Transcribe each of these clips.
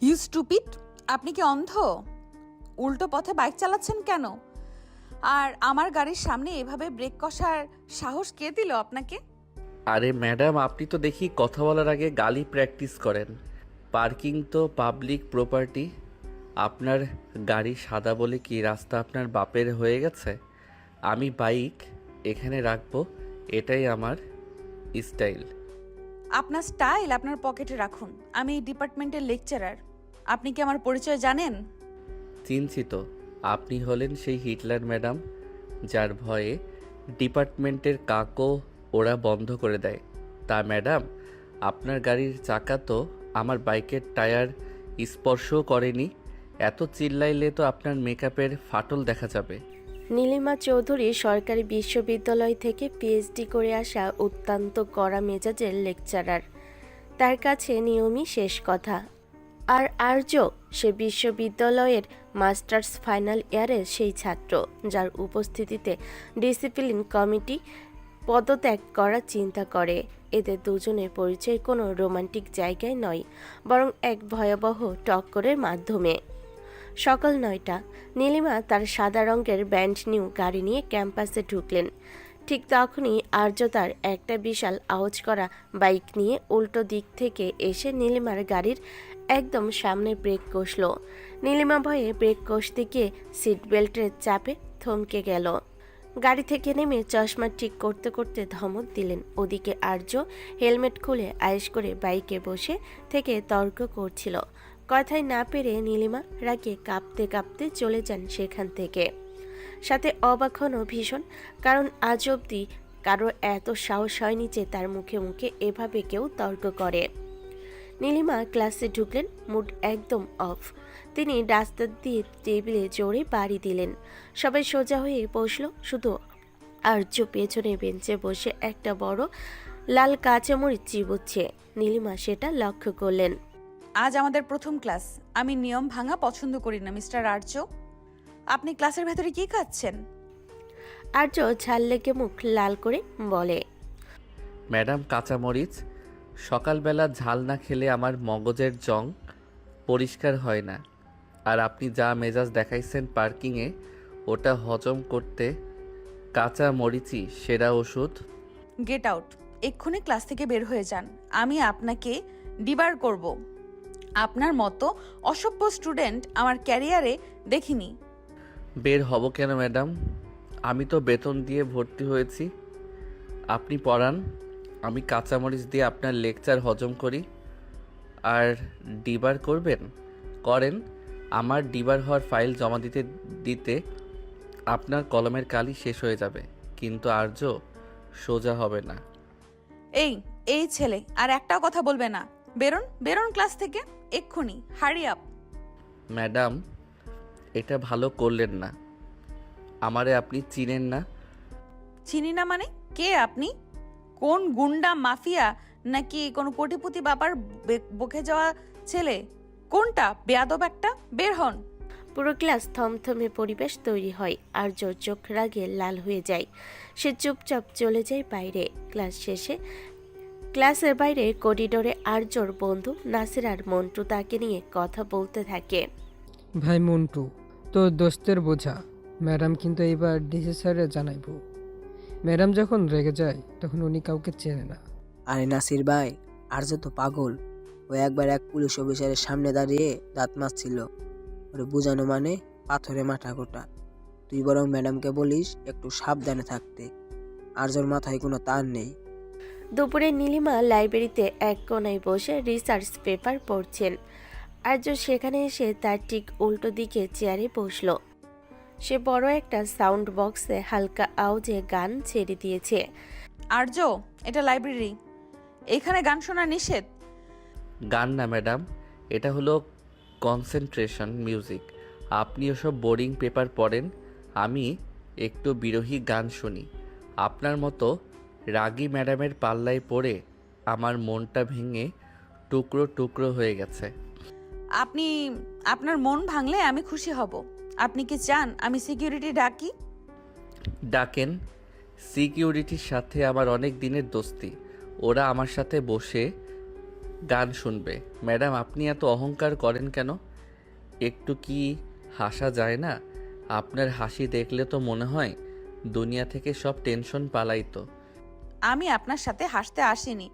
You stupid! আপনি কি অন্ধ? উল্টো পথে বাইক চালাচ্ছেন কেন? আর আমার গাড়ির সামনে এভাবে ব্রেক কষার সাহস কে দিল আপনাকে? আরে ম্যাডাম, আপনি তো দেখি কথা বলার আগে গালি প্র্যাকটিস করেন। পার্কিং তো পাবলিক প্রপার্টি। আপনার গাড়ি সাদা বলে কি রাস্তা আপনার বাপের হয়ে গেছে? আমি বাইক এখানে রাখবো, এটাই আমার স্টাইল। আপনার স্টাইল আপনার পকেটে রাখুন। আমি এই ডিপার্টমেন্টের লেকচারার। আপনি কি আমার পরিচয় জানেন? চিনছি তো, আপনি হলেন সেই হিটলার ম্যাডাম, যার ভয়ে ডিপার্টমেন্টের কাকও ওরা বন্ধ করে দেয়। তা ম্যাডাম, আপনার গাড়ির চাকা তো আমার বাইকের টায়ার স্পর্শও করেনি। এত চিল্লাইলে তো আপনার মেকআপের ফাটল দেখা যাবে। নীলিমা চৌধুরী সরকারি বিশ্ববিদ্যালয় থেকে পিএইচডি করে আসা অত্যন্ত কড়া মেজাজের লেকচারার। তার কাছে নিয়মই শেষ কথা। আর আর্য, সে বিশ্ববিদ্যালয়ের মাস্টার্স ফাইনাল ইয়ারের সেই ছাত্র যার উপস্থিতিতে ডিসিপ্লিন কমিটি পদত্যাগ করার চিন্তা করে। এদের দুজনের পরিচয় কোনো রোমান্টিক জায়গায় নয়, বরং এক ভয়াবহ টক্করের মাধ্যমে। সকাল 9টা, নীলিমা তার সাদা রঙের ব্যান্ড নিউ গাড়ি নিয়ে ক্যাম্পাসে ঢুকলেন। ঠিক তখনই আর্য তার একটা বিশাল আওয়াজ করা বাইক নিয়ে উল্টো দিক থেকে এসে নীলিমার গাড়ির একদম সামনে ব্রেক কষল। নীলিমা ভয়ে ব্রেক কষতে গিয়ে সিট বেল্টের চাপে থমকে গেল। গাড়ি থেকে নেমে চশমা ঠিক করতে করতে ধমক দিলেন। ওদিকে আর্য হেলমেট খুলে আয়েশ করে বাইকে বসে থেকে তর্ক করছিল। কথায় না পেরে নীলিমা রাগে কাঁপতে কাঁপতে চলে যান সেখান থেকে। সাথে অবাক হনও ভীষণ, কারণ আজ অবধি কারো এত সাহস হয়নি যে তার মুখে মুখে এভাবে কেউ তর্ক করে। নীলিমা ক্লাসে ঢুকলেন, মুড একদম অফ। তিনি ডাস্টার দিয়ে টেবিলে জোরে বাড়ি দিলেন। সবাই সোজা হয়ে বসলো, শুধু আর্য পেছনে বেঞ্চে বসে একটা বড় লাল কাঁচামরিচ চিবুচ্ছে। নীলিমা সেটা লক্ষ্য করলেন। আজ আমাদের প্রথম ক্লাস। আমি নিয়ম ভাঙা পছন্দ করি না, মিস্টার আর্য। আপনি ক্লাসের ভেতরে কি খাচ্ছেন? আর্য ঝাল লেগে মুখ লাল করে বলে, ম্যাডাম, কাঁচামরিচ। সকালবেলা ঝাল না খেলে আমার মগজের জং পরিষ্কার হয় না। আর আপনি যা মেজাজ দেখাইছেন পার্কিংয়ে, ওটা হজম করতে কাঁচা মরিচই সেরা ওষুধ। Get out! এক্ষুনি ক্লাস থেকে বের হয়ে যান। আমি আপনাকে ডিবার করব। আপনার মতো অসভ্য স্টুডেন্ট আমার ক্যারিয়ারে দেখিনি। বের হব কেন ম্যাডাম? আমি তো বেতন দিয়ে ভর্তি হয়েছি। আপনি পড়ান, আমি কাঁচামরিচ দিয়ে আপনার লেকচার হজম করি। আর ডিবার করবেন? করেন। আমার ডিবার হওয়ার ফাইল জমা দিতে দিতে আপনার কলমের কালি শেষ হয়ে যাবে, কিন্তু আর্য সোজা হবে না। এই এই ছেলে আর একটাও কথা বলবে না। বেরোন বেরোন ক্লাস থেকে এক্ষুনি। Hurry up! ম্যাডাম, এটা ভালো করলেন না। আমারে আপনি চিনেন না। চিনি না মানে? কে আপনি? কোন গুন্ডা মাফিয়া নাকি কোন কোটিপতি বাবার বকে যাওয়া ছেলে? কোনটা? বেয়াদব একটা! বের হন! পুরো ক্লাস থমথমে পরিবেশ তৈরি হয়। আর্য চোখ রাগে লাল হয়ে যায়। সে চুপচাপ চলে যায় বাইরে। ক্লাস শেষে ক্লাসের বাইরে করিডোরে আর্যর বন্ধু নাসির আর মন্টু তাকে নিয়ে কথা বলতে থাকে। ভাই মন্টু, তোর দোস্তের বোঝা। ম্যাডাম কিন্তু এইবার ডিসি স্যারে জানাইব। ম্যাডাম যখন রেগে যায় তখন উনি কাউকে চেনে না। আরে নাসির ভাই, আর্য তো পাগল। ও একবার এক পুলিশ অফিসারের সামনে দাঁড়িয়ে দাঁত মাজছিল। ওরে বুঝানো মানে পাথরে মাথা গোটা। তুই বরং ম্যাডামকে বলিস একটু সাবধানে থাকতে। আর্যর মাথায় কোনো তার নেই। দুপুরে নীলিমা লাইব্রেরিতে এক কোণায় বসে রিসার্চ পেপার পড়ছেন। আর্য সেখানে এসে তার ঠিক উল্টো দিকে চেয়ারে বসল। সে বড় একটা সাউন্ড বক্সে হালকা আওয়াজে গান ছেড়ে দিয়েছে। আর্য, এটা লাইব্রেরি। এখানে গান শোনা নিষেধ। গান না ম্যাডাম, এটা হলো কনসেন্ট্রেশন মিউজিক। আপনি ওসব বোরিং পেপার পড়েন, আমি একটু বিরহী গান শুনি। আপনার মতো রাগী ম্যাডামের পাল্লায় পড়ে আমার মনটা ভেঙে টুকরো টুকরো হয়ে গেছে। আপনি আপনার মন ভাঙলে আমি খুশি হব। আপনি কি চান আমি সিকিউরিটি ডাকি? ডাকেন। সিকিউরিটির সাথে আমার অনেক দিনের দোস্তি। ওরা আমার সাথে বসে গান শুনবে। ম্যাডাম আপনি এত অহংকার করেন কেন? একটু কি হাসা যায় না? আপনার হাসি দেখলে তো মনে হয় দুনিয়া থেকে সব টেনশন পালাইতো। আমি আপনার সাথে হাসতে আসিনি।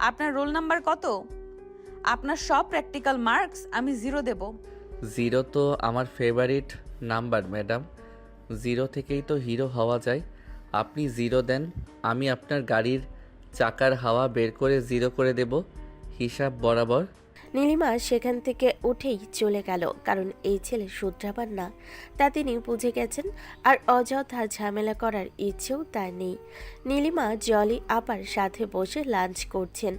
আপনার রোল নাম্বার কত? আপনার সব প্র্যাকটিক্যাল মার্কস আমি 0 দেব। 0 তো আমার ফেভারিট নাম্বার ম্যাডাম। 0 থেকেই তো হিরো হওয়া যায়। আপনি 0 দেন, আমি আপনার গাড়ির চাকার হাওয়া বের করে 0 করে দেব, হিসাব বরাবর। নীলিমা সেখান থেকে উঠেই চলে গেল, কারণ এই ছেলে শুধরাবার না তা তিনি বুঝে গেছেন। আর অযথা ঝামেলা করার ইচ্ছেও তার নেই। নীলিমা জলি আপার সাথে বসে লাঞ্চ করছেন।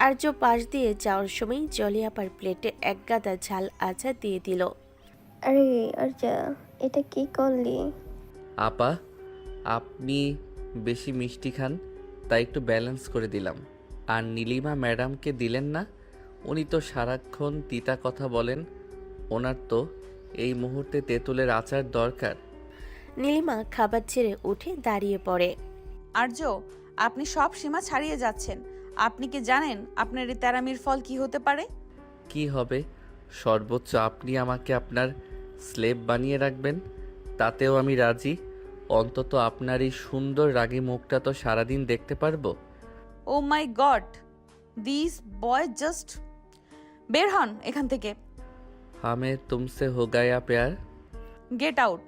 আর্য পাশ দিয়ে যাওয়ার সময় জলি আপার প্লেটে এক গাদা ঝাল আচার দিয়ে দিল। আরে আরজা, এটা কি করলি? আপা আপনি বেশি মিষ্টি খান, তাই একটু ব্যালেন্স করে দিলাম। আর নীলিমা ম্যাডামকে দিলেন না? উনি তো সারাক্ষণ তিতা কথা বলেন। ওনার তো এই মুহূর্তে তেঁতুলের আচার দরকার। নীলিমা খাবার ছেড়ে উঠে দাঁড়িয়ে পড়ে। আর্য, আপনি সব সীমা ছাড়িয়ে যাচ্ছেন। আপনি কি জানেন আপনার এই তেরামির ফল কি হতে পারে? কি হবে? সর্বোচ্চ আপনি আমাকে আপনার স্লেভ বানিয়ে রাখবেন, তাতেও আমি রাজি। অন্তত আপনার এই সুন্দর রাগী মুখটা তো সারাদিন দেখতে পারবো। ও মাই গড, দিস বয় জাস্ট। বের হন এখান থেকে। হামে তুমসে হো গায়া প্যার। Get out.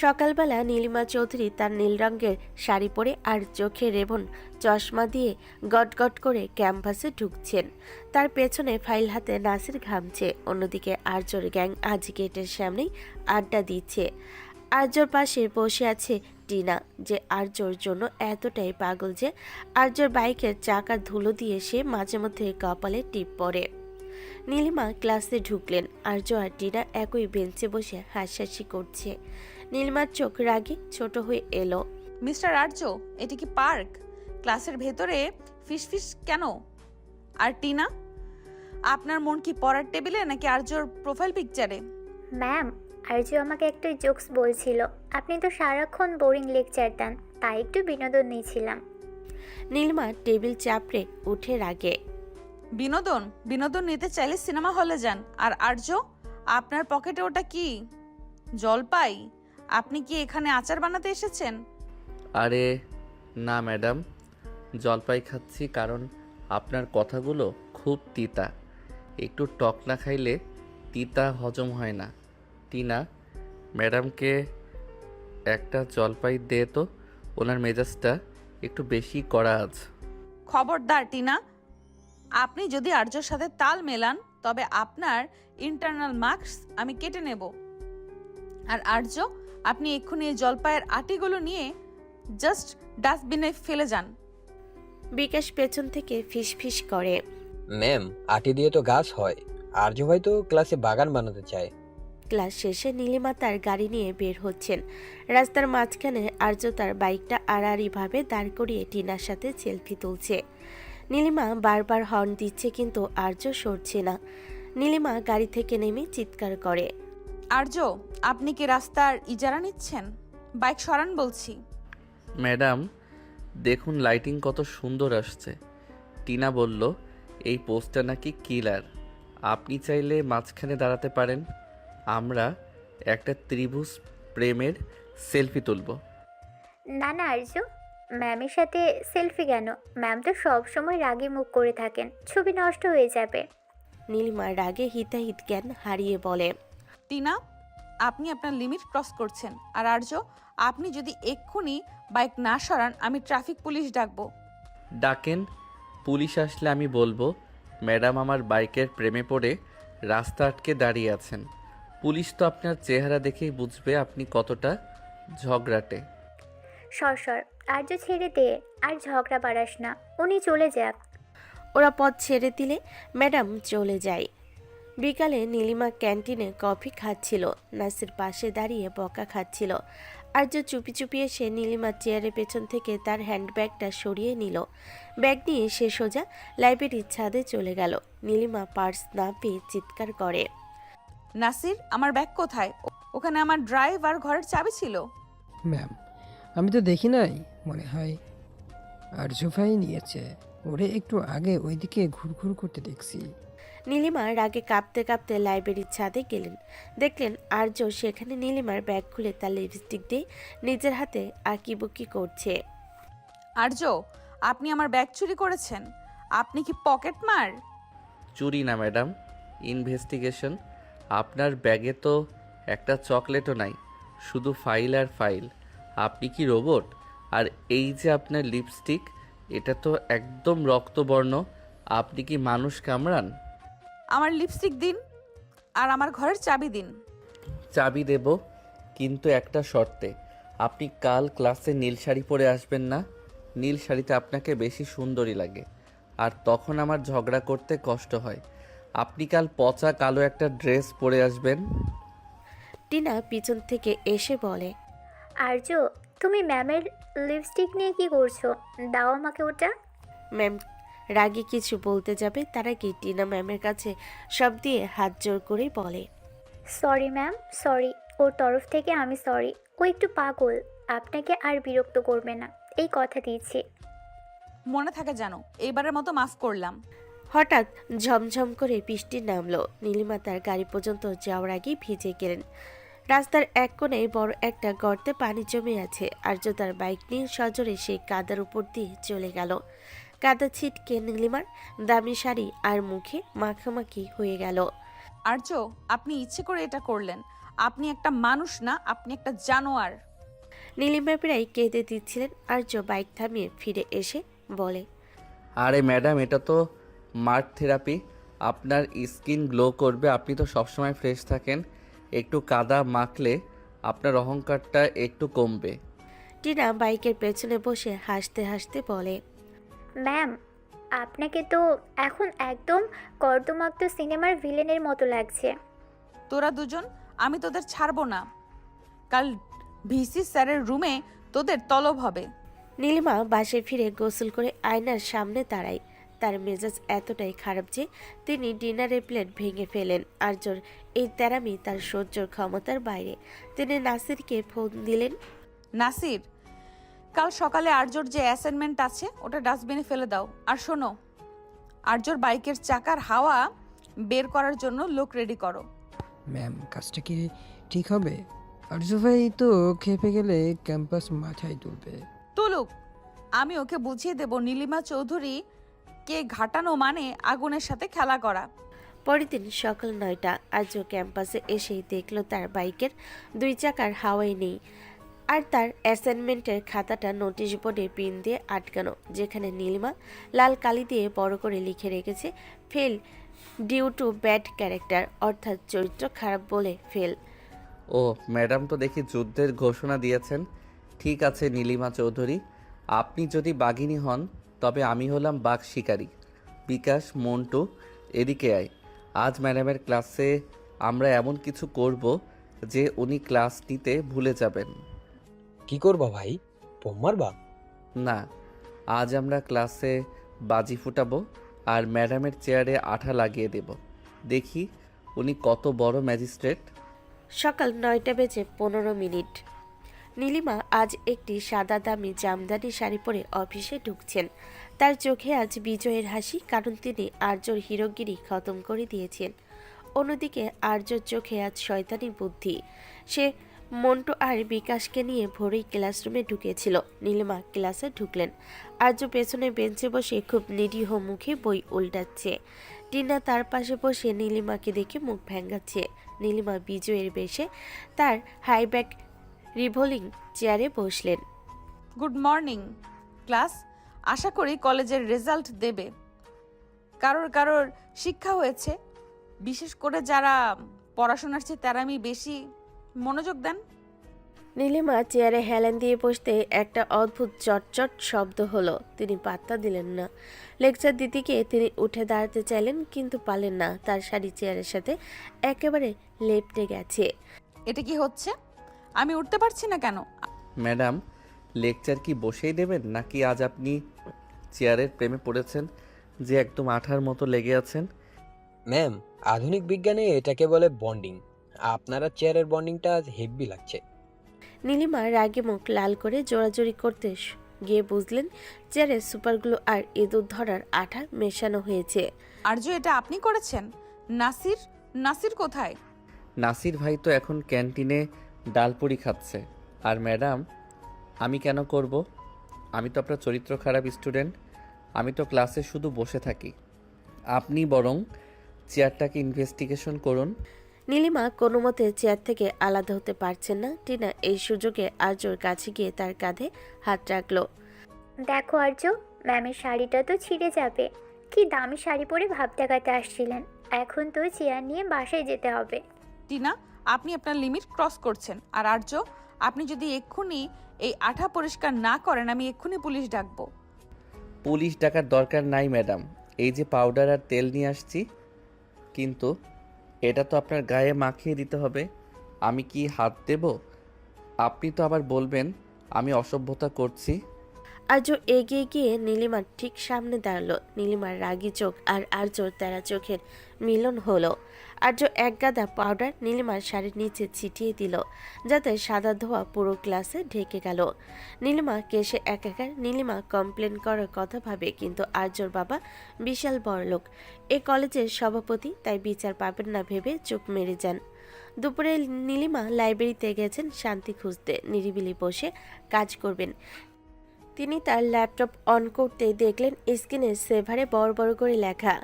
সকালবেলা নীলিমা চৌধুরী তার নীল রঙের শাড়ি পরে আর চোখে রেবন চশমা দিয়ে গটগট করে ক্যাম্পাসে ঢুকছেন। তার পেছনে ফাইল হাতে নাসির ঘামছে। অন্যদিকে আর্যর গ্যাং আজ গেটের সামনেই আড্ডা দিচ্ছে। আর্যর পাশে বসে আছে টিনা, যে আর্যর জন্য এতটাই পাগল যে আর্যর বাইকের চাকার ধুলো দিয়ে সে মাঝে মধ্যে কপালে টিপ পড়ে। নীলিমা ক্লাসে ঢুকলেন। আর্য আর টিনা একই বেঞ্চে বসে হাসাহাসি করছে। নীলিমার চোখ রাগে ছোট হয়ে এলো। মিস্টার আর্য, এটি কি পার্ক? ক্লাসের ভেতরে ফিস কেন? আর টিনা, আপনার মন কি পড়ার টেবিলে নাকি আর্যর প্রোফাইল পিকচারে? ম্যাম, আরজু আমাকে একটা জোকস বলছিল। আপনি তো সারাক্ষণ বোরিং লেকচার দেন, তাই একটু বিনোদন নিয়েছিলাম। নীলিমা টেবিল চাপড়ে উঠে রাগে। বিনোদন বিনোদন নিতে চাইলে সিনেমা হলে যান। আর আর্য, আপনার পকেটে ওটা কি? জলপাই? আপনি কি এখানে আচার বানাতে এসেছেন? আরে না ম্যাডাম, জলপাই খাচ্ছি কারণ আপনার কথাগুলো খুব তিতা। একটু টক না খাইলে তিতা হজম হয় না। টিনা, ম্যাডামকে একটা জলপাই দে তো, ওনার মেজাজটা একটু বেশি কড়া আজ। খবরদার টিনা, আপনি যদি আর্যর সাথে তাল মেলান তবে আপনার ইন্টারনাল মার্কস আমি কেটে নেব। আর আর্য, আপনি এক্ষুনি এই জলপাইয়ের আটিগুলো নিয়ে জাস্ট ডাস্টবিনে ফেলে যান। বিকাশ পেছন থেকে ফিস করে। ম্যাম, আটি দিয়ে তো গাছ হয়। আর্য ভাই তো ক্লাসে বাগান বানাতে চায়। ক্লাস শেষে নীলিমা তার গাড়ি নিয়ে বের হচ্ছেন। রাস্তার মাঝখানে আর্য তার বাইকটা আড়াআড়িভাবে দাঁড় করিয়ে টিনার সাথে সেলফি তুলছে। নীলিমা বারবার হর্ন দিচ্ছে কিন্তু আর্য সরছে না। নীলিমা গাড়ি থেকে নেমে চিৎকার করে। আর্য, আপনি কি রাস্তার ইজারা নিচ্ছেন? বাইক সরান বলছি। ম্যাডাম দেখুন লাইটিং কত সুন্দর আসছে। টিনা বলল এই পোস্টটা নাকি কিলার। আপনি চাইলে মাঝখানে দাঁড়াতে পারেন, আমরা একটা ত্রিভুজ প্রেমের সেলফি তুলব। না না আরজু, ম্যামের সাথে সেলফি কেন? ম্যাম তো সব সময় রাগী মুখ করে থাকেন, ছবি নষ্ট হয়ে যাবে। নীলিমা রাগে হিতাহিত জ্ঞান হারিয়ে বলে। টিনা, আপনি আপনার লিমিট ক্রস করছেন। আর আর্য, আপনি যদি এক্ষুনি বাইক না সরান আমি ট্রাফিক পুলিশ ডাকবো। ডাকেন, পুলিশ আসলে আমি বলবো ম্যাডাম আমার বাইকের প্রেমে পড়ে রাস্তা আটকে দাঁড়িয়ে আছেন। পুলিশ তো আপনার চেহারা দেখেই বুঝবে আপনি কতটা ঝগড়াটে। সর সর, আরজু ছেড়ে দে, আর ঝগড়া বাড়াস না, উনি চলে যাক। ওরা পথ ছেড়ে দিলে ম্যাডাম চলে যায়। বিকালে নীলিমা ক্যান্টিনে কফি খাচ্ছিল। নাসির পাশে দাঁড়িয়ে বকা খাচ্ছিল। আর্য চুপি চুপি এসে নীলিমার চেয়ারের পেছন থেকে তার হ্যান্ডব্যাগটা সরিয়ে নিল। ব্যাগ নিয়ে সে সোজা লাইব্রেরির ছাদে চলে গেল। নীলিমা পার্স না পেয়ে চিৎকার করে। নাসির, আমার ব্যাগ কোথায়? ওখানে আমার ড্রাইভ আর ঘরের চাবি ছিল। ম্যাম, আমি তো দেখি নাই, মনে হয় আরজু ভাই নিয়েছে। ওরে একটু আগে ওইদিকে ঘুরঘুর করতে দেখছি। নীলিমা রাগে কাঁপতে কাঁপতে লাইব্রেরির ছাদে গেলেন। দেখলেন আর্য সেখানে নীলিমার ব্যাগ খুলে তার লিপস্টিক দিয়ে নিজের হাতে আঁকিবুকি করছে। আর্য, আপনি আমার ব্যাগ চুরি করেছেন? আপনি কি পকেট মার? চুরি না ম্যাডাম, ইনভেস্টিগেশন। আপনার ব্যাগে তো একটা চকলেটও নাই, শুধু ফাইল আর ফাইল। আপনি কি রোবট? আর এই যে আপনার লিপস্টিক, এটা তো একদম রক্তবর্ণ। আপনি কি মানুষ কামড়ান? আমার লিপস্টিক দিন আর আমার ঘরের চাবি দিন। চাবি দেব, কিন্তু একটা শর্তে। আপনি কাল ক্লাসে নীল শাড়ি পরে আসবেন না। নীল শাড়িতে আপনাকে বেশি সুন্দরী লাগে, আর তখন আমার ঝগড়া করতে কষ্ট হয়। আপনি কাল পচা কালো একটা ড্রেস পরে আসবেন। টিনা পিছন থেকে এসে বলে, আর্য, তুমি ম্যামের লিপস্টিক নিয়ে কি করছো? দাও আমাকে ওটা। ম্যাম রাগে কিছু বলতে যাবে তার আগে টিনা ম্যামের কাছে সব দিয়ে হাত জোর করে বলে, সরি ম্যাম, সরি। ওর তরফ থেকে আমি সরি। ও একটু পাগল, আপনাকে আর বিরক্ত করবে না, এই কথা দিয়েছি। মনে থাকে জানো, এইবারের মতো মাফ করলাম। হঠাৎ ঝমঝম করে বৃষ্টি নামলো। নীলিমা তার গাড়ি পর্যন্ত যাওয়ার আগেই ভিজে গেলেন। রাস্তার এক কোণে বড় একটা গর্তে পানি জমে আছে। আর্য তার বাইক নিয়ে সজোরে সেই কাদার উপর দিয়ে চলে গেল। কাদা ছিটকে নীলিমার দামি শাড়ি আর মুখে মাখামাখি হয়ে গেল। আর্য, আপনি ইচ্ছে করে এটা করলেন। আপনি একটা মানুষ না, আপনি একটা জানোয়ার। নীলিমা প্রায় কেঁদে দিচ্ছিলেন। আর্য বাইক থামিয়ে ফিরে এসে বলে, আরে ম্যাডাম, এটা তো মার্ট থেরাপি। আপনার স্কিন গ্লো করবে। আপনি তো সবসময় ফ্রেশ থাকেন। একটু কাদা মাখলে আপনার অহংকারটা একটু কমবে। টিনা বাইকের পেছনে বসে হাসতে হাসতে বলে, ম্যাম, আপনাকে তো এখন একদম কর্দমাক্ত সিনেমার ভিলেনের মতো লাগছে। তোরা দুজন, আমি তোদের ছাড়বো না। কাল ভিসি স্যারের রুমে তোদের তলব হবে। নীলিমা বাসে ফিরে গোসল করে আয়নার সামনে দাঁড়ায়। তার মেজাজ এতটাই খারাপ যে তিনি ডিনারের প্লেট ভেঙে ফেলেন। আর্যর এই তেরামি তার সহ্যর ক্ষমতার বাইরে। তিনি নাসিরকে ফোন দিলেন। নাসির, কাল সকালে আর্যর যে অ্যাসাইনমেন্ট আছে ওটা ডাস্টবিনে ফেলে দাও। আর শোনো, আর্যর বাইকের চাকার হাওয়া বের করার জন্য লোক রেডি করো। ম্যাম, কাজটা কি ঠিক হবে? আরজু ভাই তো খেপে গেলে ক্যাম্পাস মাথায় তুলবে। তুলুক, আমি ওকে বুঝিয়ে দেব নীলিমা চৌধুরী কে ঘাটানো মানে আগুনের সাথে খেলা করা। পরের দিন সকাল 9টা। আর্য ক্যাম্পাসে এসেই দেখলো তার বাইকের 2 চাকার হাওয়াই নেই। আর তার অ্যাসাইনমেন্টের খাতাটা নোটিশ বোর্ডে পিন দিয়ে আটকানো, যেখানে নীলিমা লাল কালি দিয়ে বড় করে লিখে রেখেছে, fail due to bad character, অর্থাৎ চরিত্র খারাপ বলে ফেল। ও ম্যাডাম, তো দেখি যুদ্ধের ঘোষণা দিয়েছেন। ঠিক আছে নীলিমা চৌধুরী, আপনি যদি বাঘিনী হন তবে আমি হলাম বাঘ শিকারী। বিকাশ, মন্টু, এদিকে আয়। আজ ম্যাডামের ক্লাসে আমরা এমন কিছু করব যে উনি ক্লাস নিতে ভুলে যাবেন। কি করবা ভাই? বোম মারবা? না, আজ আমরা ক্লাসে বাজি ফুটাবো আর ম্যাডামের চেয়ারে আঠা লাগিয়ে দেব। দেখি উনি কত বড় ম্যাজিস্ট্রেট। সকাল 9:15। নীলিমা আজ একটি সাদা দামি জামদানি শাড়ি পরে অফিসে ঢুকছেন। তার চোখে আজ বিজয়ের হাসি, কারণ তিনি আর্যর হিরোগিরি খতম করে দিয়েছেন। অন্যদিকে আর্যর চোখে আজ শয়তানি বুদ্ধি। সে মন্টু আর বিকাশকে নিয়ে ভোরেই ক্লাসরুমে ঢুকেছিল। নীলিমা ক্লাসে ঢুকলেন। আর্য পেছনে বেঞ্চে বসে খুব নিরীহ মুখে বই উল্টাচ্ছে। টিনা তার পাশে বসে নীলিমাকে দেখে মুখ ভেঙাচ্ছে। নীলিমা বিজয়ের বেশে তার হাইব্যাক রিভলিং চেয়ারে বসলেন। Good morning class. আশা করি কলেজের রেজাল্ট দেবে। কারোর কারোর শিক্ষা হয়েছে, বিশেষ করে যারা পড়াশোনার চেয়ে তেরামি বেশি মনোযোগ দেন। নীলিমা চেয়ারে হেলান দিয়ে বসতে একটা অদ্ভুত চটচট শব্দ হলো। তিনি পাত্তা দিলেন না। লেকচার দিতে গিয়ে তিনি উঠে দাঁড়াতে চাইলেন, কিন্তু পারলেন না। তার শাড়ি চেয়ারের সাথে একেবারে লেপ্টে গেছে। এটা কি হচ্ছে? আমি উঠতে পারছি না কেন? ম্যাডাম, লেকচার কি বসেই দেবেন, নাকি আজ আপনি চেয়ারের প্রেমে পড়েছেন যে একদম আঠার মতো লেগে আছেন? ম্যাম, আধুনিক বিজ্ঞানে এটাকে বলে বন্ডিং। আপনারা চেয়ারের বন্ডিংটা আজ হেভি লাগছে। নীলিমা রাগে মুখ লাল করে জোরাজোরি করতে গিয়ে বুঝলেন চেয়ারে সুপারগ্লু আর ইঁদুর ধরার আঠা মেশানো হয়েছে। আর্য, এটা আপনি করেছেন? নাসির নাসির কোথায়? নাসির ভাই তো এখন ক্যান্টিনে ডালপুরি খাচ্ছে। আর ম্যাডাম, আমি কেন করব? আমি তো আপনার চরিত্র খারাপ স্টুডেন্ট। আমি তো ক্লাসে শুধু বসে থাকি। আপনি বরং চেয়ারটাকে ইনভেস্টিগেশন করুন। নীলিমা কোনো মতে চেয়ার থেকে আলাদা হতে পারছেন না। টিনা এই সুযোগে আর্যর কাছে গিয়ে তার কাঁধে হাত রাখলো। দেখো আর্য, ম্যামের শাড়িটা তো ছিঁড়ে যাবে। কি দামি শাড়ি পরে ভাব দেখাতে আসছিলেন, এখন তো চেয়ার নিয়ে বাসায় যেতে হবে। টিনা, আপনি আপনার লিমিট ক্রস করছেন। আর আর্য, আপনি যদি এক্ষুনি এই আঠা পরিষ্কার না করেন, আমি এক্ষুনি পুলিশ ডাকবো। পুলিশ ডাকার দরকার নাই ম্যাডাম, এই যে পাউডার আর তেল নিয়ে আসছি। কিন্তু এটা তো আপনার গায়ে মাখিয়ে দিতে হবে। আমি কি হাত দেব? আপনি তো আবার বলবেন আমি অসভ্যতা করছি। আর্য এগিয়ে গিয়ে নীলিমার ঠিক সামনে দাঁড়ালো। নীলিমার রাগী চোখ আর আর্যর তেরা চোখের মিলন হলো। আর্য এক গাদা পাউডার নীলিমার শাড়ির নিচে ছিটিয়ে দিল, যাতে সাদা ধোয়া পুরো ক্লাসে ঢেকে গেল। নীলিমা কেসে একাকার। নীলিমা কমপ্লেন করার কথা ভাবে, কিন্তু আর্যর বাবা বিশাল বড়লোক, এ কলেজের সভাপতি, তাই বিচার পাবেন না ভেবে চুপ মেরে যান। দুপুরে নীলিমা লাইব্রেরিতে গেছেন শান্তি খুঁজতে, নিরিবিলি বসে কাজ করবেন। তিনি তার ল্যাপটপ অন করতেই দেখলেন স্ক্রিনে সেভারে বড় বড় করে লেখা,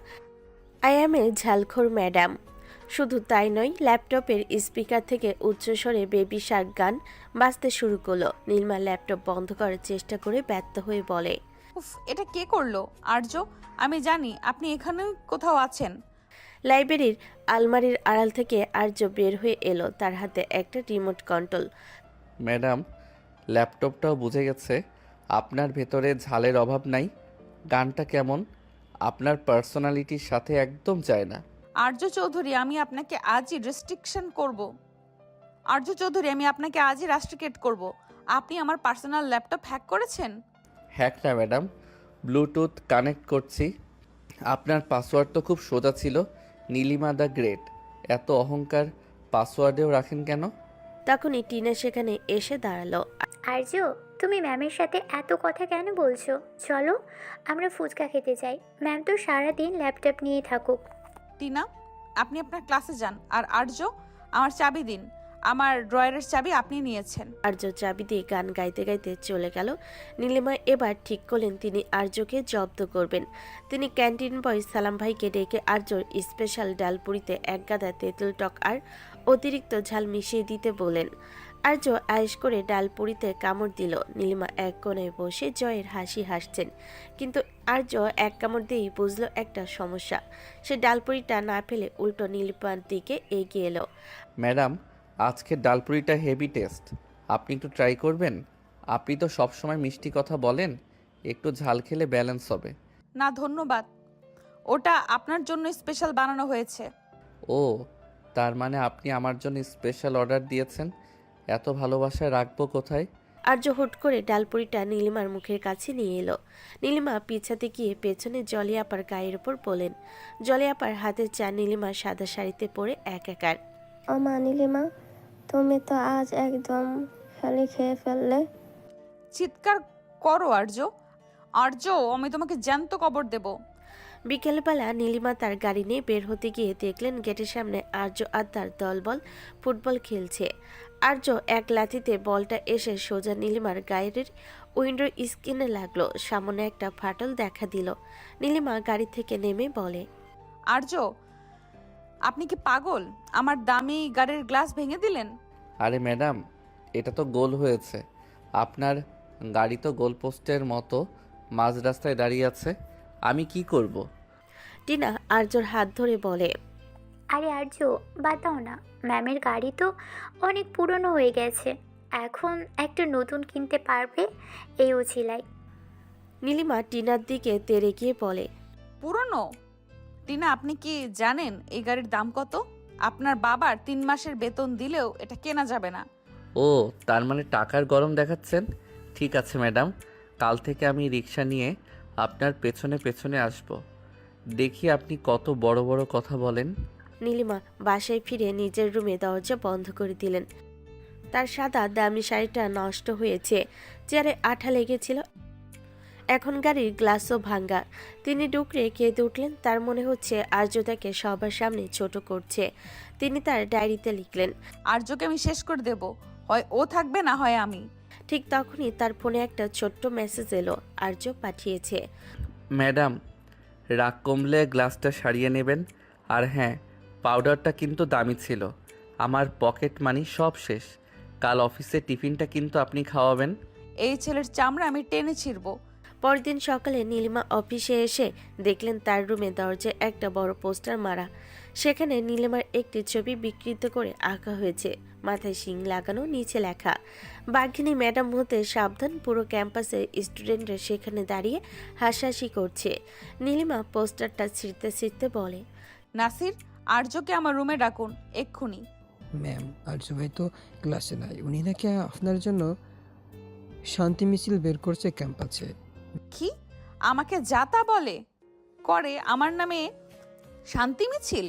আই অ্যাম এ ঝালখোর ম্যাডাম। শুধু তাই নয়, ল্যাপটপের স্পিকার থেকে উচ্চস্বরে বেবি শার্ক গান বাজতে শুরু করলো। নীলিমা ল্যাপটপ বন্ধ করার চেষ্টা করে ব্যর্থ হয়ে বলে, উফ, এটা কে করলো? আর্য, আমি জানি আপনি এখানে কোথাও আছেন। লাইব্রেরির আলমারির আড়াল থেকে আর্য বের হয়ে এলো, তার হাতে একটা রিমোট কন্ট্রোল। ম্যাডাম, ল্যাপটপটাও বুঝে গেছে আপনার ভেতরে ঝালের অভাব নাই। গানটা কেমন? আপনার পার্সোনালিটির সাথে একদম যায় না। আর্য চৌধুরী, আমি আপনাকে আজই রেস্ট্রিকেট করব। আপনি আমার পার্সোনাল ল্যাপটপ হ্যাক করেছেন। হ্যাক না ম্যাডাম, ব্লুটুথ কানেক্ট করছি। আপনার পাসওয়ার্ড তো খুব সোজা ছিল, নীলিমা দ্য গ্রেট। এত অহংকার পাসওয়ার্ডেও রাখেন কেন? তখনই টিনা সেখানে এসে দাঁড়ালো। আর্য, তুমি ম্যামের সাথে এত কথা কেন বলছো? চলো আমরা ফুচকা খেতে যাই। ম্যাম তো সারাদিন ল্যাপটপ নিয়েই থাকুক। টিনা, আপনি আপনার ক্লাসে যান। আর আর্য, আমার চাবি দিন। আমার ড্রয়ারের চাবি আপনি নিয়েছেন। আর্য চাবি দিয়ে গান গাইতে গাইতে চলে গেল। নীলিমা এবার ঠিক করলেন তিনি আর্যকে জব্দ করবেন। তিনি ক্যান্টিন বয় সালাম ভাইকে ডেকে আর্যর স্পেশাল ডালপুরিতে এক গাদা তেঁতুল টক আর অতিরিক্ত ঝাল মিশিয়ে দিতে বলেন। আর্য আয়েশ করে ডালপুরিতে কামড় দিল। নীলিমা এক কোণে বসে জয়ের হাসি হাসছেন, কিন্তু আর্য এক কামড় দিয়েই বুঝলো একটা সমস্যা। সে ডালপুরিটা না ফেলে উল্টো নীলিমার দিকে এগিয়ে এলো। ম্যাডাম, আজকের ডালপুরিটা হেভি টেস্ট, আপনি একটু ট্রাই করবেন? আপনি তো সব সময় মিষ্টি কথা বলেন, একটু ঝাল খেলে ব্যালেন্স হবে। না ধন্যবাদ, ওটা আপনার জন্য স্পেশাল বানানো হয়েছে। ও, তার মানে আপনি আমার জন্য স্পেশাল অর্ডার দিয়েছেন। এত ভালোবাসা রাখবো কোথায়? আর্য হুট করে ডালপুরিটা নীলিমার মুখের কাছে নিয়ে এলো। নীলিমা পিছাতে গিয়ে পেছনে জলি আপার গায়ের ওপর বলেন। জলি আপার হাতের চা নীলিমার সাদা শাড়িতে পরে একাকার। ও মা নীলিমা, তুমি তো আজ একদম খালি খেয়ে ফেললে। চিৎকার করো আর্য। আর্য, আমি তোমাকে জ্যান্ত কবর দেব। বিকেলবেলা নীলিমা তার গাড়ি নিয়ে বের হতে গিয়ে দেখলেন গেটের সামনে আর্য আর তার দলবল ফুটবল খেলছে। আর্য এক লাথিতে বলটা এসে সোজা নীলিমার গায়ের উইন্ডোর স্ক্রিনে লাগলো। সামনে একটা ফাটল দেখা দিল। নীলিমা গাড়ি থেকে নেমে বলে, আর্য, আপনি কি পাগল? আমার দামি গাড়ির গ্লাস ভেঙে দিলেন। আরে ম্যাডাম, এটা তো গোল হয়েছে। আপনার গাড়ি তো গোলপোস্টের মতো মাঝ রাস্তায় দাঁড়িয়ে আছে। আমি কি করব? টিনা আর্যর হাত ধরে বলে, আরে আর্য, বাতাও না। ম্যামের গাড়ি তো অনেক পুরনো হয়ে গেছে, এখন একটা নতুন কিনতে পারবে এই উছিলাই। নীলিমা টিনার দিকে তেড়ে গিয়ে বলে, পুরনো? টিনা, আপনি কি জানেন এই গাড়ির দাম কত? আপনার বাবার 3 মাসের বেতন দিলেও এটা কেনা যাবে না। ও, তার মানে টাকার গরম দেখাচ্ছেন। ঠিক আছে ম্যাডাম, কাল থেকে আমি রিক্সা নিয়ে আপনার পেছনে পেছনে আসব। দেখি আপনি কত বড় বড় কথা বলেন। নীলিমা বাসায় ফিরে নিজের রুমে দরজা বন্ধ করে দিলেন। তার সাদা দামি শাড়িটা নষ্ট হয়েছে, চেয়ারে আঠা লেগেছিল। এখন গাড়ির গ্লাসও ভাঙ্গা। তিনি ডুকরে কেঁদে উঠলেন। তার মনে হচ্ছে আর্য তাকে সবার সামনে ছোট করছে। তিনি তার ডায়েরিতে লিখলেন। আর্যকে আমি শেষ করে দেব, হয় ও থাকবে না হয় আমি। ঠিক তখনই তার ফোনে একটা ছোট্ট মেসেজ এলো। আর্য পাঠিয়েছে। ম্যাডাম, রাগ কমলে গ্লাসটা সারিয়ে নেবেন। আর হ্যাঁ, পাউডারটা কিন্তু দামি ছিল। আমার পকেট মানি সব শেষ। কাল অফিসে টিফিনটা কিন্তু আপনি খাওয়াবেন। এই ছেলের চামড়া আমি টেনে ছিঁড়ব। পরদিন সকালে নীলিমা অফিসে এসে দেখলেন তার রুমে দরজায় একটা বড় পোস্টার মারা। সেখানে নীলিমার একটি ছবি বিকৃত করে আঁকা হয়েছে। মাথায় শিং লাগানো, নিচে লেখা, বাঘিনী ম্যাডাম হতে সাবধান। পুরো ক্যাম্পাসে স্টুডেন্টরা সেখানে দাঁড়িয়ে হাসাহাসি করছে। নীলিমা পোস্টারটা ছিঁড়তে ছিঁড়তে বলে, নাসির, আর্যকে আমার রুমে ডাকুন এক্ষুনি। ম্যাম, আর্য ভাই তো ক্লাসে নাই। উনি নাকি আপনার জন্য শান্তি মিছিল বের করছে ক্যাম্পাসে। কি আমাকে যাতা বলে করে আমার নামে শান্তি মিছিল?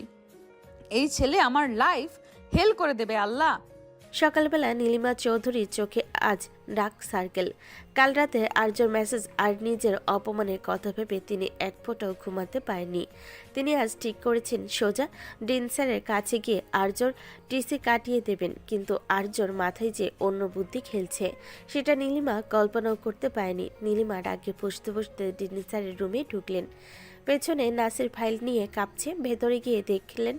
এই ছেলে আমার লাইফ হেল করে দেবে আল্লাহ। সকালবেলা নীলিমা চৌধুরীর চোখে আজ ডার্ক সার্কেল। কাল রাতে আর্যর মেসেজ আর নিজের অপমানের কথা ভেবে তিনি এক ফোঁটাও ঘুমাতে পারেননি। তিনি আজ ঠিক করেছেন সোজা ডিন স্যারের কাছে গিয়ে আর্যর টিসি কাটিয়ে দেবেন। কিন্তু আর্যর মাথায় যে অন্য বুদ্ধি খেলছে সেটা নীলিমা কল্পনাও করতে পারেনি। নীলিমা রাগে ফুঁসতে ফুঁসতে ডিন স্যারের রুমে ঢুকলেন। পেছনে নাসির ফাইল নিয়ে কাঁপছে। ভেতরে গিয়ে দেখলেন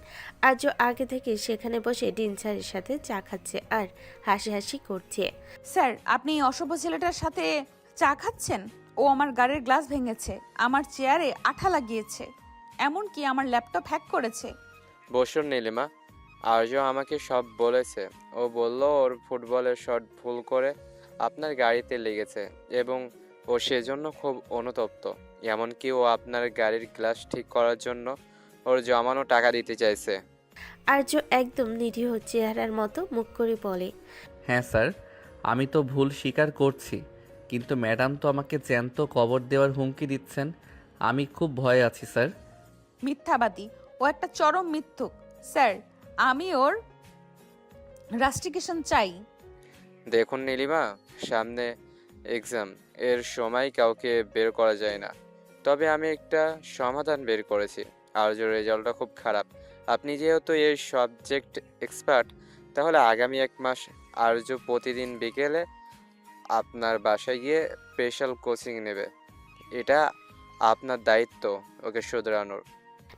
আর্য আগে থেকে সেখানে বসে ডিন স্যারের সাথে চা খাচ্ছে আর হাসি করছে। স্যার, আপনি এই অসভ্য ছেলেটার সাথে চা খাচ্ছেন? ও আমার গাড়ির গ্লাস ভেঙেছে, আমার চেয়ারে আঠা লাগিয়েছে, এমনকি আমার ল্যাপটপ হ্যাক করেছে। বসুন নীলিমা, আর্য আমাকে সব বলেছে। ও বলল ওর ফুটবলের শট ভুল করে আপনার গাড়িতে লেগেছে এবং ও সেজন্য খুব অনুতপ্ত। এমনকি ও আপনার গাড়ির গ্লাস ঠিক করার জন্য ওর জমানো টাকা দিতে চাইছে। আর্য একদম নিরীহ চেহারার মতো মুখ করে বলে, হ্যাঁ স্যার, আমি তো ভুল স্বীকার করছি, কিন্তু ম্যাডাম তো আমাকে জ্যান্ত কবর দেওয়ার হুমকি দিচ্ছেন। আমি খুব ভয়ে আছি স্যার। মিথ্যাবাদী, ও একটা চরম মিথ্যুক। স্যার, আমি ওর রাস্টিকেশন চাই। দেখুন নীলিমা, সামনে এক্সাম, এর সময় কাউকে বের করা যায় না। তবে আমি একটা সমাধান বের করেছি। আর্যর রেজাল্টটা খুব খারাপ। আপনি যেহেতু এর সাবজেক্ট এক্সপার্ট, তাহলে আগামী 1 মাস আর্য প্রতিদিন বিকেলে আপনার বাসায় গিয়ে স্পেশাল কোচিং নেবে। এটা আপনার দায়িত্ব ওকে শুধরানোর।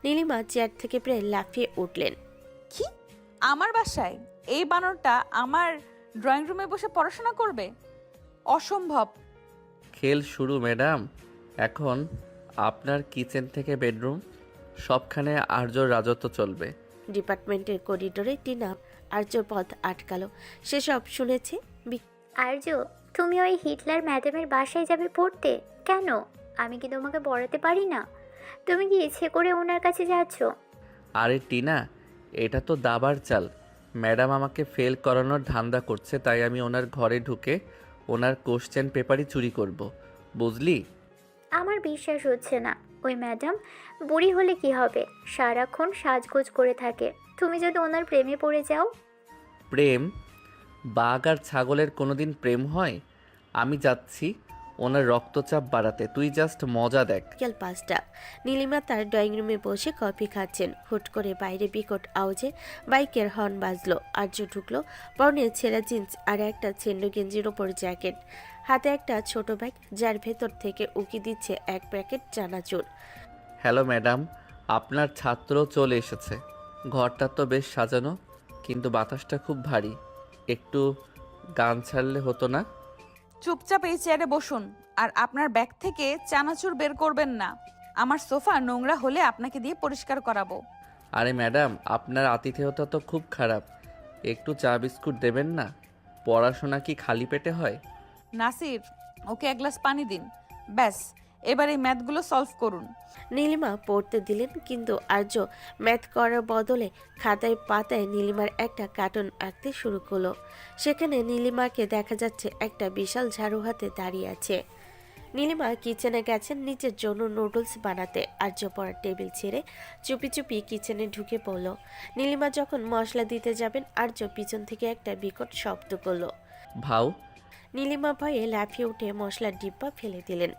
নীলিমা চেয়ার থেকে প্রায় লাফিয়ে উঠলেন। কি? আমার বাসায় এই বানরটা আমার ড্রয়িং রুমে বসে পড়াশোনা করবে? অসম্ভব। খেল শুরু ম্যাডাম। এখন আপনার কিচেন থেকে বেডরুম সবখানে আর্যর রাজত্ব চলবে। ডিপার্টমেন্টের করিডোরে টিনা আর্যর পথ আটকালো। সেসব শুনেছে। আর্য, তুমি ওই হিটলার ম্যাডামের বাসায় যাবে পড়তে? কেন? আমি কি তোমাকে পড়াতে পারি না? তুমি কি ইচ্ছে করে ওনার কাছে যাচ্ছ? আরে টিনা, এটা তো দাবার চাল। ম্যাডাম আমাকে ফেল করানোর ধান্দা করছে, তাই আমি ওনার ঘরে ঢুকে ওনার কোশ্চেন পেপারই চুরি করব, বুঝলি? আমার বিশ্বাস হচ্ছে না। ওই ম্যাডাম বুড়ি হলে কি হবে, সারাক্ষণ সাজগোজ করে থাকে। তুমি যদি ওনার প্রেমে পড়ে যাও? প্রেম? বাঘ আর ছাগলের কোনোদিন প্রেম হয়? আমি যাচ্ছি ওনার রক্তচাপ বাড়াতে, তুই জাস্ট মজা দেখ। বিকেল 5টা। নীলিমা তার ড্রয়িং রুমে বসে কফি খাচ্ছেন। হুট করে বাইরে বিকট আওয়াজে বাইকের হর্ন বাজলো। আর্য ঢুকলো। পরনে ছেঁড়া জিন্স আর একটা ছেন্ডো গেঞ্জির ওপর জ্যাকেট। হাতে একটা ছোট ব্যাগ, যার ভেতর থেকে উকি দিচ্ছে এক প্যাকেট চানাচুর। হ্যালো ম্যাডাম, আপনার ছাত্র চলে এসেছে। ঘরটা তো বেশ সাজানো, কিন্তু বাতাসটা খুব ভারী। একটু গান ছাড়লে হতো না? চুপচাপ এই চেয়ারে বসুন, আর আপনার ব্যাগ থেকে চানাচুর বের করবেন না। আমার সোফা নোংরা হলে আপনাকে দিয়ে পরিষ্কার করাবো। আরে ম্যাডাম, আপনার আতিথেয়তা তো খুব খারাপ। একটু চা বিস্কুট দেবেন না? পড়াশোনা কি খালি পেটে হয়? নাসির, ওকে এক গ্লাস পানি দিন। ব্যাস, এবার এই ম্যাথগুলো সলভ করুন। নীলিমা পড়তে দিলেন, কিন্তু আর্য ম্যাথ করার বদলে খাতায় পাতায় নীলিমার একটা কার্টুন আঁকতে শুরু করলো। সেখানে নীলিমাকে দেখা যাচ্ছে একটা বিশাল ঝাড়ু হাতে দাঁড়িয়ে আছে। নীলিমা কিচেনে গেছেন নিজের জন্য নুডলস বানাতে। আর্য পড়ার টেবিল ছেড়ে চুপি চুপি কিচেনে ঢুকে পড়ল। নীলিমা যখন মশলা দিতে যাবেন, আর্য পিছন থেকে একটা বিকট শব্দ করলো। ভাও। নীলিমা ভয়ে লাফিয়ে উঠে মশলার ডিব্বা ফেলে দিলেন।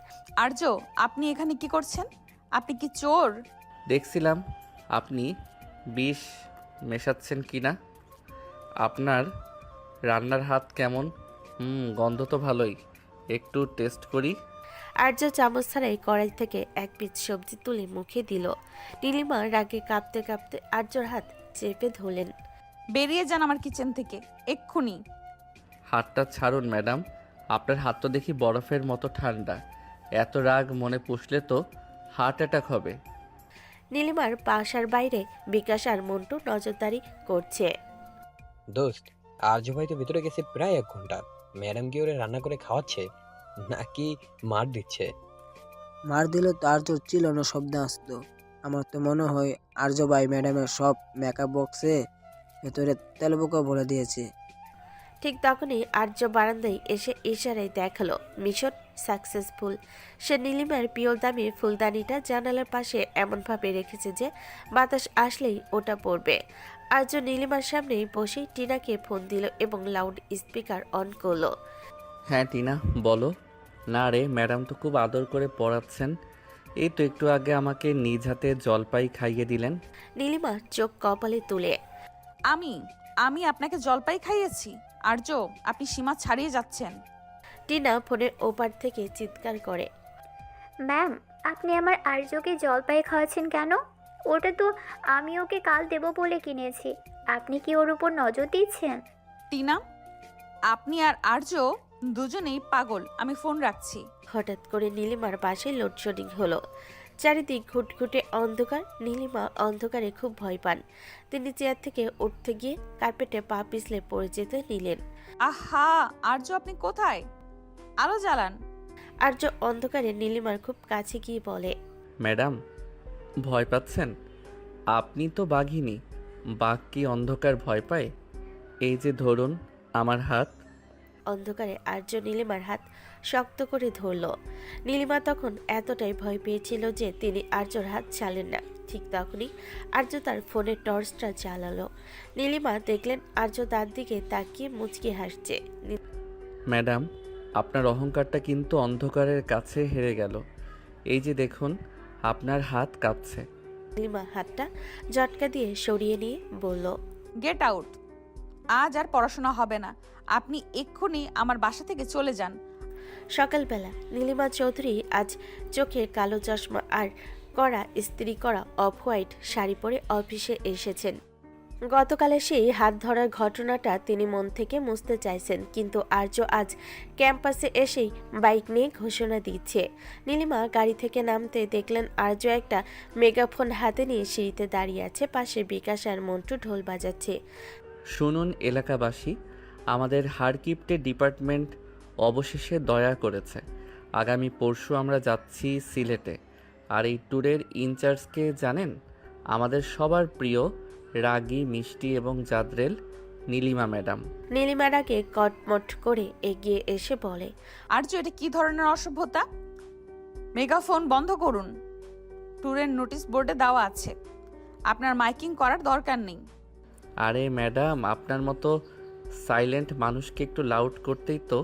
আর্য, আপনি এখানে কি করছেন? আপনি কি চোর? দেখছিলাম আপনি বিষ মেশাচ্ছেন কি না। আপনার রান্নার হাত কেমন? গন্ধ তো ভালোই, একটু টেস্ট করি। আর্য চামচ ছাড়াই কড়াই থেকে এক পিস সবজি তুলে মুখে দিল। নীলিমা রাগে কাঁপতে কাঁপতে আর্যর হাত চেপে ধরলেন। বেরিয়ে যান আমার কিচেন থেকে, এক্ষুনি। হাতটা ছাড়ুন ম্যাডাম, আপনার হাত তো দেখি বরফের মতো ঠান্ডা। এত রাগ মনে পুষলে তো হার্ট অ্যাটাক হবে। নীলিমার বাসার বাইরে বিকাশ আর মন্টু নজরদারি করছে। দোস্ত, আর্য ভাই তো ভিতরে গেছে প্রায় 1 ঘন্টা। ম্যাডাম কি ওরে রান্না করে খাওয়াচ্ছে নাকি মার দিচ্ছে? মার দিলে তো আর্যর চিলানো শব্দ আসতো। আমার তো মনে হয় আর্য ভাই ম্যাডামের সব মেকআপ বক্সে ভেতরে তেলবোকা ভরে দিয়েছে। ঠিক তখনই আর্য বারান্দায় এসে ইশারায় দেখালো মিশন সাকসেসফুল। সে নীলিমার পিওর দামি ফুলদানিটা জানালার পাশে এমনভাবে রেখেছে যে বাতাস আসলেই ওটা পড়বে। আর্য নীলিমার সামনেই বসেই টিনাকে ফোন দিল এবং লাউড স্পিকার অন করলো। হ্যাঁ টিনা, বলো। না রে, ম্যাডাম তো খুব আদর করে পড়াচ্ছেন। এই তো একটু আগে আমাকে নিজ হাতে জলপাই খাইয়ে দিলেন। নীলিমা চোখ কপালে তুলে। আমি আপনাকে জলপাই খাইয়েছি? আর্য, আপনি সীমা ছাড়িয়ে যাচ্ছেন। টিনা ফোনের ওপার থেকে চিৎকার করে। ম্যাম, আপনি আমার আর্যকে জলপাই খাওয়াচ্ছেন কেন? ওটা তো আমি ওকে কাল দেবো বলে কিনেছি। আপনি কি ওর উপর নজর দিচ্ছেন? টিনা, আপনি আর আর্য দুজনেই পাগল। আমি ফোন রাখছি। হঠাৎ করে নীলিমার পাশে লোডশেডিং হলো। চারিদিক ঘুটঘুটে অন্ধকার। নীলিমা অন্ধকারে খুব ভয় পান। তিনি চেয়ার থেকে উঠতে গিয়ে কার্পেটে পা পিছলে পড়ে যেতে নিলেন। আহা, আর্য আপনি কোথায়? আলো জ্বালান। আর্য অন্ধকারে নীলিমার খুব কাছে গিয়ে বলে, ম্যাডাম, ভয় পাচ্ছেন? আপনি তো বাঘিনী, বাঘ কি অন্ধকার ভয় পায়? এই যে ধরুন আমার হাত। অন্ধকারে আর্য নীলিমার হাত শক্ত করে ধরল। নীলিমা তখন এতটাই ভয় পেয়েছিল যে তিনি আর্যর হাত ছাড়লেন না। ঠিক তখনই আর্য তার ফোনের টর্চটা জ্বালালো। নীলিমা দেখলেন আর্য তার দিকে তাকিয়ে মুচকি হাসছে। ম্যাডাম, আপনার অহংকারটা কিন্তু অন্ধকারের কাছে হেরে গেল। এই যে দেখুন, আপনার হাত কাঁপছে। নীলিমা হাতটা ঝটকা দিয়ে সরিয়ে নিয়ে বলল, গেট আউট। আজ আর পড়াশোনা হবে না। আপনি এক্ষুনি আমার বাসা থেকে চলে যান। সকালবেলা নীলিমা চৌধুরী আজ চোখে কালো চশমা আর কড়া ইস্ত্রি করা অফ হোয়াইট শাড়ি পরে অফিসে এসেছেন। গতকালে সেই হাত ধরার ঘটনাটা তিনি মন থেকে মুছতে চাইছেন, কিন্তু আর্য আজ ক্যাম্পাসে এসেই বাইক নিয়ে ঘোষণা দিচ্ছে। নীলিমা গাড়ি থেকে নামতে দেখলেন আর্য একটা মেগাফোন হাতে নিয়ে সিঁড়িতে দাঁড়িয়ে আছে। পাশে বিকাশ আর মন্টু ঢোল বাজাচ্ছে। শুনুন এলাকাবাসী, আমাদের হারকিপ্টে ডিপার্টমেন্ট অবশেষে দয়া করেছে। আগামী পরশু আমরা যাচ্ছি সিলেটে। আর এই ট্যুরের ইনচার্জকে জানেন? আমাদের সবার প্রিয়, রাগী, মিষ্টি এবং জাদরেল নীলিমা ম্যাডাম। নীলিমার আগে কটমট করে এগিয়ে এসে বলে, আর্য, এটা কি ধরনের অসভ্যতা? মেগাফোন বন্ধ করুন। ট্যুরের নোটিশ বোর্ডে দেওয়া আছে। আপনার মাইকিং করার দরকার নেই। আরে ম্যাডাম, আপনার মতো সাইলেন্ট মানুষকে একটু লাউড করতেই তো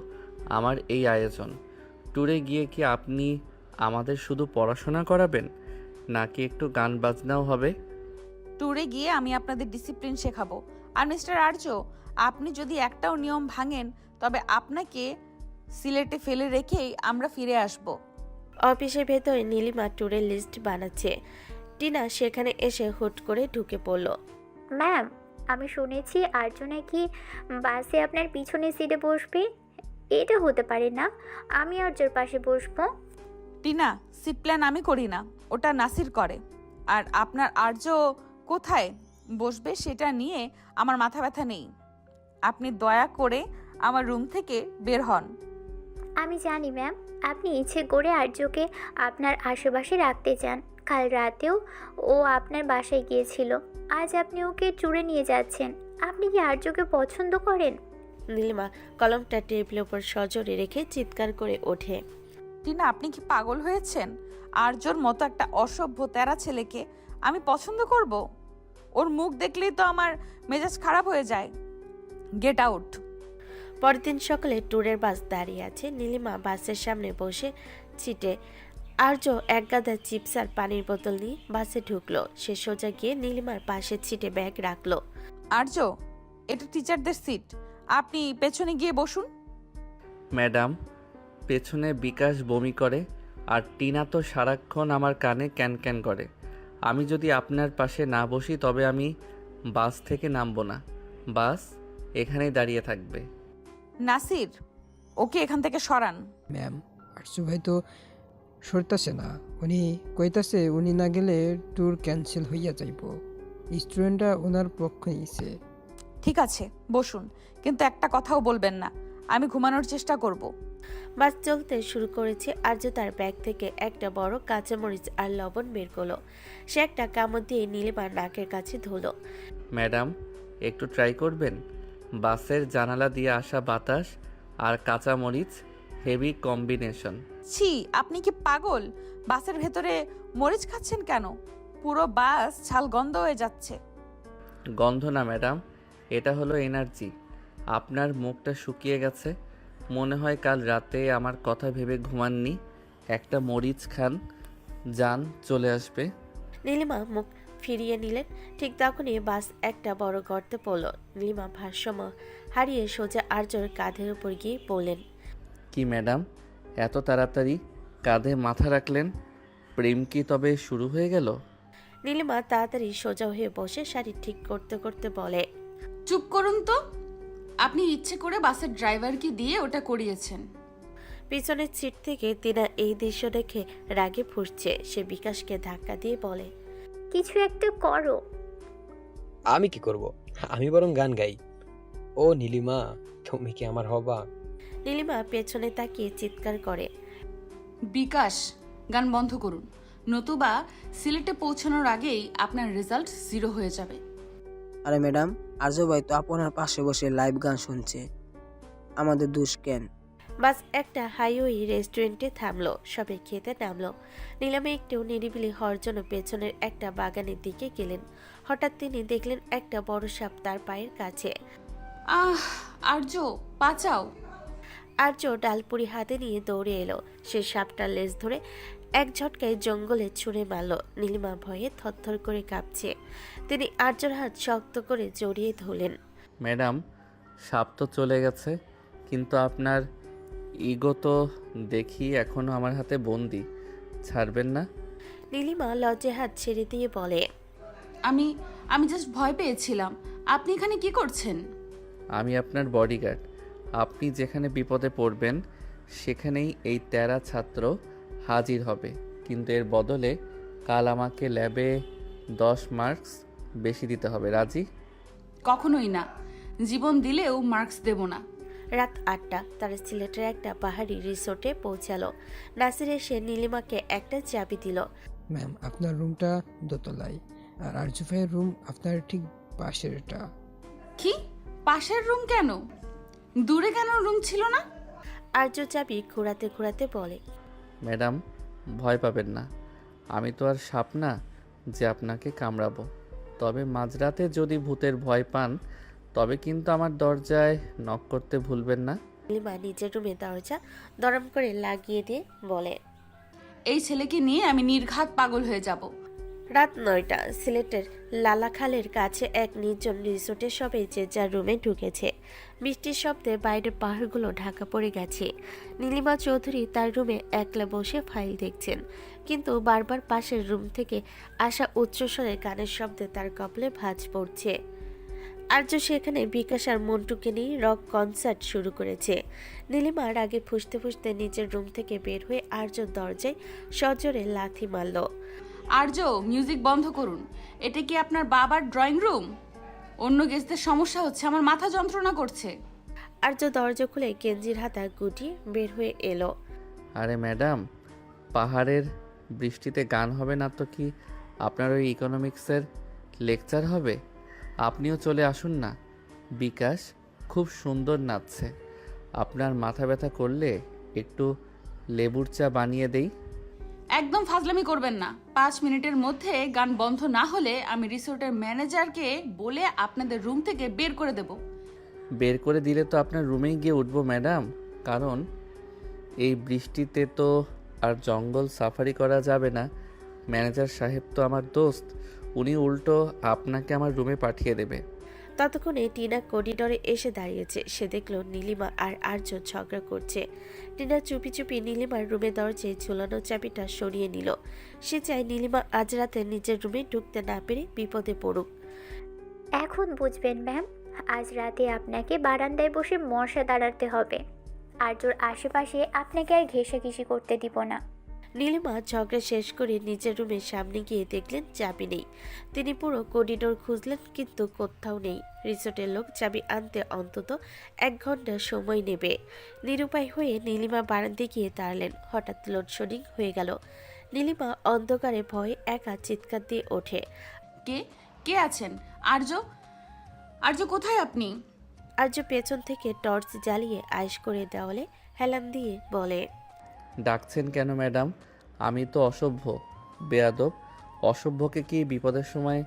আমার এই আয়োজন। ট্যুরে গিয়ে কি আপনি আমাদের শুধু পড়াশোনা করাবেন, নাকি একটু গান বাজনাও হবে? ট্যুরে গিয়ে আমি আপনাদের ডিসিপ্লিন শেখাবো। আর মিস্টার আর্য, আপনি যদি একটাও নিয়ম ভাঙেন তবে আপনাকে সিলেটে ফেলে রেখেই আমরা ফিরে আসব। অফিসের ভেতরে নীলিমা ট্যুরের লিস্ট বানাচ্ছে। টিনা সেখানে এসে হুট করে ঢুকে পড়ল। ম্যাম, আমি শুনেছি আর্য নাকি বাসে আপনার পিছনের সিটে বসবে। এটা হতে পারে না। আমি আর্যর পাশে বসবো। টিনা, সিট প্ল্যান আমি করি না, ওটা নাসির করে। আর আপনার আর্য কোথায় বসবে সেটা নিয়ে আমার মাথা ব্যথা নেই। আপনি দয়া করে আমার রুম থেকে বের হন। আমি জানি ম্যাম, আপনি ইচ্ছে করে আর্যকে আপনার আশেপাশে রাখতে চান। কাল রাতেও ও আপনার বাসায় গিয়েছিল। আজ আপনি ওকে ট্যুরে নিয়ে যাচ্ছেন। আপনি কি আর্যকে পছন্দ করেন? নীলিমা কলমটা টেবিলের উপর সজোরে রেখে চিৎকার করে ওঠে। টিনা, আপনি কি পাগল হয়েছেন? আর্যর মতো একটা অসভ্য তেরা ছেলেকে আমি পছন্দ করব? ওর মুখ দেখলেই তো আমার মেজাজ খারাপ হয়ে যায়। Get out. পরদিন সকালে ট্যুরের বাস দাঁড়িয়ে আছে। নীলিমা বাসের সামনে বসে ছিটে। আর্য এক গাদা চিপস আর পানির বোতল নিয়ে বাসে ঢুকলো। সে সোজা গিয়ে নীলিমার পাশে ছিটে ব্যাগ রাখলো। আর্য, এটা টিচারদের সিট, আপনি পেছনে গিয়ে বসুন। ম্যাডাম, পেছনে বিকাশ বমি করে আর টিনা তো সারাক্ষণ আমার কানে ক্যান ক্যান করে। আমি যদি আপনার পাশে না বসি তবে আমি বাস থেকে নামবো না। বাস এখানেই দাঁড়িয়ে থাকবে। নাসির, ওকে এখান থেকে সরান। ম্যাম, আর্য ভাই তো সরতাছে না। উনি কইতাছে উনি না গেলে ট্যুর ক্যান্সেল হইয়া যাইব। স্টুডেন্টরা ওনার পক্ষ নিছে। ঠিক আছে, বসুন, কিন্তু একটা কথাও বলবেন না। আমি ঘুমানোর চেষ্টা করব। বাস চলতে শুরু করেছে। আর্য তার ব্যাগ থেকে একটা বড় কাঁচামরিচ আর লবণ বের করলো। সে একটা কামড় দিয়ে নীলিমার নাকের কাছে ধুলো। ম্যাডাম, একটু ট্রাই করবেন? বাসের জানালা দিয়ে আসা বাতাস আর কাঁচামরিচ হেভি কম্বিনেশন। ছি, আপনি কি পাগল? বাসের ভেতরে মরিচ খাচ্ছেন কেন? পুরো বাস ঝাল গন্ধ হয়ে যাচ্ছে। গন্ধ না ম্যাডাম, এটা হলো এনার্জি। আপনার মুখটা শুকিয়ে গেছে, মনে হয় কাল রাতে আমার কথা ভেবে ঘুমাননি। একটা মরিচ খান, যান চলে আসবে। নীলিমা মুখ ফিরিয়ে নিলেন। ঠিক তখনই বাস একটা বড় গর্তে পড়ল। নীলিমা ভারসাম্য হারিয়ে সোজা আর্যর কাঁধের উপর গিয়ে পড়লেন। কি ম্যাডাম, এত তাড়াতাড়ি কাঁধে মাথা রাখলেন? প্রেম কি তবে শুরু হয়ে গেল? নীলিমা তাড়াতাড়ি সোজা হয়ে বসে শাড়ি ঠিক করতে করতে বলে, চুপ করুন তো। আপনি ইচ্ছে করে বাসের ড্রাইভারকে দিয়ে ওটা করিয়েছেন। পিছনের সিট থেকে তিনা এই দৃশ্য দেখে রাগে ফুঁসছে। সে বিকাশকে ধাক্কা দিয়ে বলে, কিছু একটা করো। আমি কি করব? আমি বরং গান গাই। ও নীলিমা, তুমি কি আমার হবা? নীলিমা পেছনে তাকিয়ে চিৎকার করে, বিকাশ, গান বন্ধ করুন, নতুবা সিলেটে পৌঁছানোর আগেই আপনার রেজাল্ট 0 হয়ে যাবে। আরে ম্যাডাম, আর্য ভাই তো আপনার পাশে বসে লাইভ গান শুনছে, আমাদের দোষ কেন? বাস একটা হাইওয়ে রেস্টুরেন্টে থামলো। সবে খেতে নামলো। নীলামে একটু নিরিবিলি হওয়ার জন্য পেছনের একটা বাগানের দিকে গেলেন। হঠাৎ তিনি দেখলেন একটা বড় সাপ তার পায়ের কাছে। আহ, আর্য, বাঁচাও। আর্য ডালপুরি হাতে নিয়ে দৌড়ে এলো। সে সাপটার লেজ ধরে এক ঝটকায় জঙ্গলে ছুঁড়ে মারল। নীলিমা ভয়ে থরথর করে কাঁপছে। তিনি আর্যর হাত শক্ত করে জড়িয়ে ধরলেন। ম্যাডাম, সাপ তো চলে গেছে, কিন্তু আপনার ইগো তো দেখি এখনো আমার হাতে বন্দি, ছাড়বেন না? নীলিমা লজ্জে হাত ছেড়ে দিয়ে বলে, আমি জাস্ট ভয় পেয়েছিলাম। আপনি এখানে কি করছেন? আমি আপনার বডিগার্ড। আপনি যেখানে বিপদে পড়বেন সেখানেই এই তেরা ছাত্র হাজির হবে, কিন্তু এর বদলে কাল আমাকে ল্যাবে 10 মার্কস বেশি দিতে হবে। রাজি? কখনোই না, জীবন দিলেও মার্কস দেব না। রাত 8টা। তারা সিলেটের একটা পাহাড়ি রিসোর্টে পৌঁছালো। নাসির এসে নীলিমাকে একটা চাবি দিল। ম্যাম, আপনার রুমটা দোতলায়, আর আর্য ভাইয়ের রুম আপনার ঠিক পাশেরটা। কি? পাশের রুম কেন? দূরে কেন রুম ছিল না? আর্য চাবি ঘোরাতে ঘোরাতে বলে, ম্যাডাম, ভয় পাবেন না। আমি তো আর সাপ না যে আপনাকে কামড়াবো। তবে মাঝরাতে যদি ভূতের ভয় পান তবে কিন্তু আমার দরজায় নক করতে ভুলবেন না। নীলিমা নিজের রুমে দরজা দরম করে লাগিয়ে দিয়ে বলে, এই ছেলেকে নিয়ে আমি নির্ঘাত পাগল হয়ে যাব। রাত 9টা। সিলেটের লালাখালের কাছে এক নির্জন রিসোর্টে সবাই যে যার রুমে ঢুকেছে। বৃষ্টির শব্দে বাইরের পাহাড়গুলো ঢাকা পড়ে গেছে। নীলিমা চৌধুরী তার রুমে একলা বসে ফাইল দেখছেন, কিন্তু বারবার পাশের রুম থেকে আসা উচ্চস্বরের গানের শব্দে তার কপালে ভাঁজ পড়ছে। আর্য সেখানে বিকাশ আর মন্টুকে নিয়ে রক কনসার্ট শুরু করেছে। নীলিমার আগে ফুঁসতে ফুঁসতে নিজের রুম থেকে বের হয়ে আর্যর দরজায় সজোরে লাথি মারল। আর্য, মিউজিক বন্ধ করুন। এটা কি আপনার বাবার ড্রয়িং রুম? অন্য গেস্টদের সমস্যা হচ্ছে, আমার মাথা যন্ত্রণা করছে। আর্য দরজা খুলে গেঞ্জির হাতা গুটিয়ে বের হয়ে এলো। আরে ম্যাডাম, পাহাড়ের বৃষ্টিতে গান হবে না তো কি আপনার ওই ইকোনমিক্সের লেকচার হবে? আপনিও চলে আসুন না। বিকাশ খুব সুন্দর নাচছে। আপনার মাথা ব্যথা করলে একটু লেবুর চা বানিয়ে দেই। একদম ফাজলামি করবেন না। 5 মিনিটের মধ্যে গান বন্ধ না হলে আমি রিসোর্টের ম্যানেজারকে বলে আপনাদের রুম থেকে বের করে দেব। বের করে দিলে তো আপনার রুমেই গিয়ে উঠবো ম্যাডাম, কারণ এই বৃষ্টিতে তো আর জঙ্গল সাফারি করা যাবে না। ম্যানেজার সাহেব তো আমার দোস্ত, উনি উল্টো আপনাকে আমার রুমে পাঠিয়ে দেবে। ততক্ষণে টিনা করিডোরে এসে দাঁড়িয়েছে। সে দেখলো নীলিমা আর আর্য ঝগড়া করছে। টিনা চুপি চুপি নীলিমার রুমে দরজায় ঝুলানো চাবিটা সরিয়ে নিল। সে চায় নীলিমা আজ রাতে নিজের রুমে ঢুকতে না পেরে বিপদে পড়ুক। এখন বুঝবেন ম্যাম, আজ রাতে আপনাকে বারান্দায় বসে মশা দাঁড়াতে হবে। আর্যর আশেপাশে আপনাকে আর ঘেঁষাঘেঁষি করতে দিব না। নীলিমা ঝগড়া শেষ করে নিজের রুমের সামনে গিয়ে দেখলেন চাবি নেই। তিনি পুরো করিডোর খুঁজলেন কিন্তু কোথাও নেই। রিসোর্টের লোক চাবি আনতে অন্তত 1 ঘন্টা সময় নেবে। নিরুপায় হয়ে নীলিমা বারান্দায় গিয়ে দাঁড়ালেন। হঠাৎ লোডশেডিং হয়ে গেল। নীলিমা অন্ধকারে ভয়ে একা চিৎকার দিয়ে ওঠে। কে কে আছেন? আর্য, আর্য কোথায় আপনি? আর্য পেছন থেকে টর্চ জ্বালিয়ে আয়েশ করে দেওয়ালে হেলান দিয়ে বলে, ডাকছেন কেন ম্যাডাম? আমি তো অসভ্য, বেয়াদব। অসভ্যকে কি বিপদের সময়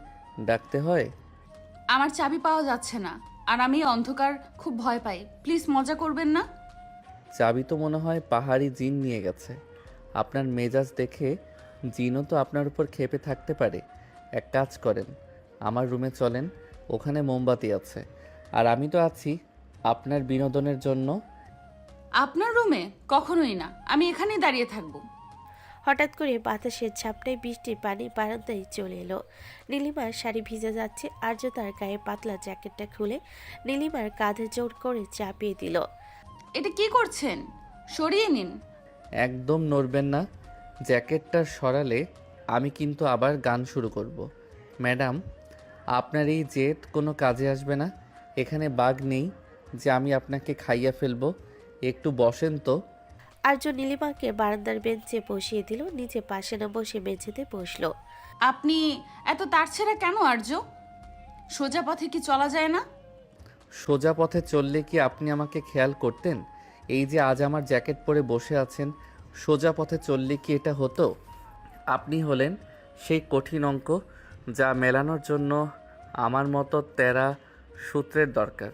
ডাকতে হয়? আমার চাবি পাওয়া যাচ্ছে না, আর আমি অন্ধকার খুব ভয় পাই। প্লিজ মজা করবেন না। চাবি তো মনে হয় পাহাড়ি জিন নিয়ে গেছে। আপনার মেজাজ দেখে জিনও তো আপনার উপর ক্ষেপে থাকতে পারে। এক কাজ করেন, আমার রুমে চলেন, ওখানে মোমবাতি আছে, আর আমি তো আছি আপনার বিনোদনের জন্য। আপনার রুমে? কখনোই না, আমি এখানেই দাঁড়িয়ে থাকবো। হঠাৎ করে বাতাসের ঝাপটায় বৃষ্টির পানি বারান্দায় চলে এলো। নীলিমার শাড়ি ভিজে যাচ্ছে। আর্য তার গায়ে পাতলা জ্যাকেটটা খুলে নীলিমার কাঁধে জোর করে চাপিয়ে দিল। এটা কি করছেন? সরিয়ে নিন। একদম নড়বেন না। জ্যাকেটটা সরালে আমি কিন্তু আবার গান শুরু করব। ম্যাডাম, আপনার এই জেদ কোনো কাজে আসবে না। এখানে বাঘ নেই যে আমি আপনাকে খাইয়া ফেলবো। একটু বসেন তো। আর্য নীলিমাকে বারান্দার বেঞ্চে বসিয়ে দিল। নিচে পাশে না বসে মেঝেতে বসলো। আপনি এত তাড়ছেড়া কেন আর্য? সোজা পথে কি চলা যায় না? সোজা পথে চললে কি আপনি আমাকে খেয়াল করতেন? এই যে আজ আমার জ্যাকেট পরে বসে আছেন, সোজা পথে চললে কি এটা হতো? আপনি হলেন সেই কঠিন অঙ্ক যা মেলানোর জন্য আমার মতো তেরা সূত্রের দরকার।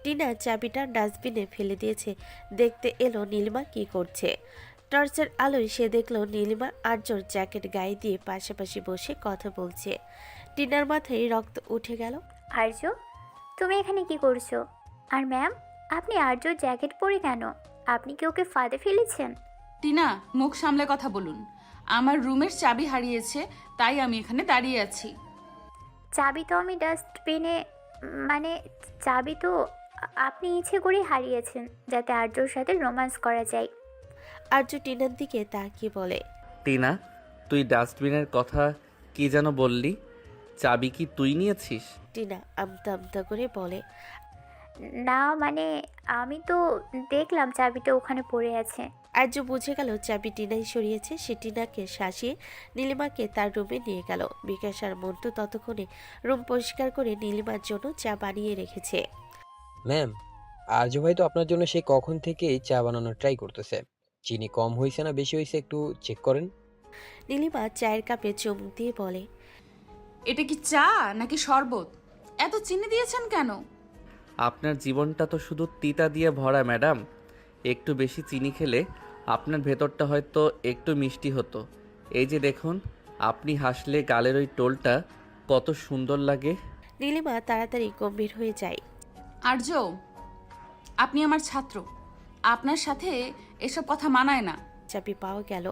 টিনা চাবিটা ডাস্টবিনে ফেলে দিয়েছে। দেখতে এলো নীলিমা কি করছে। টর্চের আলোয় সে দেখলো নীলিমা আর্যর জ্যাকেট গায়ে দিয়ে পাশাপাশি বসে কথা বলছে। টিনার মাথায় রক্ত উঠে গেল। আর্য, তুমি এখানে কি করছো? আর ম্যাম, আপনি আর্যর জ্যাকেট পরে কেন? আপনি কি ওকে ফাঁদে ফেলেছেন? টিনা, মুখ সামলে কথা বলুন। আমার রুমের চাবি হারিয়েছে, তাই আমি এখানে দাঁড়িয়ে আছি। চাবি তো আমি ডাস্টবিনে, মানে চাবি তো আপনি ইচ্ছে করে হারিয়েছেন যাতে আর্যর সাথে রোম্যান্স করা যায়। আর্য টিনার দিকে তাকিয়ে বলে, টিনা, তুই ডাস্টবিনের কথা কি যেন বললি? চাবি কি তুই নিয়েছিস? টিনা আমতা আমতা করে বলে, না মানে আমি তো দেখলাম চাবিটা ওখানে পড়ে আছে। আর্য বুঝে গেল চাবি টিনাই সরিয়েছে। সে টিনাকে শাসিয়ে নীলিমাকে তার রুমে নিয়ে গেল। বিকাশ আর মন্টু ততক্ষণে রুম পরিষ্কার করে নীলিমার জন্য চা বানিয়ে রেখেছে। ম্যাম, আর্য ভাই তো আপনার জন্য সেই কখন থেকেই চা বানানোর ট্রাই করতেছে। চিনি কম হয়েছে না বেশি হয়েছে একটু চেক করেন। নীলিমা চায়ের কাপে চুমুক দিয়ে বলে, এটা কি চা নাকি শরবত? এত চিনি দিয়েছেন কেন? আপনার জীবনটা তো শুধু তিতা দিয়ে ভরা ম্যাডাম। একটু বেশি চিনি খেলে আপনার ভেতরটা হয়তো একটু মিষ্টি হতো। এই যে দেখুন, আপনি হাসলে গালের ওই টোলটা কত সুন্দর লাগে। নীলিমা তাড়াতাড়ি গম্ভীর হয়ে যায়। আর্য, আপনি আমার ছাত্র, আপনার সাথে এসব কথা মানায় না। চাবি পাওয়া গেল।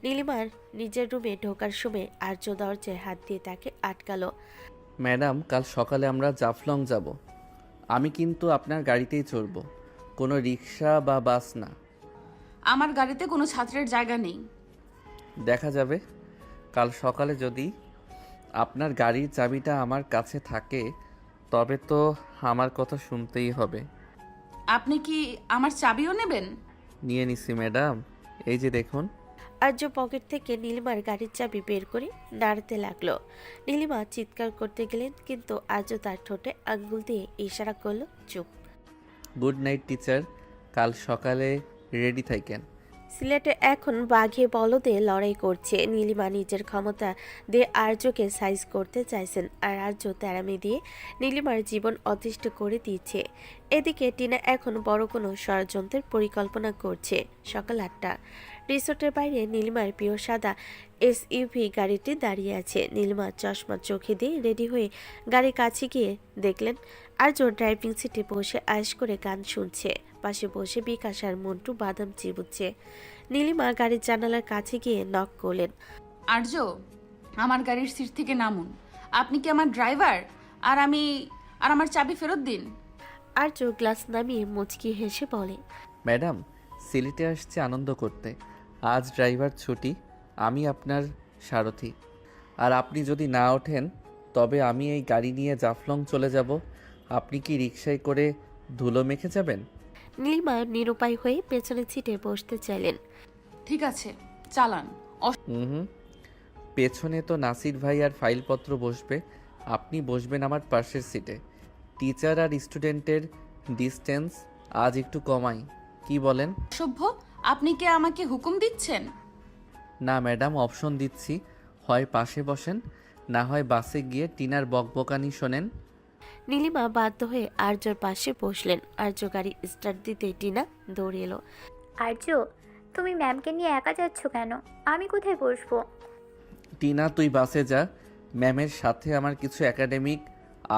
নীলিমার নিজের রুমে ঢোকার সময় আর্য দরজায় হাত দিয়ে তাকে আটকালো। ম্যাডাম, কাল সকালে আমরা জাফলং যাব। আমি কিন্তু আপনার গাড়িতেই চড়ব, কোনো রিক্সা বা বাস না। আমার গাড়িতে কোনো ছাত্রের জায়গা নেই। দেখা যাবে। কাল সকালে যদি আপনার গাড়ির চাবিটা আমার কাছে থাকে তবে তো আমার কথা শুনতেই হবে। আপনি কি আমার চাবিও নেবেন? নিয়ে নিছি ম্যাডাম, এই যে দেখুন। আর্য পকেট থেকে নীলিমার গাড়ির চাবি বের করে নাড়তে লাগলো। নীলিমা চিৎকার করতে গেলেন কিন্তু আর্য তার ঠোঁটে আঙ্গুল দিয়ে ইশারা করলো চুপ। গুড নাইট টিচার, কাল সকালে রেডি থাকেন। সিলেটে এখন বাঘে বলদে লড়াই করছে। নীলিমা নিজের ক্ষমতা দিয়ে আর্যকে সাইজ করতে চাইছেন, আর আর্য তেরামি দিয়ে নীলিমার জীবন অতিষ্ঠ করে দিচ্ছে। এদিকে টিনা এখন বড় কোনো ষড়যন্ত্রের পরিকল্পনা করছে। সকাল 8টা, রিসোর্টের বাইরে নীলিমার প্রিয় সাদা এসইউভি গাড়িটি দাঁড়িয়ে আছে। নীলিমা চশমা চোখে দিয়ে রেডি হয়ে গাড়ির কাছে গিয়ে দেখলেন আর্য ড্রাইভিং সিটে বসে আয়েশ করে গান শুনছে। পাশে বসে বিকাশ আর মন্টু বাদাম চিবুচ্ছে। নীলিমা গাড়ির জানালার কাছে গিয়ে নক করলেন। আর্য, আমার গাড়ির সিট থেকে নামুন। আপনি কি আমার ড্রাইভার? আর আমার চাবি ফেরত দিন। আর্য গ্লাস নামিয়ে মুচকি হেসে বলে, ম্যাডাম, সিলেটে আসছে আনন্দ করতে। আজ ড্রাইভার ছুটি, আমি আপনার সারথি। আর আপনি যদি না ওঠেন তবে আমি এই গাড়ি নিয়ে জাফলং চলে যাব। আপনি কি রিকশায় করে ধুলো মেখে যাবেন? নীলিমা নিরুপায় হয়ে পেছনের সিটে বসতে চাইলেন। ঠিক আছে, চালান। হুম, পেছনে তো নাসির ভাই আর ফাইলপত্র বসবে, আপনি বসবেন আমার পাশের সিটে। টিচার আর স্টুডেন্টের ডিস্টেন্স আজ একটু কমাই, কি বলেন? অসভ্য, আপনি কি আমাকে হুকুম দিচ্ছেন? না ম্যাডাম, অপশন দিচ্ছি, হয় পাশে বসেন, না হয় বাসে গিয়ে টিনার বকবকানি শোনেন। নীলিমা বাধ্য হয়ে আর্যর পাশে বসলেন। আর্য গাড়ি স্টার্ট দিতে টিনা দৌড়ে এলো। আর্য, তুমি ম্যামকে নিয়ে একা যাচ্ছ কেন? আমি কোথায় বসবো? টিনা, তুই বাসে যা, ম্যামের সাথে আমার কিছু একাডেমিক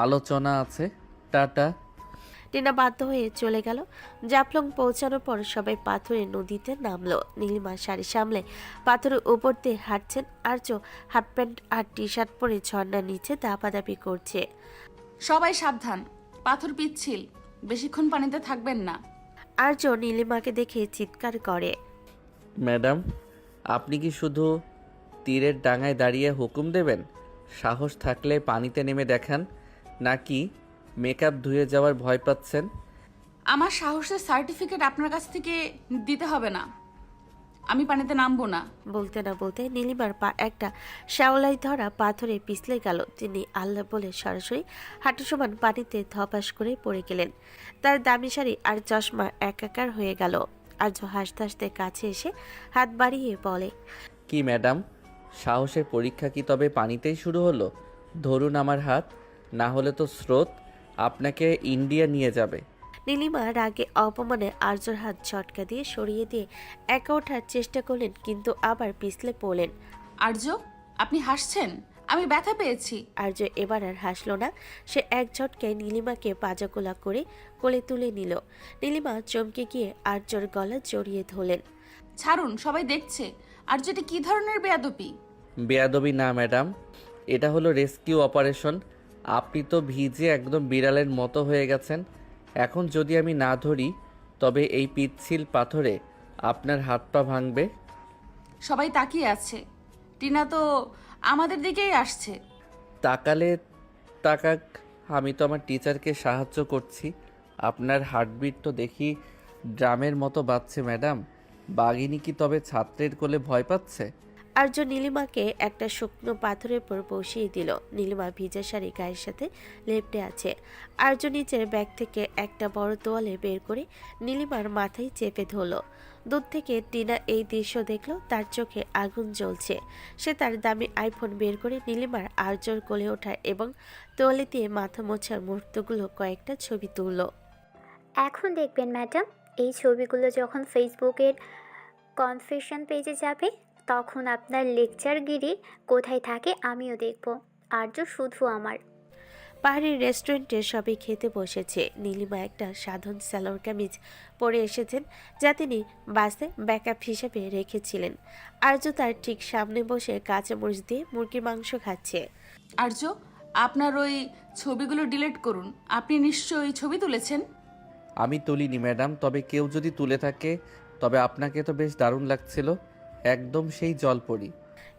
আলোচনা আছে। টাটা। টিনা বাধ্য হয়ে চলে গেল। জাফলং পৌঁছানোর পর সবাই পাথরের নদীতে নামলো। নীলিমা শাড়ি সামলে পাথরের উপর দিয়ে হাঁটছেন। আর্য হাফ প্যান্ট আর টি শার্ট পরে ঝর্ণার নিচে দাপাদাপি করছে। সবাই সাবধান, পাথর পিচ্ছিল, বেশিক্ষণ পানিতে থাকবেন না। আর্য নীলিমাকে দেখে চিৎকার করে, ম্যাডাম, আপনি কি শুধু তীরের ডাঙায় দাঁড়িয়ে হুকুম দেবেন? সাহস থাকলে পানিতে নেমে দেখান, নাকি মেকআপ ধুয়ে যাওয়ার ভয় পাচ্ছেন? আমার সাহসের সার্টিফিকেট আপনার কাছ থেকে দিতে হবে না। আমি পানিতে নামবো না। বলতে না বলতে নীলিমার পা একটা শ্যাওলাই ধরা পাথরে পিছলে গেল। তিনি আল্লাহ বলে সরাসরি হাঁটু সমান পানিতে ধপাস করে পড়ে গেলেন। তার দামি শাড়ি আর চশমা একাকার হয়ে গেল। আর্য হাসতে হাসতে কাছে এসে হাত বাড়িয়ে বলে, কি ম্যাডাম, সাহসের পরীক্ষা কি তবে পানিতেই শুরু হলো? ধরুন আমার হাত, না হলে তো স্রোত আপনাকে ইন্ডিয়া নিয়ে যাবে। নীলিমা রাগে অপমানে আর্যর হাত ঝটকা দিয়ে সরিয়ে দিয়ে একা ওঠার চেষ্টা করলেন, কিন্তু আবার পিছলে পড়লেন। আর্য, আপনি হাসছেন? আমি ব্যথা পেয়েছি। আর্য এবার আর হাসলো না। সে এক ঝটকায় নীলিমাকে পাজাকোলা করে কোলে তুলে নিল। নীলিমা চমকে গিয়ে আর্যর গলা জড়িয়ে ধরলেন। ছাড়ুন, সবাই দেখছে। আর্য, এটা কি ধরনের বেয়াদবি? বেয়াদবি না ম্যাডাম, এটা হলো রেস্কিউ অপারেশন। আপনি তো ভিজে একদম বিড়ালের মতো হয়ে গেছেন। এখন যদি আমি না ধরি তবে এই পিচ্ছিল পাথরে আপনার হাত পা ভাঙবে। সবাই তাকিয়ে আছে। টিনা তো আমাদের দিকেই আসছে। তাকালে তাকাক, আমি তো আমার টিচারকে সাহায্য করছি। আপনার হার্টবিট তো দেখি ড্রামের মতো বাজছে ম্যাডাম। বাঘিনী কি তবে ছাত্রের কোলে ভয় পাচ্ছে? আর্য নীলিমাকে একটা শুকনো পাথরের উপর বসিয়ে দিল। নীলিমা ভিজা শাড়ি গায়ের সাথে লেপটে আছে। আর্য নিচের ব্যাগ থেকে একটা বড় তোয়ালে বের করে নীলিমার মাথায় চেপে ধরল। দূর থেকে টিনা এই দৃশ্য দেখলো। তার চোখে আগুন জ্বলছে। সে তার দামি আইফোন বের করে নীলিমার আর্যর কোলে ওঠা এবং তোয়ালে দিয়ে মাথা মোছার মুহূর্তগুলো কয়েকটা ছবি তুলল। এখন দেখবেন ম্যাডাম, এই ছবিগুলো যখন ফেসবুকের কনফেশন পেজে যাবে, তখন আপনার লেকচারগিরি কোথায় থাকে আমিও দেখব। আর্য শুধু আমার। পাহাড়ির রেস্টুরেন্টে সবাই খেতে বসেছে। নীলিমা একটা সাধারণ সালোয়ার কামিজ পরে এসেছেন, যা তিনি বাসে ব্যাকআপ হিসেবে রেখেছিলেন। আর্য তার ঠিক সামনে বসে কাঁচামরিচ দিয়ে মুরগির মাংস খাচ্ছে। আর্য, আপনার ওই ছবিগুলো ডিলিট করুন। আপনি নিশ্চয়ই ছবি তুলেছেন। আমি তুলিনি ম্যাডাম, তবে কেউ যদি তুলে থাকে তবে আপনাকে তো বেশ দারুণ লাগছিল, একদম সেই জলপরি।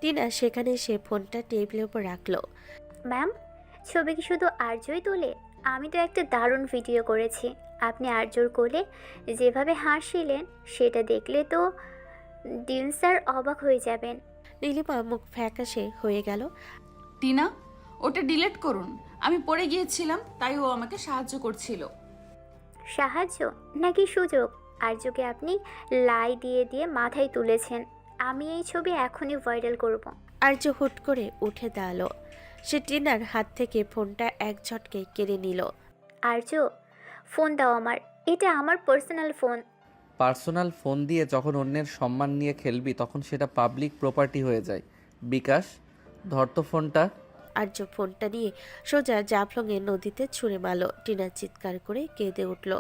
টিনা সেখানে সে ফোনটা টেবিলের উপর রাখলো। ম্যাম, ছবি কি শুধু আর্যই তোলে? আমি তো একটা দারুণ ভিডিও করেছি। আপনি আর্যর কোলে যেভাবে হাসিলেন সেটা দেখলে তো ডিন স্যার অবাক হয়ে যাবেন। নীলিমা মুখ ফ্যাকাশে হয়ে গেল। টিনা, ওটা ডিলিট করুন। আমি পড়ে গিয়েছিলাম, তাই ও আমাকে সাহায্য করছিল। সাহায্য নাকি সুযোগ? আর্যকে আপনি লাই দিয়ে দিয়ে মাথায় তুলেছেন। আমি এই ছবি এখনই ভাইরাল করব। আর্য হুট করে উঠে দাঁড়ালো। সে টিনার হাত থেকে ফোনটা এক ঝটকে কেড়ে নিল। আর্য, ফোন দাও আমার, এটা আমার পার্সোনাল ফোন। পার্সোনাল ফোন দিয়ে যখন অন্যের সম্মান নিয়ে খেলবি তখন সেটা পাবলিক প্রপার্টি হয়ে যায়। বিকাশ, ধর তো ফোনটা। আর্য ফোনটা নিয়ে সোজা জাফলংয়ে নদীতে ছুঁড়ে মারল। টিনা চিৎকার করে কেঁদে উঠল।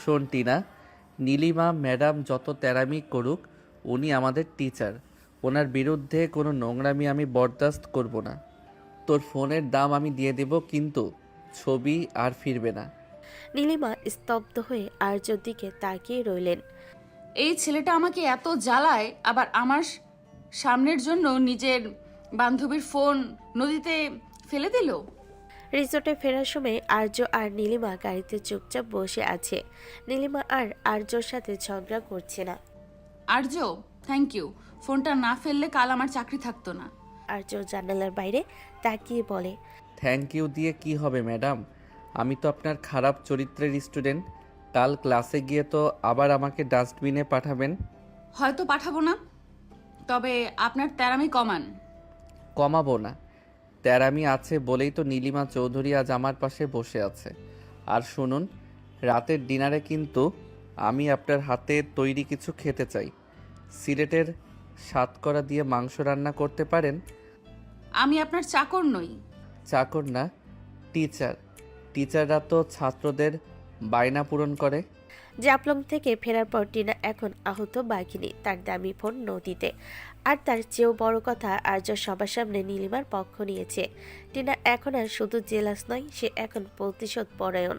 শোন টিনা, নীলিমা ম্যাডাম যত তেরামি করুক, উনি আমাদের টিচার। ওনার বিরুদ্ধে কোনো নোংরামি আমি বরদাস্ত করব না। তোর ফোনের দাম আমি দিয়ে দেব, কিন্তু ছবি আর ফিরবে না। নীলিমা স্তব্ধ হয়ে আর্যর দিকে তাকিয়ে রইলেন। এই ছেলেটা আমাকে এত জ্বালায়, আবার আমার সামনের জন্য নিজের বান্ধবীর ফোন নদীতে ফেলে দিল। রিসোর্টে ফেরার সময় আর্য আর নীলিমা গাড়িতে চুপচাপ বসে আছে। নীলিমা আর আর্যর সাথে ঝগড়া করছে না। আর্য, থ্যাংক ইউ। ফোনটা না ফেললে কাল আমার চাকরি থাকতো না। আর্য জানালার বাইরে তাকিয়ে বলে, থ্যাংক ইউ দিয়ে কি হবে ম্যাডাম? আমি তো আপনার খারাপ চরিত্রের স্টুডেন্ট। কাল ক্লাসে গিয়ে তো আবার আমাকে ডাস্টবিনে পাঠাবেন। হয়তো পাঠাবো না, তবে আপনার তেরামি কমান। কমাবো না। তেরামি আছে বলেই তো নীলিমা চৌধুরী আজ আমার পাশে বসে আছে। আর শুনুন, রাতের ডিনারে কিন্তু আমি আপনার হাতে তৈরি কিছু খেতে চাই। সিলেটের সাতকরা দিয়ে মাংস রান্না করতে পারেন? আমি আপনার চাকর নই। চাকর না, টিচার। টিচাররা তো ছাত্রদের বায়না পূরণ করে। জাফলং থেকে ফেরার পর টিনা এখন আহত বাঘিনী। তার দামি ফোন নদীতে। আর তার চেয়েও বড় কথা, আর্য সবার সামনে নীলিমার পক্ষ নিয়েছে। টিনা এখন আর শুধু জেলাস নয়, সে এখন প্রতিশোধ পরায়ণ।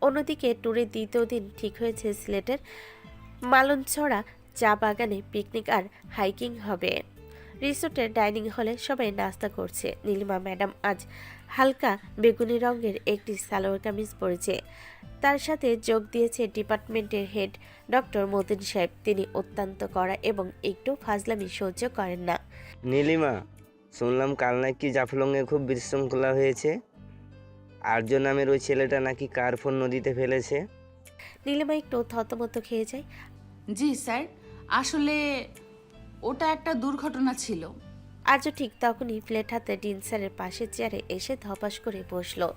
অন্যদিকে ট্যুরের দ্বিতীয় দিন ঠিক হয়েছে সিলেটের মালঞ্ছড়া চা বাগানে পিকনিক আর হাইকিং হবে। রিসোর্টের ডাইনিং হলে সবাই নাস্তা করছে। নীলিমা ম্যাডাম আজ হালকা বেগুনি রঙের একটি সালোয়ার কামিজ পরেছে। তার সাথে যোগ দিয়েছে ডিপার্টমেন্টের হেড ডক্টর মতিন সাহেব। তিনি অত্যন্ত কড়া এবং একটু ফাজলামি সহ্য করেন না। নীলিমা, শুনলাম কাল নাকি জাফলংয়ে খুব বিশৃঙ্খলা হয়েছে। আর্য নামের ওই ছেলেটা নাকি কার ফোন নদীতে ফেলেছে। নীলিমা একটু থতমত খেয়ে যায়। জি স্যার, আসলে ওটা একটা দুর্ঘটনা ছিল। আর্য ঠিক তখনই প্লেট হাতে ডিন স্যারের পাশের চেয়ারে এসে ধপাস করে বসলো।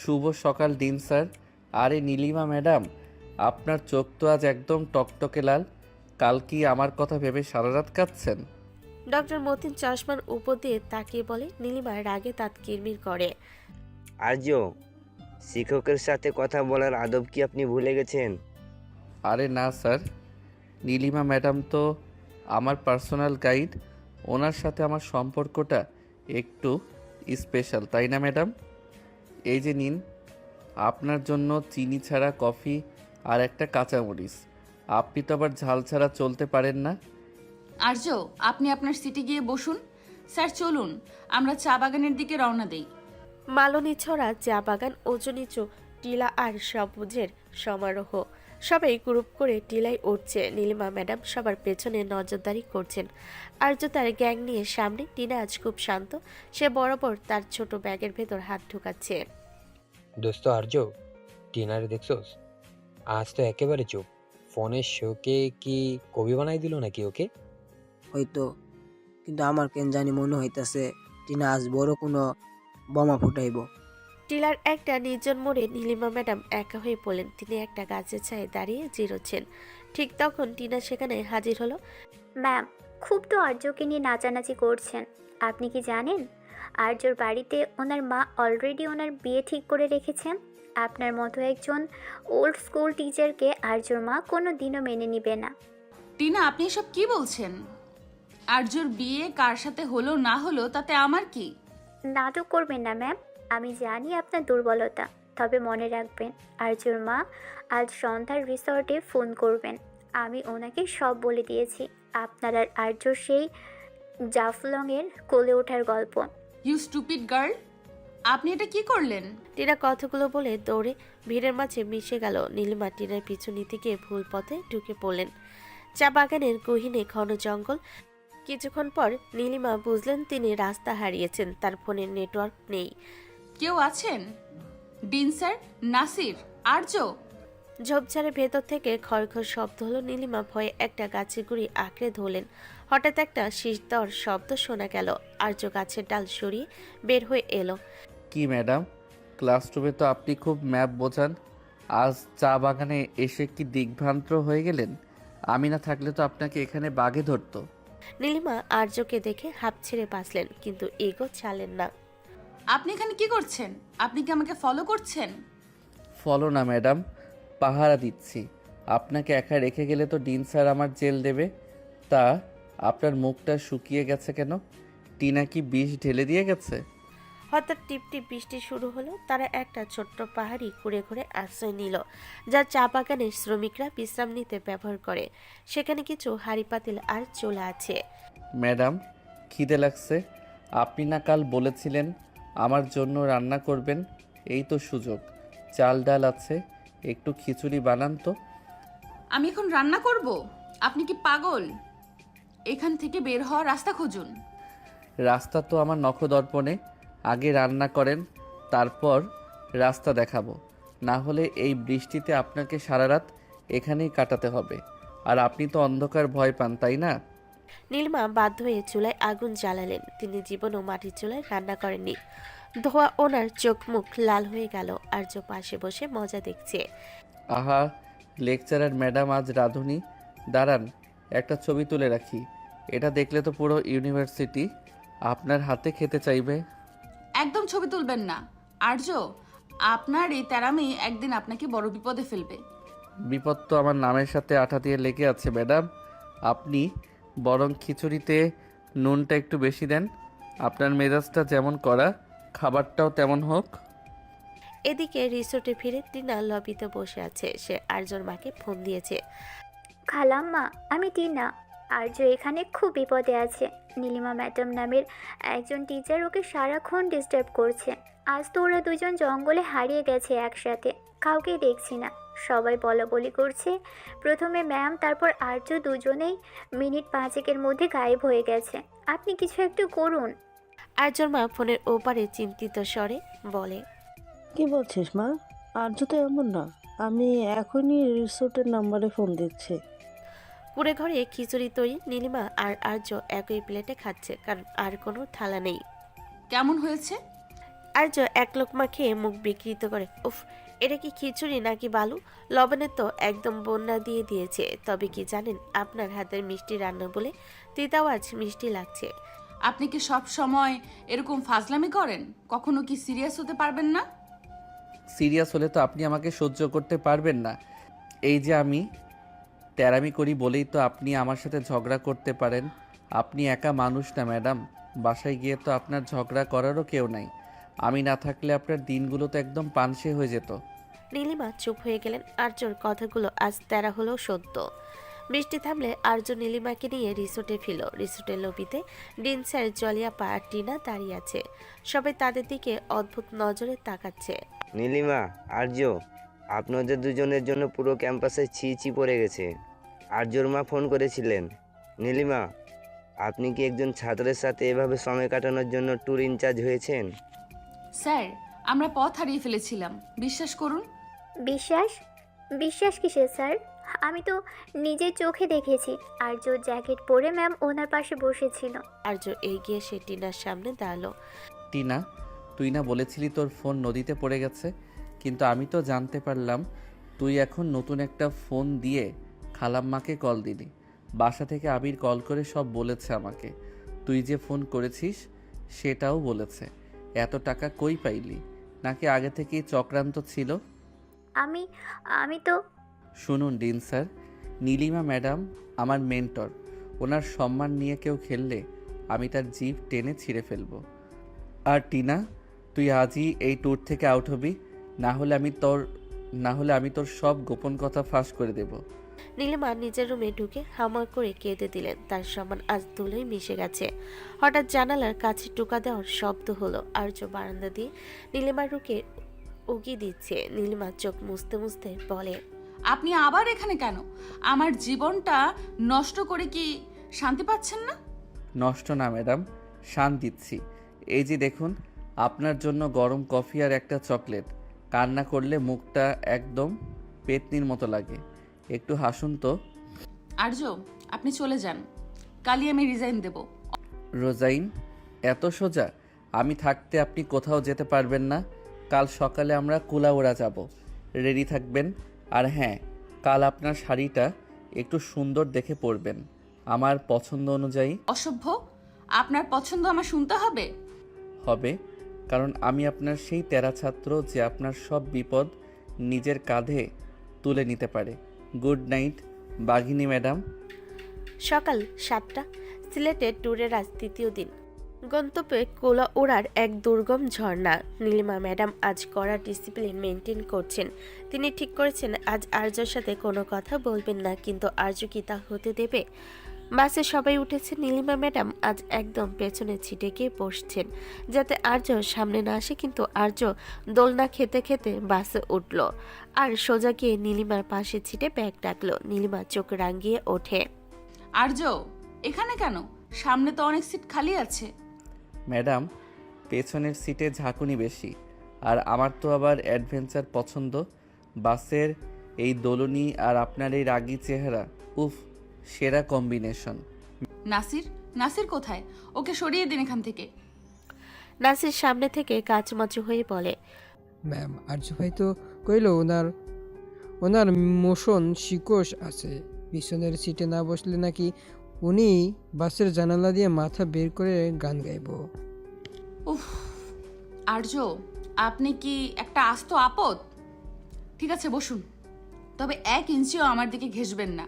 শুভ সকাল দিন স্যার। আরে নীলিমা ম্যাডাম, আপনার চোখ তো আজ একদম টকটকে লাল। কাল কি আমার কথা ভেবে সারা রাত কাঁদছেন? ডক্টর মতিন চশমার উপর দিয়ে তাকিয়ে বলে। নীলিমা রাগে তাঁত কিরমির করে। আর্য, শিক্ষকের সাথে কথা বলার আদব কি আপনি ভুলে গেছেন? আরে না স্যার, নীলিমা ম্যাডাম তো আমার পার্সোনাল গাইড। ওনার সাথে আমার সম্পর্কটা একটু স্পেশাল, তাই না ম্যাডাম? এই যে নিন, আপনার জন্য চিনি ছাড়া কফি আর একটা কাঁচামরিচ। আপনি তো আবার ঝাল ছাড়া চলতে পারেন না। আর্য, আপনি আপনার সিটে গিয়ে বসুন। স্যার চলুন, আমরা চা বাগানের দিকে রওনা দেই। মালনী ছড়া চা বাগান, উঁচু নিচু টিলা আর সবুজের সমারোহ। সবাই গ্রুপ করে টিলায় উঠছে। নীলিমা ম্যাডাম সবার পেছনে নজরদারি করছেন। আর্য তার গ্যাং নিয়ে সামনে। টিনা আজ খুব শান্ত। সে বরাবর তার ছোট ব্যাগের ভেতর হাত ঢুকাচ্ছে। দোস্ত আর্য, টিনারে দেখছোস? আজ তো একেবারে চুপ। ফোনের শোকে কি কবি বানাই দিল নাকি ওকে? হয়তো, কিন্তু আমার কেন জানি মনে হইতাছে টিনা আজ বড় কোনো বোমা ফুটাইব। টিলার একটা নির্জন মোড়ে নীলিমা ম্যাডাম একা হয়ে পড়লেন। তিনি একটা গাছের ছায়ে দাঁড়িয়ে জিরোচ্ছেন। ঠিক তখন টিনা সেখানে হাজির হলো। ম্যাম, খুব তো আর্যকে নিয়ে নাচানাচি করছেন। আপনি কি জানেন আর্যর বাড়িতে ওনার মা অলরেডি ওনার বিয়ে ঠিক করে রেখেছেন? আপনার মতো একজন ওল্ড স্কুল টিচারকে আর্যর মা কোনো দিনও মেনে নিবে না। টিনা, আপনি এসব কি বলছেন? আর্যর বিয়ে কার সাথে হলো না হলো তাতে আমার কি? নাটক করবেন না ম্যাম। আমি জানি আপনার দুর্বলতা, তবে মনে রাখবেন আর্যর মা আজ সন্ধ্যার রিসর্টে ফোন করবেন। আমি ওনাকে সব বলে দিয়েছি, আপনার আর আর্যর সেই জাফলংয়ের কোলে ওঠার গল্প। ইউ স্টুপিড গার্ল, আপনি এটা কি করলেন? টিনা কথাগুলো বলে দৌড়ে ভিড়ের মাঝে মিশে গেল। নীলিমা টিনার পিছু নিতে গিয়ে ভুল পথে ঢুকে পড়লেন। চা বাগানের গহীনে ঘন জঙ্গল। কিছুক্ষণ পর নীলিমা বুঝলেন তিনি রাস্তা হারিয়েছেন। তার ফোনের নেটওয়ার্ক নেই। কেউ আছেন? ডিন স্যার, নাসির, আর্য? ঝোপঝাড়ের ভেতর থেকে খড়খড় শব্দ হলো। নীলিমা ভয়ে একটা গাছের গুঁড়ি আঁকড়ে ধরলেন। হঠাৎ একটা শীষ দেওয়ার শব্দ শোনা গেল। আর্য গাছের ডাল সরিয়ে বের হয়ে এলো। কি ম্যাডাম, ক্লাসরুমে তো আপনি খুব ম্যাপ বোঝান, আজ চা বাগানে এসে কি দিগ্ভ্রান্ত হয়ে গেলেন? আমি না থাকলে তো আপনাকে এখানে বাঘে ধরতো। নীলিমা আর্যকে দেখে হাঁপ ছেড়ে বাঁচলেন, কিন্তু এগো ছাড়লেন না। আপনি এখানে কি করছেন? আপনি কি আমাকে ফলো করছেন? ফলো না ম্যাডাম, পাহারা দিচ্ছি। আপনাকে একা রেখে গেলে তো ডিন স্যার আমার জেল দেবে। তা আপনার মুখটা শুকিয়ে গেছে কেন? টিনা কি বিষ ঢেলে দিয়ে গেছে? হঠাৎ টিপটিপ বৃষ্টি শুরু হলো। তারা একটা ছোট্ট পাহাড়ি ঘুরে ঘুরে আশ্রয় নিল, যা চা বাগানের শ্রমিকরা বিশ্রাম নিতে ব্যবহার করে। সেখানে কিছু হাঁড়ি পাতিল আর চুলা আছে। ম্যাডাম, খিদে লাগছে। আপনি না কাল বলেছিলেন আমার জন্য রান্না করবেন, এই তো সুযোগ। চাল ডাল আছে, একটু খিচুড়ি বানান তো। আমি এখন রান্না করব? আপনি কি পাগল? এখান থেকে বের হওয়ার রাস্তা খুঁজুন। রাস্তা তো আমার নখদর্পণে। আগে রান্না করেন, তারপর রাস্তা দেখাবো। না হলে এই বৃষ্টিতে আপনাকে সারা রাত এখানেই কাটাতে হবে। আর আপনি তো অন্ধকার ভয় পান, তাই না? নীলিমা বাধ্য হয়ে চুলায় আগুন জ্বালালেন। তিনি জীবনও মাটির চুলায় রান্না করেননি। ধোয়া ওনার চোখ মুখ লাল হয়ে গেল। আর্য পাশে বসে মজা দেখছে। আহা, লেকচারার ম্যাডাম আজ রাঁধুনি। দাঁড়ান, একটা ছবি তুলে রাখি। এটা দেখলে তো পুরো ইউনিভার্সিটি আপনার হাতে খেতে চাইবে। একদম ছবি তুলবেন না আর্য। আপনার এই তেরামি একদিন আপনাকে বড় বিপদে ফেলবে। বিপদ তো আমার নামের সাথে আঠা দিয়ে লেগে আছে ম্যাডাম। আপনি বরং খিচুড়িতে নুনটা একটু বেশি দেন। আপনার মেজাজটা যেমন করা, খাবারটাও তেমন হোক। এদিকে রিসোর্টে ফিরে টিনা লবিতে বসে আছে। সে আর্যর মাকে ফোন দিয়েছে। খালাম্মা, আমি টিনা। আর্য এখানে খুব বিপদে আছে। নীলিমা ম্যাডাম নামের একজন টিচার ওকে সারাক্ষণ ডিস্টার্ব করছে। আজ তো ওরা দুজন জঙ্গলে হারিয়ে গেছে একসাথে। কাউকেই দেখছি না, সবাই বলাবলি করছে। প্রথমে ম্যাম, তারপর আর্য, দুজনেই মিনিট 5-এর মধ্যে গায়েব হয়ে গেছে। আপনি কিছু একটু করুন। আর্যর মা ফোনের ওপারে চিন্তিত স্বরে বলে, কি বলছিস মা? আর্য তো এমন না। আমি এখনই রিসোর্টের নাম্বারে ফোন দিচ্ছি। কুড়ে ঘরে খিচুড়ি তৈরি। নীলিমা আর আর্য একই প্লেটে খাচ্ছে, কারণ আর কোনো থালা নেই। কেমন হয়েছে? আর্য এক লোকমা খেয়ে মুখ বিকৃত করে, উফ, এটা কি খিচুড়ি নাকি বালু? লবণে তো একদম বন্যা দিয়ে দিয়েছে। তবে কি জানেন, আপনার হাতের মিষ্টি রান্না বলে তিতাও আজ মিষ্টি লাগছে। আপনি কি সব সময় এরকম ফাজলামি করেন? কখনো কি সিরিয়াস হতে পারবেন না? সিরিয়াস হলে তো আপনি আমাকে সহ্য করতে পারবেন না। এই যে আমি তেরামি করি বলেই তো আপনি আমার সাথে ঝগড়া করতে পারেন। আপনি একা মানুষ না ম্যাডাম। বাসায় গিয়ে তো আপনার ঝগড়া করারও কেউ নাই। আমি না থাকলে আপনার দিনগুলো তো একদম পানসে হয়ে যেত। নীলিমা চুপ হয়ে গেলেন। আর্যর কথাগুলো আজ তেরা হলেও সত্য। বৃষ্টি থামলে আর্য নীলিমাকে নিয়ে রিসোর্টে ফিরল। রিসোর্টের লবিতে ডিন স্যার, জলিয়াপা আর টিনা দাঁড়িয়ে আছে। সবাই তাদের দিকে অদ্ভুত নজরে তাকাচ্ছে। নীলিমা, আর্য, আপনাদের দুজনের জন্য পুরো ক্যাম্পাসে ছি ছি পড়ে গেছে। আর্যর মা ফোন করেছিলেন। নীলিমা, আপনি কি একজন ছাত্রের সাথে এভাবে সময় কাটানোর জন্য ট্যুর ইনচার্জ হয়েছেন? স্যার, আমরা পথ হারিয়ে ফেলেছিলাম, বিশ্বাস করুন। বিশ্বাস? বিশ্বাস কিসের স্যার? আমি তো নিজের চোখে দেখেছি। আর্য জ্যাকেট পরে ম্যাম ওনার পাশে বসেছিল। আর্য এগিয়ে সে টিনার সামনে দাঁড়ালো। টিনা, তুই না বলেছিলি তোর ফোন নদীতে পড়ে গেছে? কিন্তু আমি তো জানতে পারলাম তুই এখন নতুন একটা ফোন দিয়ে খালাম্মাকে কল দিলি। বাসা থেকে আবির কল করে সব বলেছে আমাকে। তুই যে ফোন করেছিস সেটাও বলেছে। এত টাকা কই পাইলি? নাকি আগে থেকেই চক্রান্ত ছিল? আমি তো শুনুন ডিন স্যার, নীলিমা ম্যাডাম আমার মেন্টর। ওনার সম্মান নিয়ে কেউ খেললে আমি তার জিভ টেনে ছিঁড়ে ফেলবো। আর টিনা, তুই আজই এই ট্যুর থেকে আউট হবি, না হলে আমি তোর সব গোপন কথা ফাঁস করে দেব। নীলিমা নিজের রুমে ঢুকে হামা করে কেঁদে দিলেন। তার সম্মান আজ ধুলোয় মিশে গেছে। হঠাৎ জানালার কাছে টোকা দেওয়ার শব্দ হলো। আর্য বারান্দা দিয়ে নীলিমার রুকে উকি দিচ্ছে। নীলিমা চোখ মুছতে মুছতে বলে, আপনি আবার এখানে কেন? আমার জীবনটা নষ্ট করে কি শান্তি পাচ্ছেন না? নষ্ট না ম্যাডাম, শান দিচ্ছি। এই যে দেখুন, আপনার জন্য গরম কফি আর একটা চকলেট। কান্না করলে মুখটা একদম পেতনির মতো লাগে। একটু হাসুন তো। আর্য, আপনি চলে যান, কালই আমি রিজাইন দেব। রোজাইন? এত সোজা? আমি থাকতে আপনি কোথাও যেতে পারবেন না। কাল সকালে আমরা কুলাউড়া যাব, রেডি থাকবেন। আর হ্যাঁ, কাল আপনার শাড়িটা একটু সুন্দর দেখে পরবেন, আমার পছন্দ অনুযায়ী। অসভ্য, আপনার পছন্দ আমার শুনতে হবে? হবে, কারণ আমি আপনার সেই তেরা ছাত্র যে আপনার সব বিপদ নিজের কাঁধে তুলে নিতে পারে। গুড নাইট বাঘিনী ম্যাডাম। সকাল 7টা। সিলেটের ট্যুরের আজ তৃতীয় দিন। গন্তব্যে কুলাউড়ার এক দুর্গম ঝর্ণা। নীলিমা ম্যাডাম আজ কড়া ডিসিপ্লিন মেনটেন করছেন। তিনি ঠিক করেছেন আজ আর্যর সাথে কোনো কথা বলবেন না, কিন্তু আর্য কি তা হতে দেবে? বাসে সবাই উঠেছে। নীলিমা ম্যাডাম আজ একদম পেছনে ছিটে গিয়ে বসছেন যাতে আর্য সামনে না আসে, কিন্তু আর্য দোলনা খেতে খেতে বাসে উঠল আর সোজা গিয়ে নীলিমার পাশে ছিটে ব্যাগ ডাকলো। নীলিমা চোখ রাঙিয়ে ওঠে। আর্য, এখানে কেন? সামনে তো অনেক সিট খালি আছে। ম্যাডাম, পেছনের সিটে ঝাঁকুনি বেশি, আর আমার তো আবার অ্যাডভেঞ্চার পছন্দ। বাসের এই দোলনি আর আপনার এই রাগী চেহারা, উফ, সেরা কম্বিনেশন। নাসির, নাসির কোথায়? ওকে সরিয়ে দিন এখান থেকে। নাসির সামনে থেকে কাচমাচু হয়ে বলে, ম্যাম, আর্য ভাই তো কইল ওনার ওনার মোশন সিকোশ আছে, পিছনের সিটে না বসলে নাকি উনি বাসের জানালা দিয়ে মাথা বের করে গান গাইব। উফ, আর্য, আপনি কি একটা আস্ত আপদ? ঠিক আছে, বসুন, তবে 1 ইঞ্চিও আমার দিকে ঘেঁষবেন না।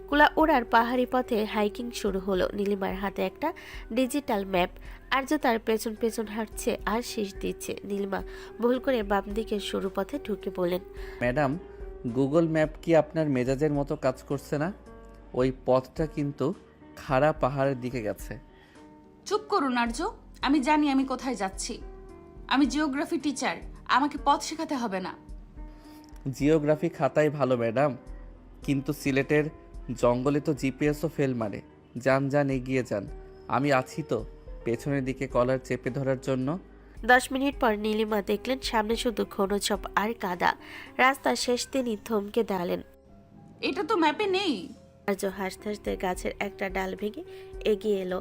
কুলাউড়ার পাহাড়ি পথে হাইকিং শুরু হলো। নীলিমার হাতে একটা ডিজিটাল ম্যাপ। আর্য তার পেছন পেছন হাঁটছে আর শীষ দিচ্ছে। নীলিমা ভুল করে বাম দিকে সরু পথে ঢুকে বলেন, ম্যাডাম, গুগল ম্যাপ কি আপনার মেজাজের মতো কাজ করছে না? ওই পথটা কিন্তু খাড়া পাহাড়ের দিকে গেছে। চুপ করুন আর্য, আমি জানি আমি কোথায় যাচ্ছি। আমি জিওগ্রাফি টিচার, আমাকে পথ শেখাতে হবে না। জিওগ্রাফি খাতায় ভালো ম্যাডাম, কিন্তু সিলেটের জঙ্গলে তো জিপিএসও ফেল মারে। যান যান, এগিয়ে যান, আমি আছি তো পেছনের দিকে কলার চেপে ধরার জন্য। 10 মিনিট পর নীলিমা দেখলেন সামনে শুধু ঘন ঝোপ আর কাদা। রাস্তার শেষ তিনি থমকে দাঁড়ালেন। এটা তো ম্যাপে নেই। আর্য হাসতে হাসতে গাছের একটা ডাল ভেঙে এগিয়ে এলো।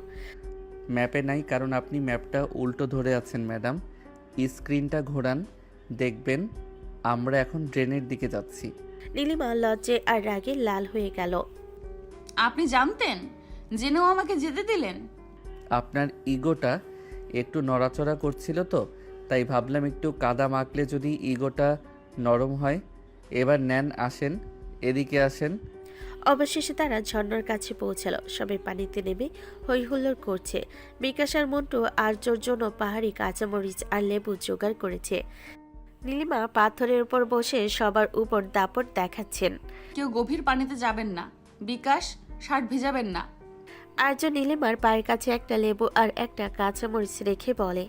ম্যাপে নাই কারণ আপনি ম্যাপটা উল্টো ধরে আছেন ম্যাডাম। স্ক্রিনটা ঘোরান, দেখবেন আমরা এখন ড্রেনের দিকে যাচ্ছি। নীলিমা লজ্জে আর রাগে লাল হয়ে গেল। আপনি জানতেন, জেনেও আমাকে যেতে দিলেন? আপনার ইগোটা একটু নড়াচড়া করছিল তো, তাই ভাবলাম একটু কাদা মাখলে যদি ইগোটা নরম হয়। এবার নেন, আসেন, এদিকে আসেন। অবশেষে তারা ঝর্ণার কাছে পৌঁছালো। সবাই পানিতে নেমে হই হুল্লোড় করছে। বিকাশ আর মন্টু আর্যর জন্য পাহাড়ি কাঁচামরিচ আর লেবু জোগাড় করেছে। নীলিমা পাথরের উপর বসে সবার উপর দাপট দেখাচ্ছেন। কেউ গভীর পানিতে যাবেন না। বিকাশ, শার্ট ভিজাবেন না। আর্য নীলিমার পায়ের কাছে একটা লেবু আর একটা কাঁচামরিচ রেখে বলে,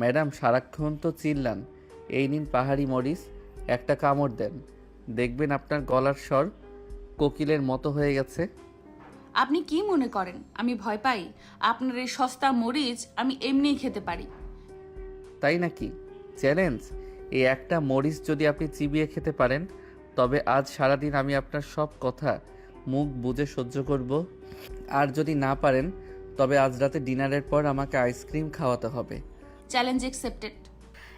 ম্যাডাম, সারাক্ষণ তো চিল্লান, এই নিন পাহাড়ি মরিচ, একটা কামড় দেন, দেখবেন আপনার গলার স্বর কোকিলের মতো হয়ে গেছে। আপনি কি মনে করেন আমি ভয় পাই? আপনার এই সস্তা মরিচ আমি এমনিই খেতে পারি। তাই নাকি? চ্যালেঞ্জ, এই একটা মরিচ যদি আপনি চিবিয়ে খেতে পারেন, তবে আজ সারাদিন আমি আপনার সব কথা মুখ বুজে সহ্য করব। আর যদি না পারেন, তবে আজ রাতে ডিনারের পর আমাকে আইসক্রিম খাওয়াতে হবে। Challenge accepted.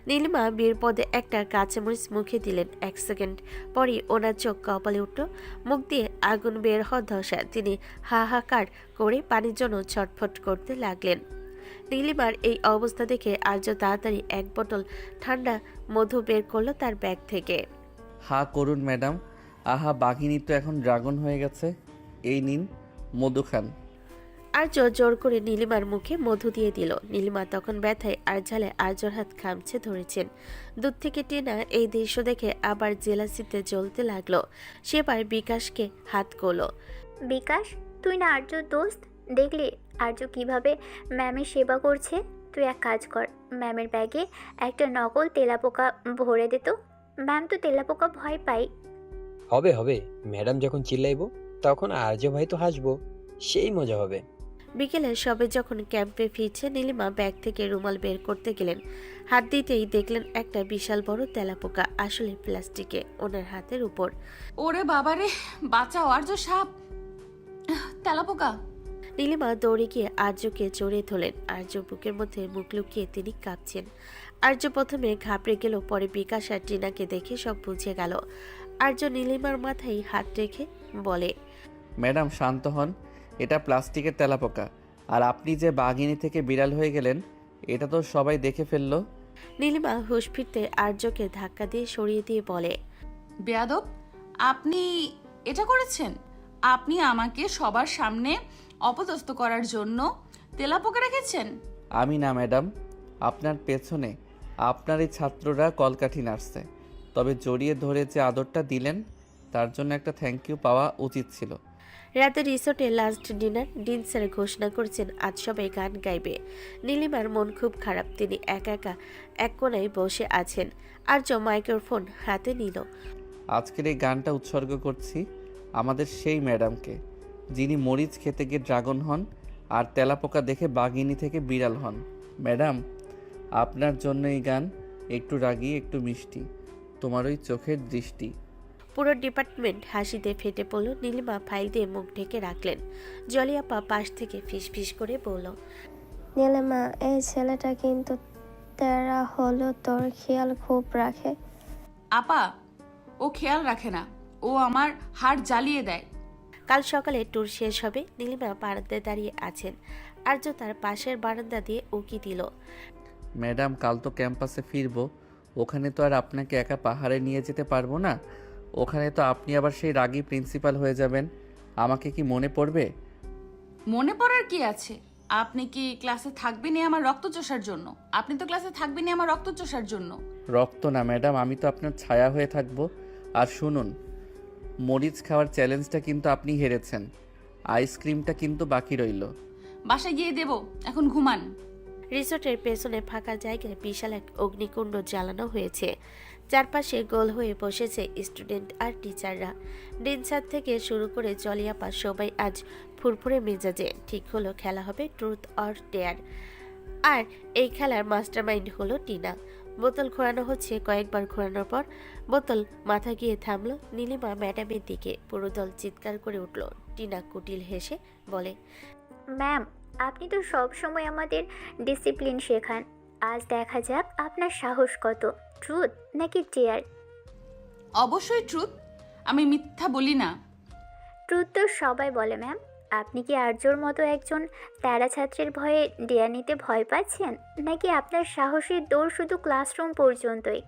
নীলিমা বীর পদে একটা কাঁচামরিচ মুখে দিলেন। 1 সেকেন্ড পরই ওনার চোখ কপালে উঠল। মুখ দিয়ে আগুন বের হওয়ার দশা। তিনি হাহাকার করে পানির জন্য ছটফট করতে লাগলেন। নীলিমার এই অবস্থা দেখে আর্য তাড়াতাড়ি 1 বোতল ঠান্ডা মধু বের করলো তার ব্যাগ থেকে। হা করুন ম্যাডাম, আহা, বাঘিনী তো এখন ড্রাগন হয়ে গেছে। এই নিন, মধু খান। আর্য জোর করে নীলিমার মুখে মধু দিয়ে দিল। নীলিমা তখন ব্যথায় আর ঝালে আর্যর হাত খামছে ধরেছেন। দূর থেকে টিনা এই দৃশ্য দেখে আবার জেলাসিতে জ্বলতে লাগলো। সেবার বিকাশকে হাত করলো। বিকাশ, তুই না আর্যর দোস্ত, দেখলি আর্য কিভাবে ম্যামের সেবা করছে? তুই এক কাজ কর, ম্যামের ব্যাগে একটা নকল তেলাপোকা ভরে দে তো। ম্যাম তো তেলাপোকা ভয় পাই। হবে হবে, ম্যাডাম যখন চিল্লাইবো তখন আর্য ভাই তো হাসবো, সেই মজা হবে। বিকেলে সবে যখন ক্যাম্পে ফিরছে নীলিমা ব্যাগ থেকে রুমাল বের করতে গেলেন। হাত দিতেই দেখলেন একটা বিশাল বড় তেলাপোকা, আসলে প্লাস্টিকে, ওনার হাতের উপর। ওরে বাবারে, বাঁচাও আর্য, সাপ, তেলাপোকা। নীলিমা দৌড়ে গিয়ে আর্যকে জড়িয়ে ধরলেন। আর্য বুকের মধ্যে মুখ লুকিয়ে তিনি কাঁপছেন। আর্য প্রথমে ঘাবড়ে গেল, পরে বিকাশ আর টিনাকে দেখে সব বুঝে গেল। আর্য নীলিমার মাথায় হাত রেখে বলে, ম্যাডাম শান্ত হন, এটা প্লাস্টিকের তেলাপোকা। আর আপনি যে বাঘিনী থেকে বিড়াল হয়ে গেলেন এটা তো সবাই দেখে ফেললো। নীলিমা হুঁশ ফিরতে আর্যকে ধাক্কা দিয়ে সরিয়ে দিয়ে বলে, বেয়াদব, আপনি এটা করেছেন? আপনি আমাকে সবার সামনে অপদস্থ করার জন্য তেলাপোকা রেখেছেন? আমি না ম্যাডাম, আপনার পেছনে আপনার এই ছাত্ররা কলকাঠি নাড়ছে। তবে জড়িয়ে ধরে যে আদরটা দিলেন তার জন্য একটা থ্যাংক ইউ পাওয়া উচিত ছিল। রাতে রিসোর্টে লাস্ট ডিন স্যার ঘোষণা করেছেন আজ সবাই গান গাইবে। নীলিমার মন খুব খারাপ, তিনি একা একা এক কোণায় বসে আছেন। আর্য মাইক্রোফোন হাতে নিল। আজকের এই গানটা উৎসর্গ করছি আমাদের সেই ম্যাডামকে, যিনি মরিচ খেতে গিয়ে ড্রাগন হন আর তেলাপোকা দেখে বাঘিনী থেকে বিড়াল হন। ম্যাডাম, আপনার জন্য এই গান, একটু রাগী একটু মিষ্টি, তোমার ওই চোখের দৃষ্টি। পুরো ডিপার্টমেন্ট হাসিতে ফেটে পড়ল। নীলিমা ফাইল দিয়ে মুখ ঢেকে রাখলেন। জলিয়াপা পাশ থেকে ফিসফিস করে বলল, নীলিমা, এই ছেলেটা কিন্তু তেরা হলো, তোর খেয়াল খুব রাখে। আপা, ও খেয়াল রাখে না, ও আমার হাড় জ্বালিয়ে দেয়। কাল সকালে ট্যুর শেষ হবে। নীলিমা বারান্দায় দাঁড়িয়ে আছেন। আর্য তার পাশের বারান্দা দিয়ে উকি দিল। ম্যাডাম, কাল তো ক্যাম্পাসে ফিরবো, ওখানে তো আর আপনাকে একা পাহাড়ে নিয়ে যেতে পারবো না। ওখানে তো আপনি আবার সেই রাগী প্রিন্সিপাল হয়ে যাবেন, আমাকে কি মনে পড়বে? মনে পড়ার কি আছে? আপনি কি ক্লাসে থাকবেনই আমার রক্ত চোষার জন্য? আপনি তো ক্লাসে থাকবেনই আমার রক্ত চোষার জন্য। রক্ত না ম্যাডাম, আমি তো আপনার ছায়া হয়ে থাকবো। আর শুনুন, মরিচ খাওয়ার চ্যালেঞ্জটা কিন্তু আপনি হেরেছেন, আইসক্রিমটা কিন্তু বাকি রইল। বাসায় গিয়ে দেব, এখন ঘুমান। রিসোর্টের পেছনে ফাঁকা জায়গায় বিশাল এক অগ্নিকুণ্ড জ্বালানো হয়েছে। চারপাশে গোল হয়ে বসেছে স্টুডেন্ট আর টিচাররা। ডিন স্যার থেকে শুরু করে জলিয়াপা সবাই আজ ফুরফুরে মেজাজে। ঠিক হলো খেলা হবে ট্রুথ অর ডেয়ার। আর এই খেলার মাস্টারমাইন্ড হলো টিনা। বোতল ঘোরানো হচ্ছে। কয়েকবার ঘোরানোর পর বোতল মাথা গিয়ে থামলো নীলিমা ম্যাডামের দিকে। পুরো দল চিৎকার করে উঠল। টিনা কুটিল হেসে বলে, ম্যাম, আপনি তো সব সময় আমাদের ডিসিপ্লিন শেখান। আজ দেখা যাক আপনার সাহস কত, ট্রুথ নাকি ডেয়ার? অবশ্যই ট্রুথ, আমি মিথ্যা বলি না। ট্রুথ তো সবাই বলে ম্যাম। আপনি কি আর্যর মতো একজন প্যারা ছাত্রের ভয়ে ডেয়ার নিতে ভয় পাচ্ছেন, নাকি আপনার সাহসের দৌড় শুধু ক্লাসরুম পর্যন্তই?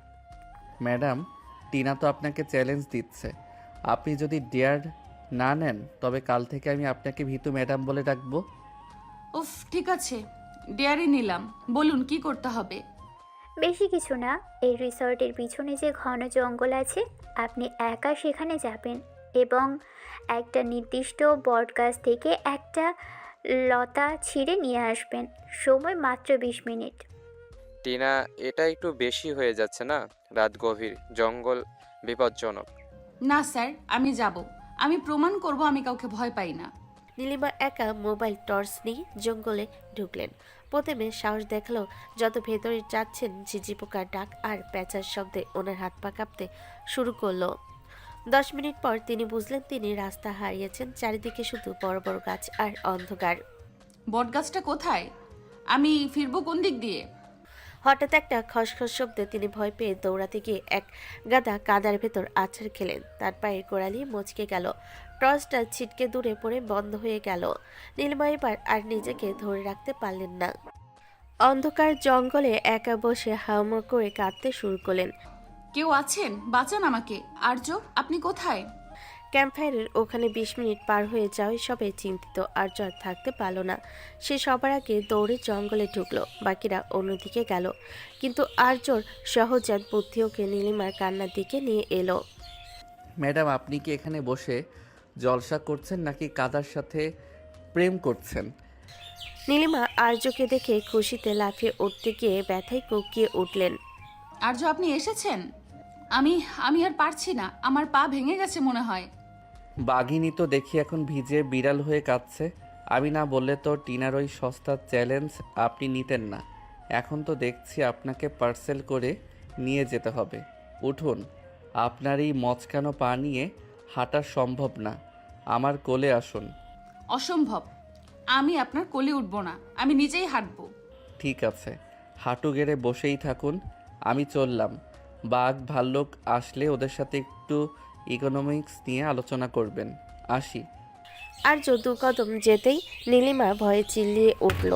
ম্যাডাম, টিনা তো আপনাকে চ্যালেঞ্জ দিচ্ছে, আপনি যদি ডেয়ার না নেন তবে কাল থেকে আমি আপনাকে ভীতু ম্যাডাম বলে ডাকবো। উফ, ঠিক আছে, ডেয়ারি নিলাম। বলুন কি করতে হবে? বেশি কিছু না, এই রিসর্টের পিছনে যে ঘন জঙ্গল আছে আপনি একা সেখানে যাবেন এবং একটা নির্দিষ্ট বটগাছ থেকে একটা লতা ছিঁড়ে নিয়ে আসবেন। সময় মাত্র 20 মিনিট। টিনা, এটা একটু বেশি হয়ে যাচ্ছে না? রাত গভীর, জঙ্গল বিপজ্জনক। না স্যার, আমি যাব। আমি প্রমাণ করব আমি কাউকে ভয় পাই না। নীলিমা একা মোবাইল টর্চ নিয়ে জঙ্গলে ঢুকলেন। প্রথমে সাহস দেখালো, যত ভেতরে যাচ্ছেন ঝিঝি পোকার ডাক আর প্যাঁচার শব্দে ওনার হাত পা কাঁপতে শুরু করলো। 10 মিনিট পর তিনি বুঝলেন তিনি রাস্তা হারিয়েছেন। চারিদিকে শুধু বড় বড় গাছ আর অন্ধকার। বটগাছটা কোথায়? আমি ফিরবো কোন দিক দিয়ে? হঠাৎ একটা খসখস শব্দে তিনি ভয় পেয়ে দৌড়াতে গিয়ে এক গাদা কাদার ভেতর আছাড় খেলেন। তার পায়ের গোড়ালি মচকে গেল। টর্চটা ছিটকে দূরে পড়ে বন্ধ হয়ে গেল। নীলিমা এবার আর নিজেকে ধরে রাখতে পারলেন না। অন্ধকার জঙ্গলে একা বসে হাউমাউ করে কাঁদতে শুরু করলেন। কেউ আছেন? বাঁচান আমাকে। আর্য, আপনি কোথায়? ক্যাম্পফায়ারের ওখানে 20 মিনিট পার হয়ে যাওয়ায় সবাই চিন্তিত। আর্য আর থাকতে পারল না। সে সবার আগে দৌড়ে জঙ্গলে ঢুকলো। বাকিরা অন্যদিকে গেল। কিন্তু আর্যর সহজাত বুদ্ধি ওকে নীলিমার কান্নার দিকে নিয়ে এলো। ম্যাডাম, আপনি কি এখানে বসে জলসা করছেন নাকি কাদার সাথে প্রেম করছেন? নীলিমা আর্যকে দেখে খুশিতে লাফিয়ে উঠতে গিয়ে ব্যথায় কুঁকিয়ে উঠলেন। আর্য, আপনি এসেছেন? আমি আর পারছি না, আমার পা ভেঙে গেছে মনে হয়। বাঘিনী তো দেখি এখন ভিজে বিড়াল হয়ে কাঁদছে, আমি না বললে তো টিনার ওই সস্তার চ্যালেঞ্জ আপনি নিতেন না। এখন তো দেখছি আপনাকে পার্সেল করে নিয়ে যেতে হবে। উঠুন, আপনার এই মচকানো পা নিয়ে হাঁটা সম্ভব না। আমার কোলে আসুন। অসম্ভব, আমি আপনার কোলে উঠব না, আমি নিজেই হাঁটবো। ঠিক আছে, হাঁটু গেড়ে বসেই থাকুন, আমি চললাম। বাঘ ভাল্লুক আসলে ওদের সাথে একটু ইকোনমিক্স নিয়ে আলোচনা করবেন। আসি। আর্য দু কদম যেতেই নীলিমা ভয়ে চিল্লিয়ে উঠল।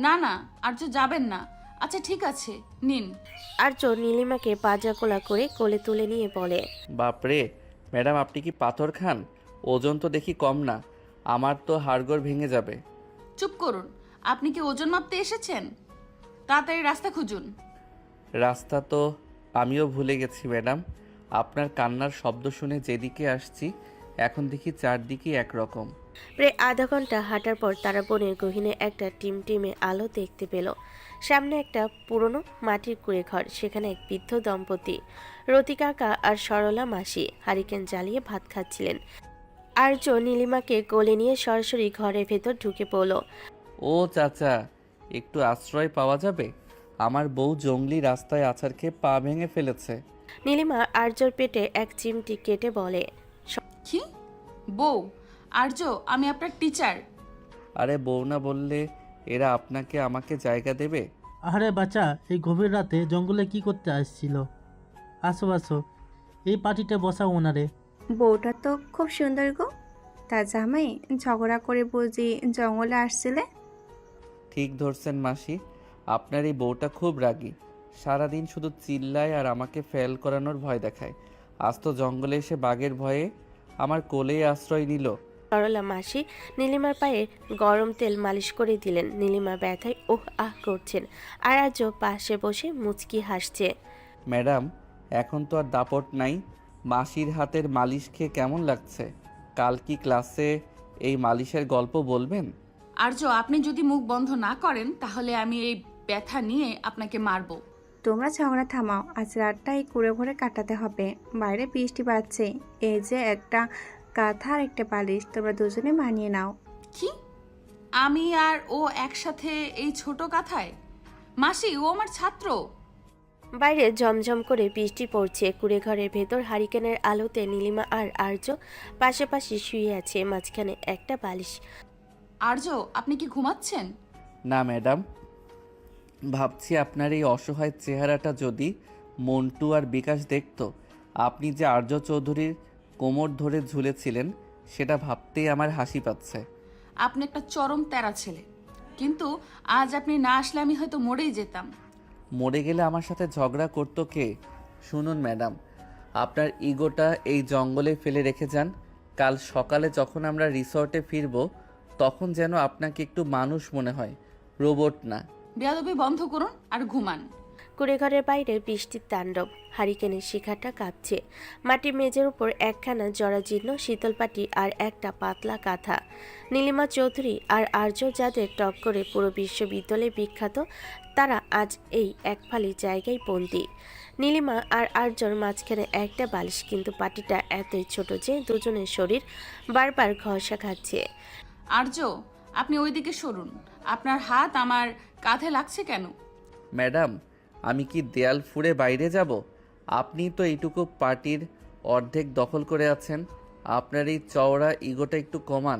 না না, আর্য যাবেন না। আচ্ছা ঠিক আছে, নিন। আর্য নীলিমাকে পাজাকোলা করে কোলে তুলে নিয়ে বলে, বাপরে ম্যাডাম, আপনি কি পাথর খান? ওজন তো দেখি কম না, আমার তো হাড়গোড় ভেঙে যাবে। চুপ করুন, আপনি কি ওজন মাপতে এসেছেন? তাড়াতাড়ি রাস্তা খুঁজুন। রাস্তা তো আমিও ভুলে গেছি ম্যাডাম। আপনার কান্নার শব্দ শুনে যেদিকে আসছি এখন দেখি চারদিকেই একরকম। প্রায় আধা ঘন্টা হাঁটার পর তারা বনের গহীনে একটা টিমটিমে আলো দেখতে পেল। সামনে একটা পুরনো মাটির কুঁড়ে ঘর, সেখানে এক বৃদ্ধ দম্পতি রতি কাকা আর সরলা মাসি হারিকেন জ্বালিয়ে ভাত খাচ্ছিলেন। আর্য নীলিমাকে কোলে নিয়ে সরাসরি ঘরের ভেতর ঢুকে পড়ল। ও চাচা, একটু আশ্রয় পাওয়া যাবে? আমার বউ জঙ্গলি রাস্তায় আছাড় খেয়ে পা ভেঙে ফেলেছে। নীলিমা আর্যর পেটে এক চিমটি কেটে বলে, কি? বউ? আর্য, আমি আপনার টিচার। আরে বউ না বললে এরা আপনাকে আমাকে জায়গা দেবে? আরে বাচ্চা, এই গভীর রাতে জঙ্গলে কি করতে আসছিল? আসো আসো, এই পার্টিতে বসা ওনারে। বউটা তো খুব সুন্দর গো। তা জামাই, ঝগড়া করে বুঝি জঙ্গলে আসছিলে? ঠিক ধরছেন মাসি, আপনার এই বউটা খুব রাগী। সারাদিন শুধু চিল্লায় আর আমাকে ফেল করানোর ভয় দেখায়। আজ তো জঙ্গলে এসে বাঘের ভয়ে আমার কোলেই আশ্রয় নিল। সরলা মাসি নীলিমার পায়ে গরম তেল মালিশ করে দিলেন। নীলিমা ব্যথায় ওহ আহ করছেন, আর আর্য পাশে বসে মুচকি হাসছে। ম্যাডাম, এখন তো আর দাপট নাই। মাসির হাতের মালিশ খেয়ে কেমন লাগছে? কাল কি ক্লাসে এই মালিশের গল্প বলবেন? আর্য, আপনি যদি মুখ বন্ধ না করেন তাহলে আমি এই ব্যথা নিয়ে আপনাকে মারবো। তোমরা ঝগড়া থামাও, আজ রাতটা এই কুড়ে ঘরে কাটাতে হবে। বাইরে বৃষ্টি পাচ্ছে, এই যে একটা কাঁথা আর একটা বালিশ, তোমরা দুজনে মানিয়ে নাও। কি? আমি আর ও একসাথে এই ছোট কাঁথায়? মাসি, ও আমার ছাত্র। বাইরে ঝমঝম করে বৃষ্টি পড়ছে। কুড়ে ঘরের ভেতর হারিকেনের আলোতে নীলিমা আর আর্য পাশাপাশি শুয়ে আছে, মাঝখানে একটা বালিশ। আর্য, আপনি কি ঘুমাচ্ছেন? না ম্যাডাম, ভাবছি আপনার এই অসহায় চেহারাটা যদি মন্টু আর বিকাশ দেখতো। আপনি যে আর্য চৌধুরীর কোমর ধরে ঝুলেছিলেন সেটা ভাবতেই আমার হাসি পাচ্ছে। আপনি একটা চরম তেরা ছেলে, কিন্তু আজ আপনি না আসলে আমি হয়তো মরেই যেতাম। মরে গেলে আমার সাথে ঝগড়া করতো কে? শুনুন ম্যাডাম, আপনার ইগোটা এই জঙ্গলে ফেলে রেখে যান। কাল সকালে যখন আমরা রিসর্টে ফিরব তখন যেন আপনাকে একটু মানুষ মনে হয়, রোবট না। বেয়াদবি বন্ধ করুন আর ঘুমান। কুড়েঘরের বাইরে বৃষ্টির তাণ্ডব, হারিকেনের শিখাটা কাঁপছে। মাটির মেঝের উপর একখানা জরাজীর্ণ শীতলপাটি আর একটা পাতলা কাঁথা। নীলিমা চৌধুরী আর আর্য যাদের টক্করে পুরো বিশ্ববিদ্যালয়ে বিখ্যাত, তারা আজ এই একফালি জায়গায় বন্দী। নীলিমা আর আর্যর মাঝখানে একটা বালিশ, কিন্তু পাটিটা এতই ছোট যে দুজনের শরীর বারবার ঘষা খাচ্ছে। আর্য, আপনি ওইদিকে সরুন। আপনার হাত আমার কাঁধে লাগছে কেন? ম্যাডাম, আমি কি দেয়াল ফুঁড়ে বাইরে যাব? আপনি তো এইটুকু পার্টির অর্ধেক দখল করে আছেন। আপনার এই চওড়া ইগোটা একটু কমান,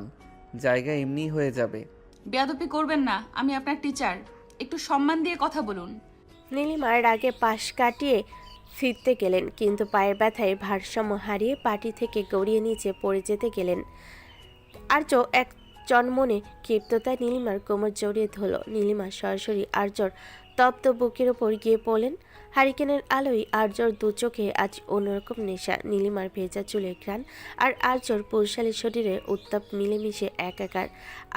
জায়গা এমনিই হয়ে যাবে। বেয়াদবি করবেন না, আমি আপনার টিচার, একটু সম্মান দিয়ে কথা বলুন। নীলিমার রাগে পাশ কাটিয়ে ফিরতে গেলেন, কিন্তু পায়ের ব্যথায় ভারসাম্য হারিয়ে পাটি থেকে গড়িয়ে নিচে পড়ে যেতে গেলেন। আর্য এক চনমনে ক্ষিপ্ততায় নীলিমার কোমর জড়িয়ে ধরল। নীলিমা সরাসরি আর্যর তপ্ত বুকের ওপর গিয়ে পড়লেন। হারিকেনের আলোয় আর্যর দু চোখে আজ অন্যরকম নেশা। নীলিমার ভেজা চুলের ঘ্রাণ আর আর্যর পুরুষালী শরীরে উত্তাপ মিলেমিশে একাকার।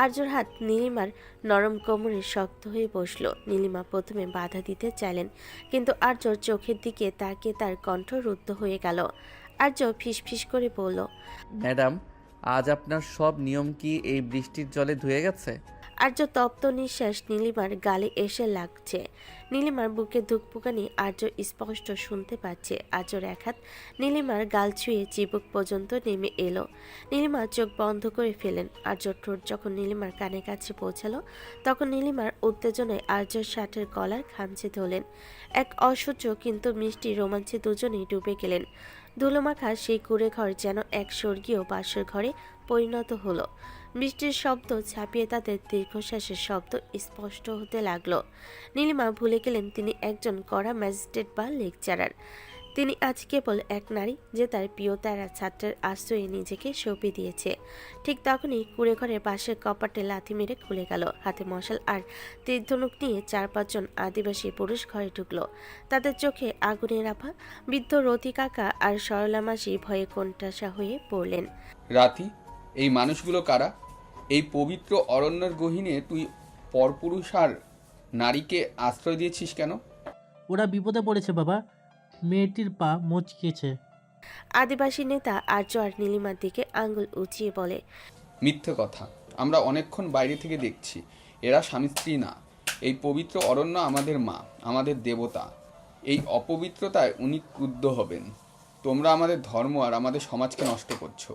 আর্যর হাত নীলিমার নরম কোমরে শক্ত হয়ে বসল। নীলিমা প্রথমে বাধা দিতে চাইলেন, কিন্তু আর্যর চোখের দিকে তাকিয়ে তার কণ্ঠ রুদ্ধ হয়ে গেল। আর্য ফিসফিস করে বলল, ম্যাডাম, আজ আপনার সব নিয়ম কি এই বৃষ্টির জলে ধুয়ে গেছে? আর্য তপ্ত নিঃশ্বাস নীলিমার গালে এসে লাগছে। নীলিমার বুকে ধুকপুকানি আর্য স্পষ্ট শুনতে পাচ্ছে। আর্যর এক হাত নীলিমার গাল ছুঁয়ে চিবুক পর্যন্ত নেমে এলো। নীলিমা চোখ বন্ধ করে ফেলেন। আর্যর ঠোঁট যখন নীলিমার কানের কাছে পৌঁছালো তখন নীলিমার উত্তেজনায় আর্যর শার্টের কলার খামচে ধরলেন। এক অসহ্য কিন্তু মিষ্টি রোমাঞ্চে দুজনেই ডুবে গেলেন। ধুলোমাখা সেই কুঁড়ে ঘর যেন এক স্বর্গীয় বাসর ঘরে পরিণত হলো। বৃষ্টির শব্দ ছাপিয়ে তাদের দীর্ঘশ্বাসের শব্দ স্পষ্ট হতে লাগলো। নীলিমা ভুলে গেলেন তিনি একজন কড়া ম্যাজিস্ট্রেট বা লেকচারার। তিনি আজ কেবল এক নারী যে তার প্রিয় তারা ছাত্রের আশ্রয়ে নিজেকে সঁপে দিয়েছে। ঠিক তখনই কুঁড়ে ঘরের পাশের কপাটে লাথি মেরে খুলে গেল। হাতে মশাল আর তীরধনুক নিয়ে 4-5 জন আদিবাসী পুরুষ ঘরে ঢুকলো। তাদের চোখে আগুনের আভা। বৃদ্ধ রতি কাকা আর সরলা মাসি ভয়ে কোণঠাসা হয়ে পড়লেন। রাতি, এই মানুষগুলো কারা? এই পবিত্র অরণ্যের গহীনে তুই পরপুরুষ আর নারীকে আশ্রয় দিয়েছিস কেন? ওরা বিপদে পড়েছে বাবা, মেয়েটির পা মচকেছে। আদিবাসী নেতা আর্য আর নীলিমার দিকে আঙ্গুল উঁচিয়ে বলে, মিথ্যে কথা। আমরা অনেকক্ষণ বাইরে থেকে দেখছি। এরা স্বামী স্ত্রী না। এই পবিত্র অরণ্য আমাদের মা, আমাদের দেবতা। এই অপবিত্রতায় উনি ক্রুদ্ধ হবেন। তোমরা আমাদের ধর্ম আর আমাদের সমাজকে নষ্ট করছো।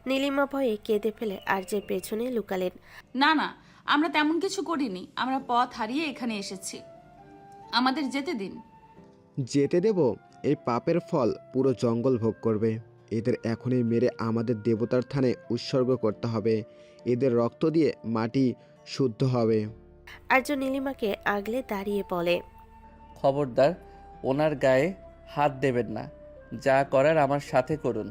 নীলিমা ভয়ে কেঁদে ফেলে আর্যের পেছনে লুকালেন। না না, আমরা তেমন কিছু করিনি। আমরা পথ হারিয়ে এখানে এসেছি, আমাদের যেতে দিন। যেতে দেব? এই পাপের ফল পুরো জঙ্গল ভোগ করবে। এদের এখনই মেরে আমাদের দেবতার থানে উৎসর্গ করতে হবে। এদের রক্ত দিয়ে মাটি শুদ্ধ হবে। আর্য নীলিমাকে আগলে দাঁড়িয়ে বলে, খবরদার ওনার গায়ে হাত দেবেন না। যা করার আমার সাথে করুন।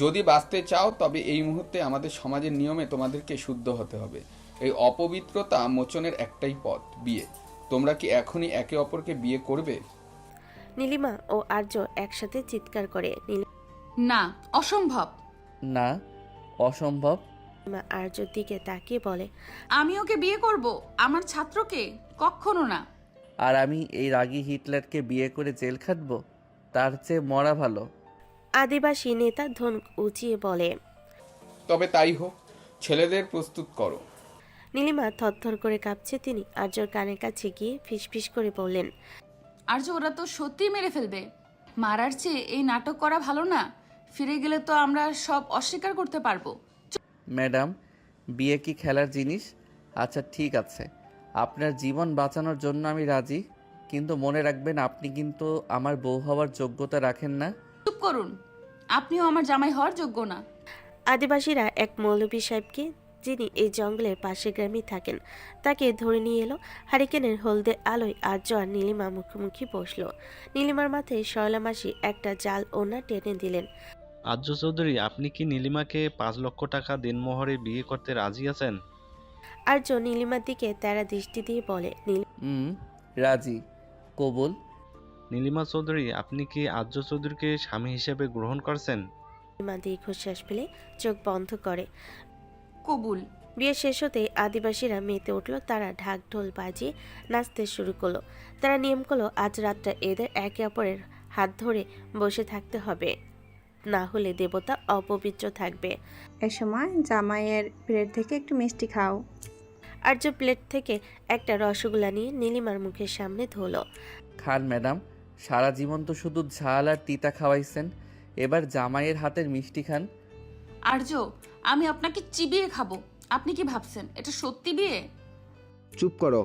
যদি বাঁচতে চাও তবে এই মুহূর্তে আমাদের সমাজের নিয়মে তোমাদেরকে শুদ্ধ হতে হবে। এই অপবিত্রতা মোচনের একটাই পথ, বিয়ে। তোমরা কি এখনই একে অপরকে বিয়ে করবে? নীলিমা ও আর্য একসাথে চিৎকার করে। না, অসম্ভব। না, অসম্ভব। নীলিমা আর্যর দিকে তাকিয়ে বলে, আমি ওকে বিয়ে করব, আমার ছাত্রকে? কখনো না। আর আমি এই রাগী হিটলারকে বিয়ে করে জেল খাটবো? তার চেয়ে মরা ভালো। আদিবাসী নেতা ধনুক উঁচিয়ে বলে, তবে তাই হোক, ছেলেদের প্রস্তুত করো। নীলিমা থরথর করে কাঁপছে। তিনি আর্যর কানের কাছে গিয়ে ফিসফিস করে বললেন, আর্য, ওরা তো সত্যিই মেরে ফেলবে। মারার চেয়ে এই নাটক করা ভালো না? ফিরে গেলে তো আমরা সব অস্বীকার করতে পারবো। ম্যাডাম, বিয়ে কি খেলার জিনিস? আচ্ছা ঠিক আছে, আপনার জীবন বাঁচানোর জন্য আমি রাজি, কিন্তু মনে রাখবেন আপনি কিন্তু আমার বউ হওয়ার যোগ্যতা রাখেন না। চুপ করুন, আপনিও আমার জামাই হওয়ার যোগ্য না। আদিবাসীরা এক মৌলভী সাহেবকে, যিনি এই জঙ্গলের পাশের গ্রামেই থাকেন, তাকে ধরে নিয়ে এলো। হারিকেনের হলদে আলোয় আর্য আর নীলিমা মুখোমুখি বসলো। নীলিমার মাথায় সরলা মাসি একটা জাল ওনা টেনে দিলেন। আর্য চৌধুরী, আপনি কি নীলিমাকে 5 লক্ষ টাকা দিনমোহরে বিয়ে করতে রাজি আছেন? আর্য নীলিমার দিকে তেরা দৃষ্টি দিয়ে বলে, রাজি, কবুল। নীলিমা চৌধুরী, আপনি কি আর্য চৌধুরীকে স্বামী হিসেবে গ্রহণ করছেন? নীলিমা দীর্ঘশ্বাস ফেলে চোখ বন্ধ করে। কবুল। বিয়ে শেষ হতে আদিবাসীরা মেতে উঠলো। তারা ঢাক ঢোল বাজিয়ে নাচতে শুরু করলো। তারা নিয়ম করলো আজ রাতটা এদের একে অপরের হাত ধরে বসে থাকতে হবে, না হলে দেবতা অপবিত্র থাকবে। এ সময় জামাইয়ের প্লেট থেকে একটু মিষ্টি খাও। আর্য প্লেট থেকে একটা রসগোল্লা নিয়ে নীলিমার মুখের সামনে ধরলো। খান ম্যাডাম, সারা জীবন তো শুধু ঝাল আর তিতা খাওয়াইছেন, এবার জামাইয়ের হাতের মিষ্টি খান। আর্য, আমি আপনাকে চিবিয়ে খাবো। আপনি কি ভাবছেন এটা সত্যি বিয়ে? চুপ করো।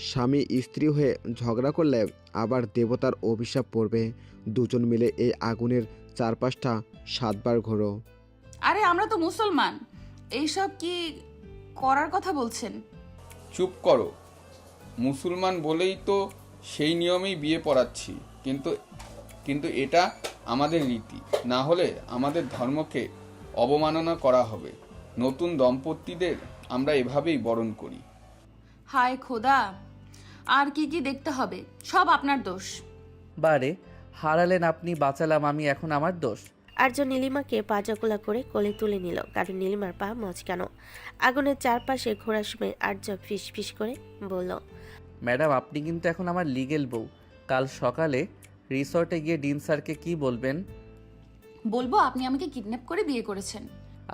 স্বামী স্ত্রী হয়ে ঝগড়া করলে আবার দেবতার অভিশাপ পড়বে। দুজন মিলে এই আগুনের চারপাশটা 7 বার ঘোরো। আরে আমরা তো মুসলমান, এইসব কি করার কথা বলছেন? চুপ করো। মুসলমান বলেই তো সেই নিয়মেই বিয়ে পড়াচ্ছি, কিন্তু এটা আমাদের রীতি। না হলে আমাদের ধর্মকে অবমাননা করা হবে। নতুন দম্পতিদের আমরা এভাবেই বরণ করি। হায় খোদা, আর কি কি দেখতে হবে? সব আপনার দোষ। বারে, হারালেন আপনি, বাঁচালাম আমি, এখন আমার দোষ? আর্য নীলিমাকে পাজাকোলা করে কোলে তুলে নিল, কারণ নীলিমার পা মচকানো। আগুনের চারপাশে ঘোরার সময় আর্য ফিস ফিস করে বলল, ম্যাডাম, আপনি কিন্তু এখন আমার লিগেল বউ। কাল সকালে রিসর্টে গিয়ে ডিন স্যারকে কি বলবেন? বলবো আপনি আমাকে কিডন্যাপ করে বিয়ে করেছেন।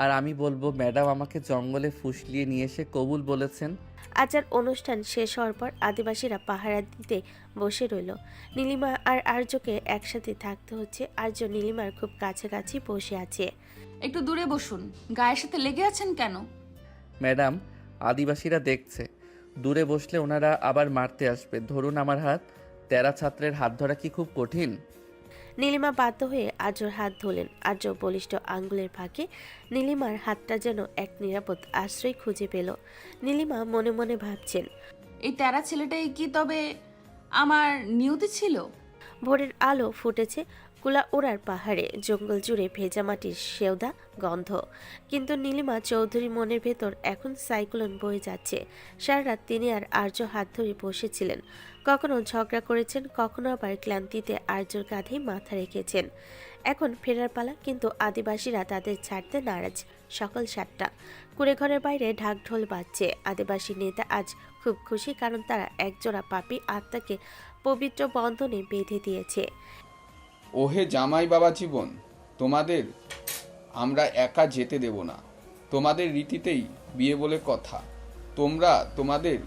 আর আমি বলবো ম্যাডাম আমাকে জঙ্গলে ফুসলিয়ে নিয়ে এসে কবুল বলেছেন। আচার অনুষ্ঠান শেষ হওয়ার পর আদিবাসীরা পাহারা দিতে বসে রইল। নীলিমা আর আর্যকে একসাথে থাকতে হচ্ছে। আর্য নীলিমার খুব কাছাকাছি বসে আছে। একটু দূরে বসুন, গায়ের সাথে লেগে আছেন কেন? ম্যাডাম, আদিবাসীরা দেখছে, দূরে বসলে ওনারা আবার মারতে আসবে। ধরুন আমার হাত, তেরা ছাত্রের হাত ধরা কি খুব কঠিন? নীলিমা বাধ্য হয়ে আর্যর হাত ধরলেন। আর্য বলিষ্ঠ আঙ্গুলের ফাঁকে নীলিমার হাতটা যেন এক নিরাপদ আশ্রয় খুঁজে পেল। নীলিমা মনে মনে ভাবছেন, এই তেরা ছেলেটাই কি তবে আমার নিয়তি ছিল? ভোরের আলো ফুটেছে কুলা ওড়ার পাহাড়ে, জঙ্গল জুড়ে ভেজা মাটির সেওদা গন্ধ। কিন্তু নীলিমা চৌধুরী মনের ভেতর এখন সাইক্লোন বয়ে যাচ্ছে। সারা রাত তিনি আর আর্য হাত ধরে বসেছিলেন। কখনো ঝগড়া করেছেন, কখনো আবার ক্লান্তিতে আর্যর কাঁধে মাথা রেখেছেন। এখন ফেরার পালা, কিন্তু আদিবাসীরা তাদের ছাড়তে নারাজ। সকাল 7টা, কুড়েঘরের বাইরে ঢাকঢোল বাজছে। আদিবাসী নেতা আজ খুব খুশি, কারণ তারা একজোড়া পাপী আত্মাকে পবিত্র বন্ধনে বেঁধে দিয়েছে। ওহে জামাই বাবা জীবন, তোমাদের আমরা একা যেতে দেব না। তোমাদের রীতিতেই বিয়ে বলে কথা। তোমরা তোমাদের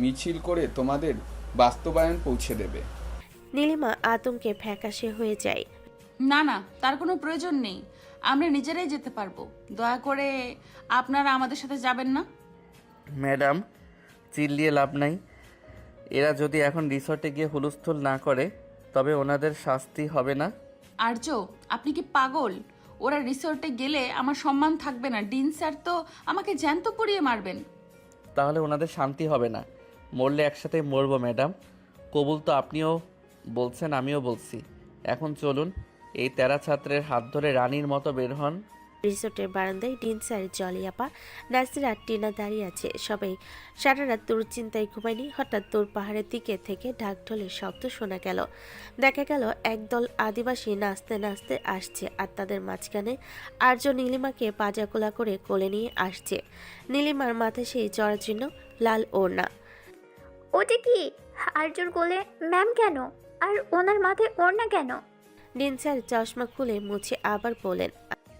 মিছিল করে তোমাদের বাস্তবায়ন পৌঁছে দেবে। নীলিমা আতঙ্কে ফ্যাকাশে হয়ে যায়। না না, তার কোনো প্রয়োজন নেই, আমরা নিজেরাই যেতে পারবো। দয়া করে আপনারা আমাদের সাথে যাবেন না? ম্যাডাম, চিল্লিয়ে লাভ নাই। এরা যদি এখন রিসর্টে গিয়ে হুলস্থুল না করে তবে ওনাদের শাস্তি হবে না? আর্য, আপনি কি পাগল? ওরা রিসোর্টে গেলে আমার সম্মান থাকবে না। ডিন স্যার তো আমাকে জ্যান্ত পুড়িয়ে মারবেন। তাহলে ওনাদের শান্তি হবে না। মরলে একসাথে মরবো ম্যাডাম। কবুল তো আপনিও বলছেন, আমিও বলছি। এখন চলুন, এই তেরা ছাত্রের হাত ধরে রানীর মতো বের হন। রিসোর্টের বারান্দায় ডিন স্যার, জলিয়াপা, নাসির আর টিনা দাঁড়িয়ে আছে। সবাই সারা রাত দুশ্চিন্তায় ঘুমায়নি। হঠাৎ দূর পাহাড়ের দিকে থেকে ঢাকঢোলের শব্দ শোনা গেল। দেখা গেল একদল আদিবাসী নাচতে নাচতে আসছে, আর তাদের মাঝখানে আর্য নীলিমাকে পাজাকোলা করে কোলে নিয়ে আসছে। নীলিমার মাথায় সেই জরাজীর্ণ লাল ওড়না। ওটা কি? আর্যর কোলে ম্যাম কেন? আর ওনার মাথায় ওড়না কেন? ডিন স্যার চশমা খুলে মুছে আবার বলেন,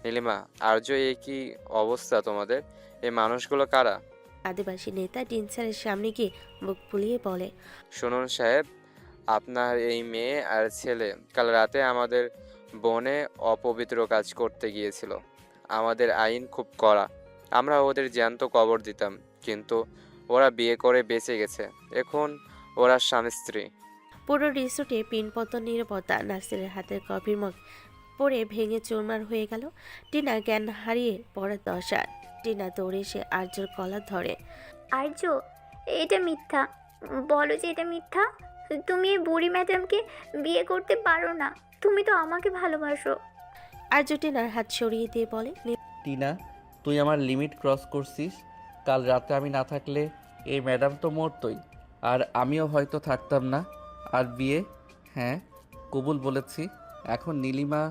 নীলিমা, আর্য, এ কি অবস্থা তোমাদের? এই মানুষগুলো কারা? আদিবাসী নেতা ডিন স্যারের সামনে গিয়ে বুক ফুলিয়ে বলে, শুনুন সাহেব, আপনার এই মেয়ে আর ছেলে কাল রাতে আমাদের বনে অপবিত্র কাজ করতে গিয়েছিল। আমাদের আইন খুব কড়া, আমরা ওদের জ্যান্ত কবর দিতাম, কিন্তু ওরা বিয়ে করে বেঁচে গেছে। এখন ওরা স্বামী স্ত্রী। পুরো রিসোর্টে পিনপতন নীরবতা। নাসিরের হাতের কফির মগ পড়ে ভেঙে চুরমার হয়ে গেল। টিনা জ্ঞান হারিয়ে পড়ার দশা। টিনা দৌড়ে এসে আর্যর কলার ধরে। আর্য, এটা মিথ্যা। বলো যে এটা মিথ্যা। তুমি এই বুড়ি ম্যাডামকে বিয়ে করতে পারো না। তুমি তো আমাকে ভালোবাসো। আর্য টিনার হাত সরিয়ে দিয়ে বলে, টিনা, তুই আমার লিমিট ক্রস করছিস। কাল রাতে আমি না থাকলে এই ম্যাডাম তো মরতই, আর আমিও হয়তো থাকতাম না। আর বিয়ে, হ্যাঁ কবুল বলেছি। এখন নীলিমা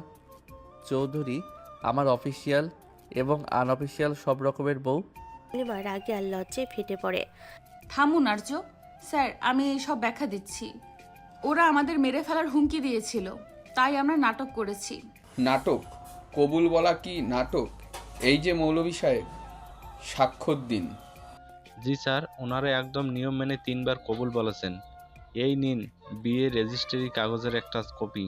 চৌধুরী আমার অফিসিয়াল এবং আনঅফিসিয়াল সব রকমের বউ। নীলিমা রাগে আর লজ্জায় ফেটে পড়ে। থামুন আর্য স্যার, আমি এই সব ব্যাখ্যা দিচ্ছি। ওরা আমাদের মেরে ফেলার হুমকি দিয়েছিল, তাই আমরা নাটক করেছি। নাটক? কবুল বলা কি নাটক? এই যে মৌলভী সাহেব, স্বাক্ষর দিন। জি স্যার, ওনারা একদম নিয়ম মেনে 3বার কবুল বলেছেন। এই নিন বিয়ের রেজিস্ট্রি কাগজের একটা কপি।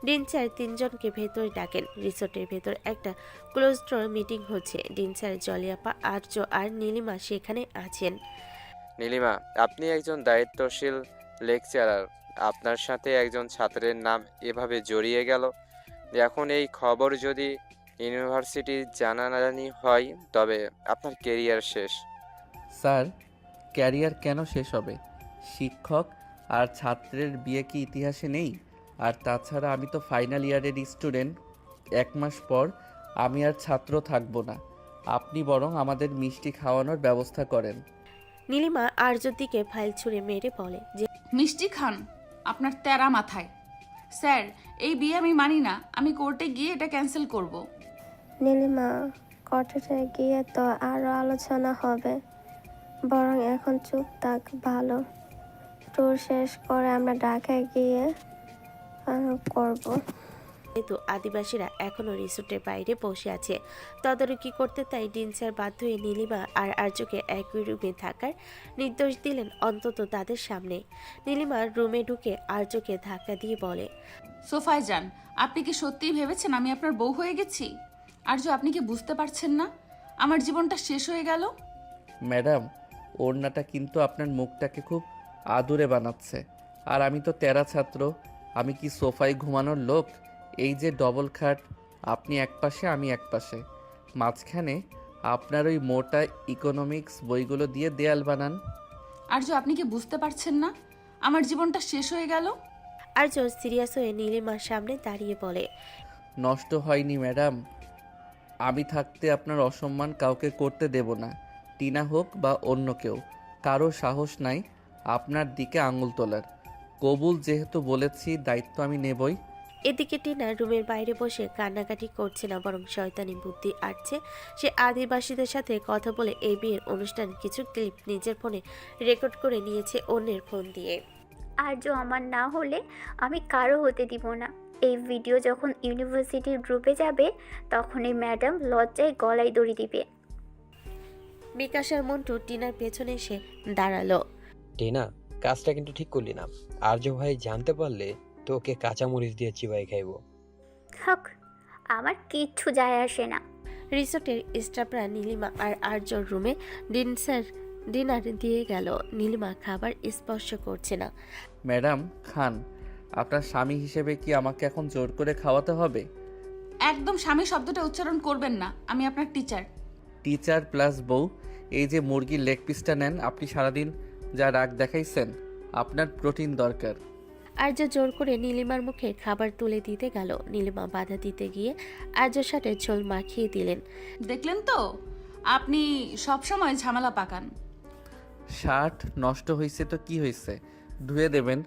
ডিন স্যার 3জনকে ভেতরে ডাকেন। রিসোর্টের ভেতর একটা ক্লোজ ডোর মিটিং হচ্ছে। ডিন স্যার, জলিয়াপা, আর্য আর নীলিমা সেখানে আছেন। নীলিমা, আপনি একজন দায়িত্বশীল লেকচারার, আপনার সাথে একজন ছাত্রের নাম এভাবে জড়িয়ে গেল। এখন এই খবর যদি ইউনিভার্সিটি জানাজানি হয় তবে আপনার কেরিয়ার শেষ। স্যার, ক্যারিয়ার কেন শেষ হবে? শিক্ষক আর ছাত্রের বিয়ে কি ইতিহাসে নেই? আর তাছাড়া আমি তো ফাইনাল ইয়ারের স্টুডেন্ট। 1 মাস পর আমি আর ছাত্র থাকবো না। আপনি বরং আমাদের মিষ্টি খাওয়ানোর ব্যবস্থা করেন। নীলিমা আর্যর দিকে ফাইল ছুঁড়ে মেরে বলে যে, মিষ্টি খান আপনার তেরা মাথায়। স্যার, এই বিয়ে আমি মানি না। আমি কোর্টে গিয়ে এটা ক্যান্সেল করব। নীলিমা, কোর্টে গিয়ে তো আরো আলোচনা হবে। বরং এখন চুপ থাক ভালো। ট্যুর শেষ করে আমরা ঢাকায় গিয়ে করব। যেহেতু আদিবাসীরা এখনও রিসোর্টের বাইরে বসে আছে তদারকি করতে, তাই ডিনসার বাধ্য হয়ে নীলিমা আর আর্যকে একই রুমে থাকার নির্দেশ দিলেন, অন্তত তাদের সামনে। নীলিমা রুমে ঢুকে আর্যকে ধাক্কা দিয়ে বলে, সোফায় যান। আপনি কি সত্যিই ভেবেছেন আমি আপনার বউ হয়ে গেছি? আর্য, আপনি কি বুঝতে পারছেন না আমার জীবনটা শেষ হয়ে গেল? ম্যাডাম, ওড়নাটা কিন্তু আপনার মুখটাকে খুব আদুরে বানাচ্ছে। আর আমি তো তেরা ছাত্র, আমি কি সোফায় ঘুমানোর লোক? এই যে ডবল খাট, আপনি এক পাশে আমি এক পাশে, মাঝখানে আপনার ওই মোটা ইকোনমিক্স বইগুলো দিয়ে দেয়াল বানান। আর্য, আপনি কি বুঝতে পারছেন না আমার জীবনটা শেষ হয়ে গেল? আর্য সিরিয়াস হয়ে নীলিমার সামনে দাঁড়িয়ে বলে, নষ্ট হয়নি ম্যাডাম, আমি থাকতে আপনার অসম্মান কাউকে করতে দেব না, টিনা হোক বা অন্য কেউ। কারো সাহস নাই আপনার দিকে আঙুল তোলার। কবুল যেহেতু বলেছি, দায়িত্ব আমি নেবই। এদিকে টিনা রুমের বাইরে বসে কান্নাকাটি করছে না, বরং শয়তানি বুদ্ধি আটছে। সে আদিবাসীদের সাথে কথা বলে এই বিয়ের অনুষ্ঠান কিছু ক্লিপ নিজের ফোনে রেকর্ড করে নিয়েছে অন্যের ফোন দিয়ে। আর্য আমার না হলে আমি কারো হতে দিব না। এই ভিডিও যখন ইউনিভার্সিটির গ্রুপে যাবে তখন এই ম্যাডাম লজ্জায় গলায় দড়ি দিবে। বিকাশের মন্টু টিনার পেছনে এসে দাঁড়ালো। টিনা, কাজটা কিন্তু ঠিক করলি না। আর্য ভাই জানতে পারলে তোকে কাঁচামরিচ দিয়ে চিবাই খাইবো। থাক, আমার কিচ্ছু যায় আসে না। রিসোর্টের স্টাফরা নীলিমা আর আর্যর রুমে ডিনার দিয়ে গেল। নীলিমা খাবার স্পর্শ করছে না। ম্যাডাম খান, আপনার স্বামী হিসেবে কি আমাকে এখন জোর করে খাওয়াতে হবে? একদম স্বামী শব্দটা উচ্চারণ করবেন না, আমি আপনার টিচার। টিচার প্লাস বউ। এই যে মুরগির লেগ পিসটা নেন, আপনি সারাদিন যা রাগ দেখাইছেন, আপনার প্রোটিন দরকার। আর্য জোর করে নীলিমার মুখে খাবার তুলে দিতে গেল। নীলিমা বাধা দিতে গিয়ে আর্যর সাথে ঝোল মাখিয়ে দিলেন। দেখলেন তো, আপনি সব সময় ঝামেলা পাকান। শার্ট নষ্ট হয়েছে তো কি হয়েছে, ধুয়ে দেবেন।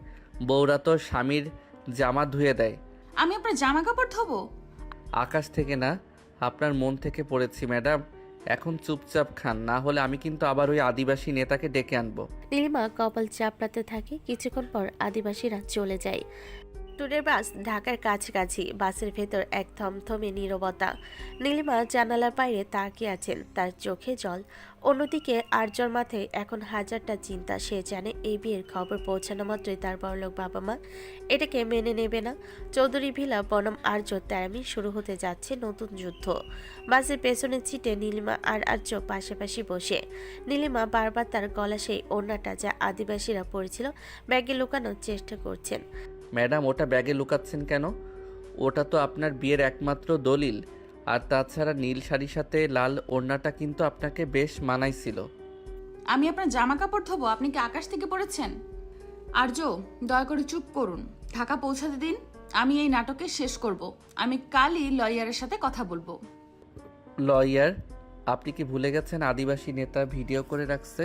বউরা তো স্বামীর জামা ধুয়ে দেয়। আমি আপনার জামা কাপড় ধোবো? আকাশ থেকে না, আপনার মন থেকে পড়েছি ম্যাডাম। এখন চুপচাপ খান, না হলে আমি কিন্তু আবার ওই আদিবাসী নেতাকে ডেকে আনবো। নীলিমা কপাল চাপড়াতে থাকে। কিছুক্ষণ পর আদিবাসীরা চলে যায়। ট্যুরের বাস ঢাকার কাছাকাছি। বাসের ভেতর এক থমথমে নীরবতা। নীলিমা জানালার বাইরে তাকিয়ে আছেন, তার চোখে জল। অন্যদিকে আর্যর মাথায় এখন হাজারটা চিন্তা। সে জানে এই বিয়ের খবর পৌঁছানো মাত্রই তার বড়লোক বাবা মা এটাকে মেনে নেবে না। চৌধুরী ভিলা বনাম আর্য তেরামি শুরু হতে যাচ্ছে নতুন যুদ্ধ। বাসের পেছনের সিটে নীলিমা আর আর্য পাশাপাশি বসে। নীলিমা বারবার তার গলা সেই ওড়নাটা যা আদিবাসীরা পরেছিল ব্যাগে লুকানোর চেষ্টা করছেন। ম্যাডাম, ওটা ব্যাগে লুকাচ্ছেন কেন? ওটা তো আপনার বিয়ের একমাত্র দলিল। আর তাছাড়া নীল শাড়ির সাথে লাল ওড়নাটা কিন্তু আপনাকে বেশ মানাইছিল। আমি আপনার জামা কাপড় ধোবো? আপনি কি আকাশ থেকে পড়েছেন? আর্য, দয়া করে চুপ করুন। ঢাকা পৌঁছাতে দিন, আমি এই নাটকে শেষ করব। আমি কালই লয়ারের সাথে কথা বলবো। লয়ার? আপনি কি ভুলে গেছেন আদিবাসী নেতা ভিডিও করে রাখছে?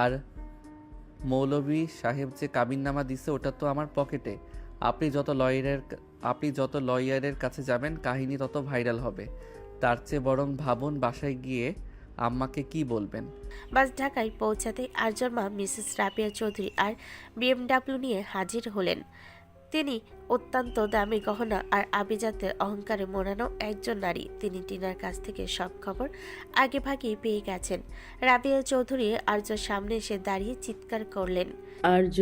আর মৌলভী সাহেব যে কাবিননামা দিছে ওটা তো আমার পকেটে। আপনি যত লয়ারের কাছে যাবেন কাহিনী তত ভাইরাল হবে। তার চেয়ে বরং ভাবুন বাসায় গিয়ে আম্মাকে কি বলবেন। বাস ঢাকায় পৌঁছাতে আর্যর মা মিসেস রাবিয়া চৌধুরী আর বিএমডাব্লিউ নিয়ে হাজির হলেন। তিনি অত্যন্ত দামি গহনা আর আভিজাত্যের অহংকারে মোড়ানো একজন নারী। তিনি টিনার কাছ থেকে সব খবর আগে ভাগেই পেয়ে গেছেন। রাবিয়া চৌধুরী আর্যর সামনে এসে দাঁড়িয়ে চিৎকার করলেন, আর্য,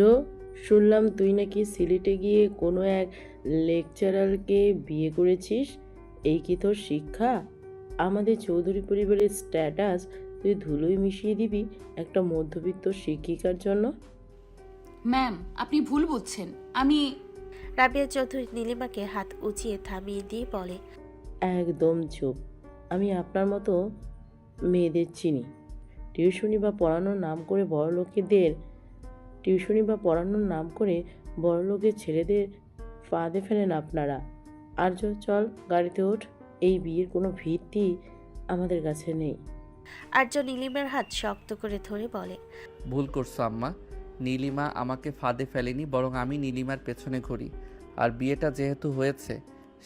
শুনলাম তুই নাকি সিলেটে গিয়ে কোনো এক লেকচারারকে বিয়ে করেছিস। এই কি তোর শিক্ষা? আমাদের চৌধুরী পরিবারের স্ট্যাটাস তুই ধুলোয় মিশিয়ে দিবি একটা মধ্যবিত্ত শিক্ষিকার জন্য? ম্যাম, আপনি ভুল বুঝছেন। আমি রাবিয়া চৌধুরী নীলিমাকে হাত উঁচিয়ে থামিয়ে দিয়ে বলে, একদম চুপ। আমি আপনার মতো মেয়েদের চিনি। টিউশনি বা পড়ানোর নাম করে বড়লোকের ছেলেদের ফাঁদে ফেলেন আপনারা। আর্য, চল গাড়িতে ওঠ। এই বিয়ের কোনো ভিত্তি আমাদের কাছে নেই। আর্য নীলিমার হাত শক্ত করে ধরে বলে, ভুল করছো আম্মা। নীলিমা আমাকে ফাঁদে ফেলেনি, বরং আমি নীলিমার পেছনে ঘুরি। আর বিয়েটা যেহেতু হয়েছে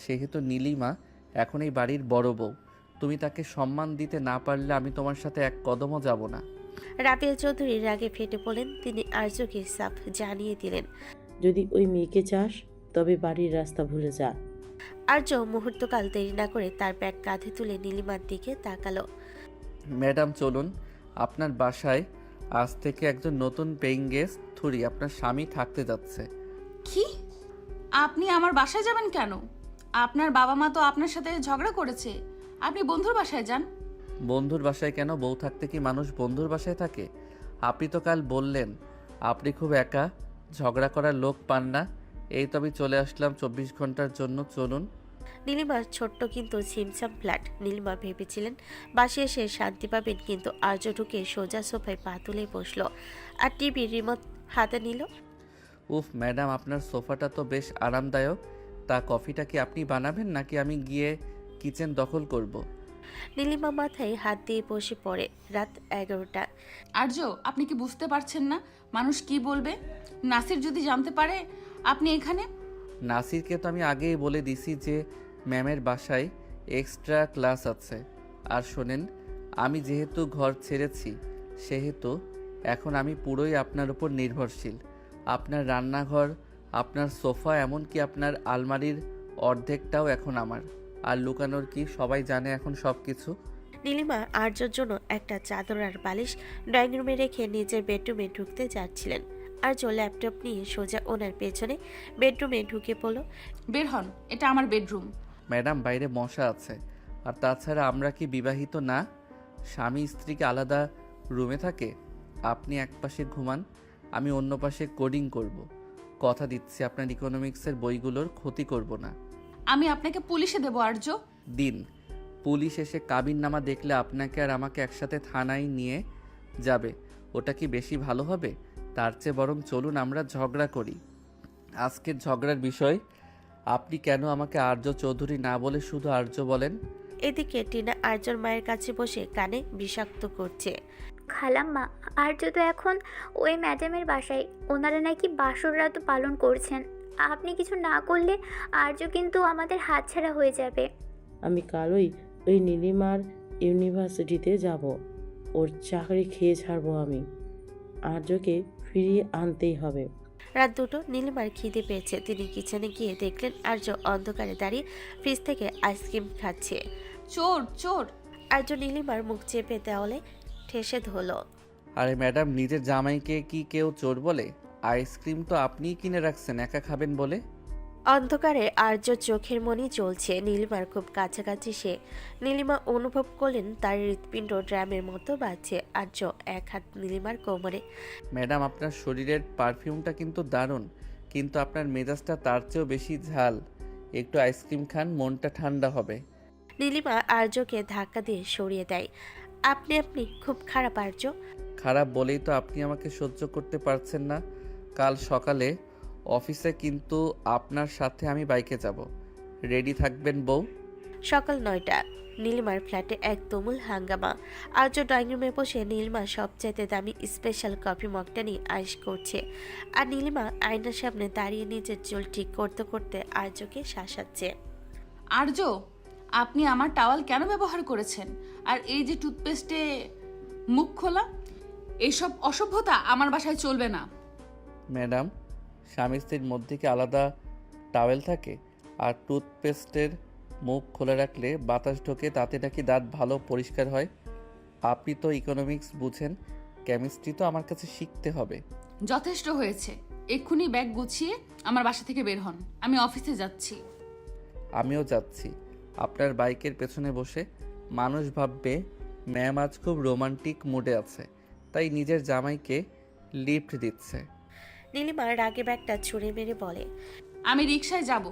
সেহেতু নীলিমা এখন এই বাড়ির বড় বউ। তুমি তাকে সম্মান দিতে না পারলে আমি তোমার সাথে এক কদমও যাব না। রাবিয়া চৌধুরী রাগে ফেটে পড়লেন। তিনি আর্যকে সাফ জানিয়ে দিলেন, যদি ওই মেয়েকে চাস তবে বাড়ির রাস্তা ভুলে যা। আর্য মুহূর্তকাল দেরি না করে তার ব্যাগ কাঁধে তুলে নীলিমার দিকে তাকালো। ম্যাডাম চলুন, আপনার বাসায় আজ থেকে একজন নতুন পেইং গেস্ট থুরি আপনার স্বামী থাকতে যাচ্ছে। কি? আপনি আমার বাসায় যাবেন কেন? আপনার বাবা মা তো আপনার সাথে ঝগড়া করেছে, আপনি বন্ধুর বাসায় যান। বন্ধুর বাসায় কেন? বউ থাকতে কি মানুষ বন্ধুর বাসায় থাকে? আপনি তো কাল বললেন আপনি খুব একা, ঝগড়া করার লোক পান না। এই তো আমি চলে আসলাম 24 ঘন্টার জন্য, চলুন। নীলিমার ছোট্ট কিন্তু ছিমছাম ফ্ল্যাট। নীলিমা ভেবেছিলেন বাসে এসে শান্তি পাবেন, কিন্তু আর্য ঢুকে সোজা সোফায় পা তুলে বসলো আর টিভির রিমোট হাতে নিল। উফ ম্যাডাম, আপনার সোফাটা তো বেশ আরামদায়ক। তা কফিটা কি আপনি বানাবেন নাকি আমি গিয়ে কিচেন দখল করব? নীলিমা মাথায় হাত দিয়ে বসে পড়ে। রাত 11টা। আর্য, আপনি কি বুঝতে পারছেন না মানুষ কি বলবে? নাসির যদি জানতে পারে আপনি এখানে। নাসিরকে তো আমি আগেই বলে দিছি যে ম্যামের বাসায় এক্সট্রা ক্লাস আছে। আর শোনেন, আমি যেহেতু ঘর ছেড়েছি সেহেতু এখন আমি পুরোই আপনার উপর নির্ভরশীল। আপনার রান্নাঘর, আপনার সোফা, এমনকি আপনার আলমারির অর্ধেকটাও এখন আমার। আর লুকানোর কি, সবাই জানে এখন সব কিছু। নীলিমা আর্যর জন্য একটা চাদর আর বালিশ ড্রয়িং রুমে রেখে নিজের বেডরুমে ঢুকতে যাচ্ছিলেন। আর্য ল্যাপটপ নিয়ে সোজা ওনার পেছনে বেডরুমে ঢুকে পড়ল। বের হন, এটা আমার বেডরুম। ম্যাডাম, বাইরে মশা আছে। আর তাছাড়া আমরা কি বিবাহিত না? স্বামী স্ত্রীকে আলাদা রুমে থাকে। আপনি এক পাশে ঘুমান, আমি অন্য পাশে কোডিং করব। কথা দিচ্ছি আপনার ইকোনমিক্সের বইগুলোর ক্ষতি করব না। আমি আপনাকে পুলিশে দেবো আর্য। দিন। পুলিশ এসে কাবিননামা দেখলে আপনাকে আর আমাকে একসাথে থানায় নিয়ে যাবে। ওটা কি বেশি ভালো হবে? তার চেয়ে বরং চলুন আমরা ঝগড়া করি। আজকের ঝগড়ার বিষয়, আপনি কেন আমাকে আর্য চৌধুরী না বলে শুধু আর্য বলেন? এদিকে টিনা আর্যর মায়ের কাছে বসে কানে বিষাক্ত করছে। খালাম্মা, আর্য তো এখন ওই ম্যাডামের বাসায়, ওনারা নাকি বাসর রাত পালন করছেন। আপনি কিছু না করলে আর্য কিন্তু আমাদের হাতছাড়া হয়ে যাবে। আমি কালই ওই নীলিমার ইউনিভার্সিটিতে যাব, ওর চাকরি খেয়ে ছাড়বো আমি। আর্যকে ফিরিয়ে আনতেই হবে। রাত 2টো। নীলিমার খিদে পেয়েছে। তিনি কিচেনে গিয়ে দেখলেন আর্য অন্ধকারে দাঁড়িয়ে ফ্রিজ থেকে আইসক্রিম খাচ্ছে। চোর চোর! আর্য নীলিমার মুখ চেপে দেওয়ালে ঠেসে ধরল। আরে ম্যাডাম, নিজের জামাইকে কি কেউ চোর বলে? আইসক্রিম তো আপনিই কিনে রাখছেন একা খাবেন বলে। অন্ধকারে আর্য চোখের মনি জ্বলছে। নীলিমার খুব কাছাকাছি সে। নীলিমা অনুভব করলেন তার হৃৎপিণ্ড ড্রামের মতো বাজছে। আর্য এক হাত নীলিমার কোমরে। ম্যাডাম, আপনার শরীরের পারফিউমটা কিন্তু দারুণ, কিন্তু আপনার মেজাজটা তার চেয়েও বেশি ঝাল। একটু আইসক্রিম খান, মনটা ঠান্ডা হবে। নীলিমা আর্যকে ধাক্কা দিয়ে সরিয়ে দেয়। আপনি খুব খারাপ আর্য। খারাপ বলেই তো আপনি আমাকে সহ্য করতে পারছেন না। কাল সকালে অফিসে কিন্তু আপনার সাথে আমি বাইকে যাব। রেডি থাকবেন বউ? সকাল 9টা। নীলিমার ফ্ল্যাটে এক তুমুল হাঙ্গামা। আর্য ড্রয়িং রুমে বসে নীলিমা সবচাইতে দামি স্পেশাল কফি মগটা নিয়ে আইস করছে, আর নীলিমা আয়নার সামনে দাঁড়িয়ে নিজের চুল ঠিক করতে করতে আর্যকে শাসাচ্ছে। আর্য, আপনি আমার টাওয়াল কেন ব্যবহার করেছেন? আর এই যে টুথপেস্টে মুখ খোলা, এইসব অসভ্যতা আমার বাসায় চলবে না। ম্যাডাম, স্বামী স্ত্রীর মধ্যে কি আলাদা টাওয়েল থাকে? আর টুথপেস্টের মুখ খোলা রাখলে বাতাস ঢোকে, তাতে নাকি দাঁত ভালো পরিষ্কার হয়। আপনি তো ইকোনমিক্স বুঝেন, কেমিস্ট্রি তো আমার কাছে শিখতে হবে। যথেষ্ট হয়েছে, এক্ষুনি ব্যাগ গুছিয়ে আমার বাসা থেকে বের হন। আমি অফিসে যাচ্ছি। আমিও যাচ্ছি। আপনার বাইকের পেছনে বসে মানুষ ভাববে ম্যাম আজ খুব রোমান্টিক মুডে আছে, তাই নিজের জামাইকে লিফট দিচ্ছে। নীলিমা রাগে ব্যাগটা ছুঁড়ে মেরে বলে, আমি রিকশায় যাব,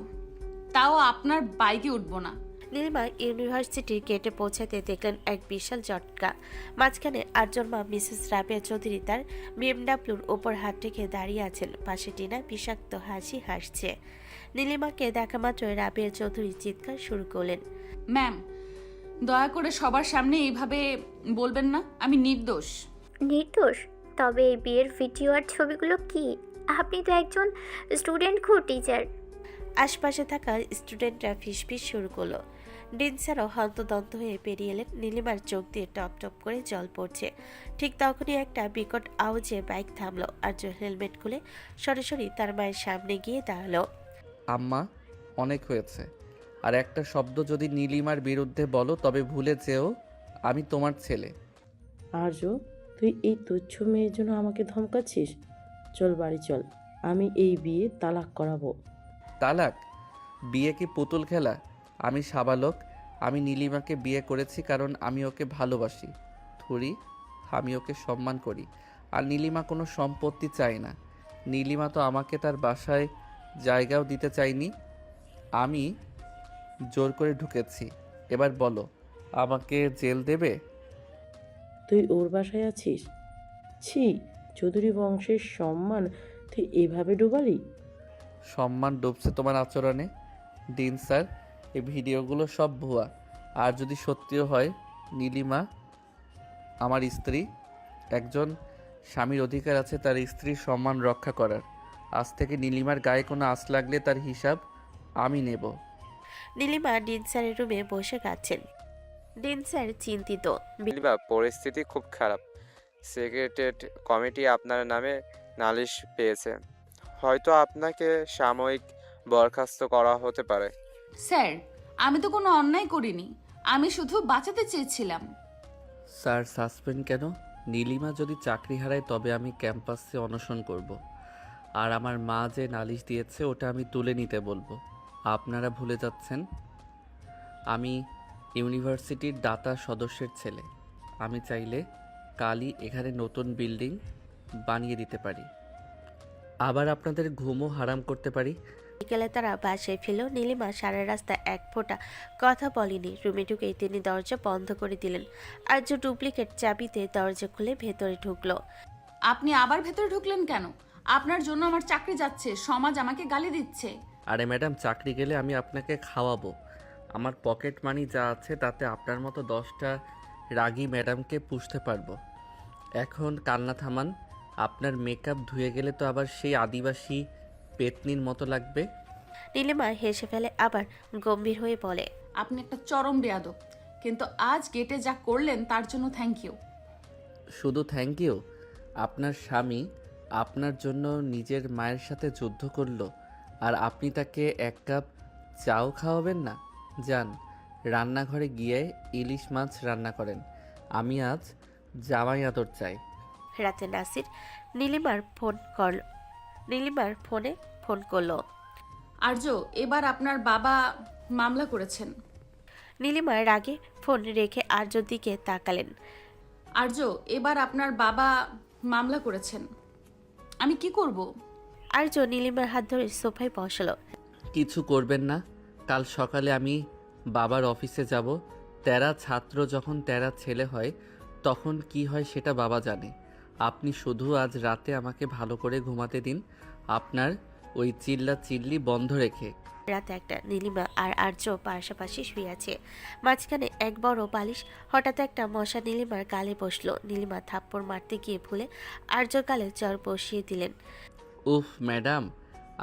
তাও আপনার বাইকে উঠবো না। নীলিমা ইউনিভার্সিটির গেটে পৌঁছাতে দেখলেন এক বিশাল জটকা। মাঝখানে আর্যর মা মিসেস রাবেয়া চৌধুরী তার বিএমডাব্লিউর ওপর হাত রেখে দাঁড়িয়ে আছেন। পাশে টিনা বিষাক্ত হাসি হাসছে। নীলিমাকে দেখা মাত্রই রাবেয়া চৌধুরী চিৎকার শুরু করলেন, ম্যাম, দয়া করে সবার সামনে এইভাবে বলবেন না, আমি নির্দোষ। নির্দোষ? তবে এই বিয়ের ভিডিও আর ছবিগুলো কি? আপনি তো একজন স্টুডেন্ট খো টিচার। আশপাশে থাকা স্টুডেন্টরা ফিসফিস শুরু করলো। ডিনসারও হন্তদন্ত হয়ে পেরিয়ে এলেন। নীলিমার চোখ দিয়ে টপ টপ করে জল পড়ছে। ঠিক তখনই একটা বিকট আওয়াজে বাইক থামলো। আর্য হেলমেট খুলে সরাসরি তার মায়ের সামনে গিয়ে দাঁড়ালো। আম্মা, অনেক হয়েছে। আর একটা শব্দ যদি নীলিমার বিরুদ্ধে বলো তবে ভুলে যেও আমি তোমার ছেলে। আর্য, তুই এই তুচ্ছ মেয়ের জন্য আমাকে ধমকাচ্ছিস? চল বাড়ি চল, আমি এই বিয়ে তালাক করাবো। তালাক? বিয়ে কি পুতুল খেলা? আমি সাবালক। আমি নীলিমাকে বিয়ে করেছি কারণ আমি ওকে ভালোবাসি। থুরি, আমি ওকে সম্মান করি। আর নীলিমা কোনো সম্পত্তি চায় না। নীলিমা তো আমাকে তার বাসায় জায়গাও দিতে চায়নি, আমি জোর করে ঢুকেছি। এবার বলো, আমাকে জেল দেবে? তুই ওর বাসায় আছিস? ছি, চৌধুরী বংশের সম্মান তুই এভাবে ডুবালি? সম্মান ডুবছে তোমার আচরণে। দিন স্যার, এই ভিডিওগুলো সব ভুয়া। আর যদি সত্যিও হয় নীলিমা আমার স্ত্রী, একজন স্বামীর অধিকার আছে তার স্ত্রীর সম্মান রক্ষা করার। আজ থেকে নীলিমার গায়ে কোনো আঁচ লাগলে তার হিসাব আমি নেব। নীলিমা ডিন স্যারের রুমে বসে কাঁদছেন। ডিন স্যার চিন্তিত। নীলিমা, পরিস্থিতি খুব খারাপ। সেক্রেটারিয়েট কমিটি আপনার নামে নালিশ পেয়েছে। হয়তো আপনাকে সাময়িক বরখাস্ত করা হতে পারে। স্যার, আমি তো কোনো অন্যায় করিনি, আমি শুধু বাঁচাতে চেয়েছিলাম। স্যার, সাসপেন্ড কেন? নীলিমা যদি চাকরি হারায় তবে আমি ক্যাম্পাসে অনশন করব। আর আমার মা যে নালিশ দিয়েছে ওটা আমি তুলে নিতে বলবো। আপনারা ভুলে যাচ্ছেন আমি ইউনিভার্সিটির দাতা সদস্যের ছেলে। আমি চাইলে কালই এখানে নতুন বিল্ডিং বানিয়ে দিতে পারি, আবার আপনাদের ঘুমও হারাম করতে পারি। বিকেলে তারা বাসায় ফিরল। নীলিমা সারা রাস্তা এক ফোঁটা কথা বলেনি। রুমে ঢুকেই তিনি দরজা বন্ধ করে দিলেন। আর্য ডুপ্লিকেট চাবিতে দরজা খুলে ভেতরে ঢুকলো। আপনি আবার ভেতরে ঢুকলেন কেন? আপনার জন্য আমার চাকরি যাচ্ছে, সমাজ আমাকে গালি দিচ্ছে। আরে ম্যাডাম, চাকরি গেলে আমি আপনাকে খাওয়াবো। আমার পকেট মানি যা আছে তাতে আপনার মতো 10টা রাগী ম্যাডামকে পুষতে পারবো। এখন কান্না থামান। আপনার মেকআপ ধুয়ে গেলে তো আবার সেই আদিবাসী পেতনির মতো লাগবে। নীলিমা হেসে ফেলে, আবার গম্ভীর হয়ে বলে, আপনি একটা চরম বেয়াদব, কিন্তু আজ গেটে যা করলেন তার জন্য থ্যাংক ইউ। শুধু থ্যাংক ইউ? আপনার স্বামী আপনার জন্য নিজের মায়ের সাথে যুদ্ধ করলো আর আপনি তাকে এক কাপ চাও খাওয়াবেন না? যান রান্নাঘরে গিয়ে ইলিশ মাছ রান্না করেন। আমি আজ জামাই আদর চাই। রাতে নাসির নীলিমার ফোনে ফোন করলো। আর্য, এবার আপনার বাবা মামলা করেছেন। নীলিমার রাগে ফোন রেখে আর্যর দিকে তাকালেন। আর্য, এবার আপনার বাবা মামলা করেছেন, আমি কি করব? আর্য নীলিমার হাত ধরে সোফায় বসালো। কিছু করবেন না। কাল সকালে আমি বাবার অফিসে যাব। তেরা ছাত্র যখন তেরা ছেলে হয় তখন কি হয় সেটা বাবা জানে। আপনি শুধু আজ রাতে আমাকে ভালো করে ঘুমাতে দিন, আপনার ওই চিল্লি বন্ধ রেখে। রাত একটা। নীলিমা আর আর্য পাশাপাশি শুয়ে আছে, মাঝখানে এক বড় বালিশ। হঠাৎ একটা মশা নীলিমার গালে বসলো। নীলিমা থাপ্পড় মারতে গিয়ে ভুলে আর্যর গালে চর বসিয়ে দিলেন। উফ ম্যাডাম,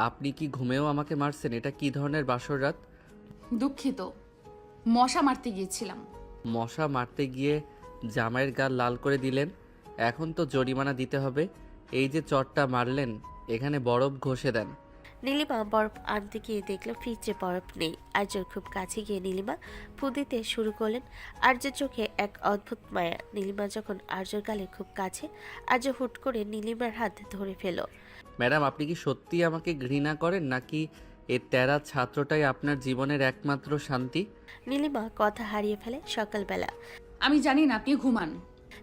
আপনি কি ঘুমেও আমাকে মারছেন? এটা কি ধরনের বাসর রাত? দুঃখিত, মশা মারতে গিয়েছিলাম। মশা মারতে গিয়ে জামাইয়ের গাল লাল করে দিলেন, এখন তো জরিমানা দিতে হবে। এই যে চটটা মারলেন এখানে বরফ ঘষে দেন। নীলিমা বরফ আনতে গিয়ে দেখলো ফ্রিজে বরফ নেই। আর্যর খুব কাছে গিয়ে নীলিমা ফু দিতে শুরু করলেন। আর্যের চোখে এক অদ্ভুত মায়া। নীলিমা যখন আর্যর গালে খুব কাছে, আর্য হুট করে নীলিমার হাত ধরে ফেল। ম্যাডাম, আপনি কি সত্যি আমাকে ঘৃণা করেন নাকি এই তেরা ছাত্রটাই আপনার জীবনের একমাত্র শান্তি? নীলিমা কথা হারিয়ে ফেলে। সকালবেলা। আমি জানি না, আপনি ঘুমান।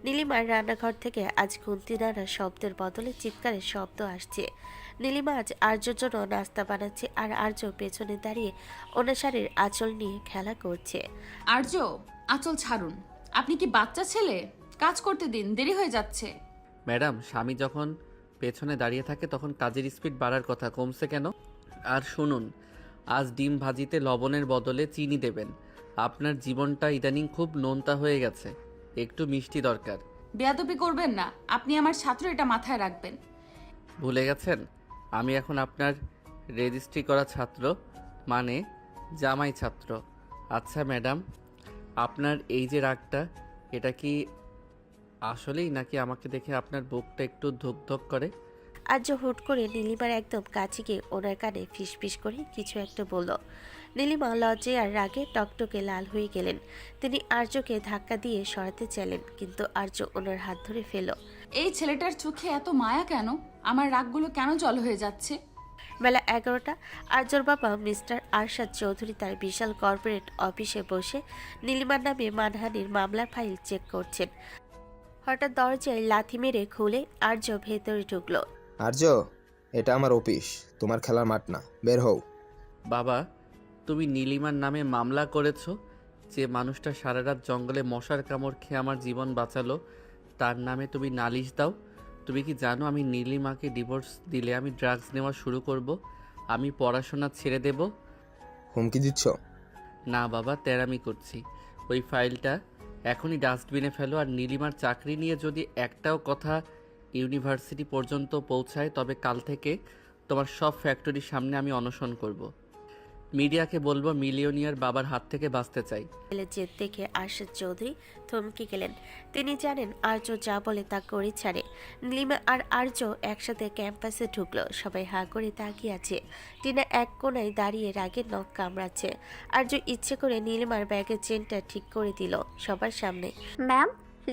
নীলিমার রান্নাঘর থেকে আজ খুন্তি নাড়ার শব্দের বদলে চিৎকারের শব্দ আসছে। নীলিমা আজ আর্যর জন্য নাস্তা বানাচ্ছে আর আর্য পেছনে দাঁড়িয়ে অনুসারীর আঁচল নিয়ে খেলা করছে। আর্য, আঁচল ছাড়ুন। আপনি কি বাচ্চা ছেলে? কাজ করতে দিন, দেরি হয়ে যাচ্ছে। ম্যাডাম, স্বামী যখন পেছনে দাঁড়িয়ে থাকে তখন কাজের স্পিড বাড়ার কথা, কমছে কেন? আর শুনুন, আজ ডিম ভাজিতে লবণের বদলে চিনি দেবেন। আপনার জীবনটা ইদানিং খুব নোনতা হয়ে গেছে, একটু মিষ্টি দরকার। বেয়াদবি করবেন না, আপনি আমার ছাত্র, এটা মাথায় রাখবেন। ভুলে গেছেন আমি এখন আপনার রেজিস্ট্রি করা ছাত্র, মানে জামাই ছাত্র। আচ্ছা ম্যাডাম, আপনার এই যে রাগটা, এটা কি আসলেই নাকি আমাকে দেখে আপনার বুকটা একটু ধুক ধুক করে? আর্য হুট করে নীলিমার একদম কাছে গিয়ে ওনার কানে ফিসফিস করে কিছু একটা বলল। নীলিমা লজ্জায় আর রাগে টকটকে লাল হয়ে গেলেন। তিনি আর্যকে ধাক্কা দিয়ে সরাতে চাইলেন, কিন্তু আর্য ওনার হাত ধরে ফেল। এই ছেলেটার চোখে এত মায়া কেন? আমার রাগগুলো কেন জল হয়ে যাচ্ছে? বেলা 11টা। আর্যর বাবা মিস্টার আরশাদ চৌধুরী তার বিশাল কর্পোরেট অফিসে বসে নীলিমার নামে মানহানির মামলার ফাইল চেক করছেন। হঠাৎ দরজায় লাথি মেরে খুলে আর্য ভেতরে ঢুকলো। আর্য, এটা আমার অফিস, তোমার খেলার মাঠ না, বের হও। বাবা, তুমি নীলিমার নামে মামলা করেছো? যে মানুষটা সারা রাত জঙ্গলে মশার কামড় খেয়ে আমার জীবন বাঁচালো, তার নামে তুমি নালিশ দাও? তুমি কি জানো আমি নীলিমাকে ডিভোর্স দিলে আমি ড্রাগস নেওয়া শুরু করব, আমি পড়াশোনা ছেড়ে দেব? হুমকি দিচ্ছ? না বাবা, তেরামি করছি। ওই ফাইলটা এখনই ডাস্টবিনে ফেলো, আর নীলিমার চাকরি নিয়ে যদি একটাও কথা ইউনিভার্সিটি পর্যন্ত পৌঁছায় তবে কাল থেকে তোমার সব ফ্যাক্টরির সামনে আমি অনশন করব। মিডিয়াকে বলবো মিলিয়নিয়ার বাবার হাত থেকে বাঁচতে চাই। জেদ দেখে আরশাদ চৌধুরী থমকে গেলেন। তিনি জানেন আর্য যা বলে তা করে ছাড়ে। নীলিমা আর আর্য একসাথে ক্যাম্পাসে ঢুকলো। সবাই হা করে তাকিয়ে আছে। টিনা এক কোনায় দাঁড়িয়ে রাগে নখ কামড়াচ্ছে। আর্য ইচ্ছে করে নীলিমার ব্যাগের চেনটা ঠিক করে দিল সবার সামনে। ম্যাম,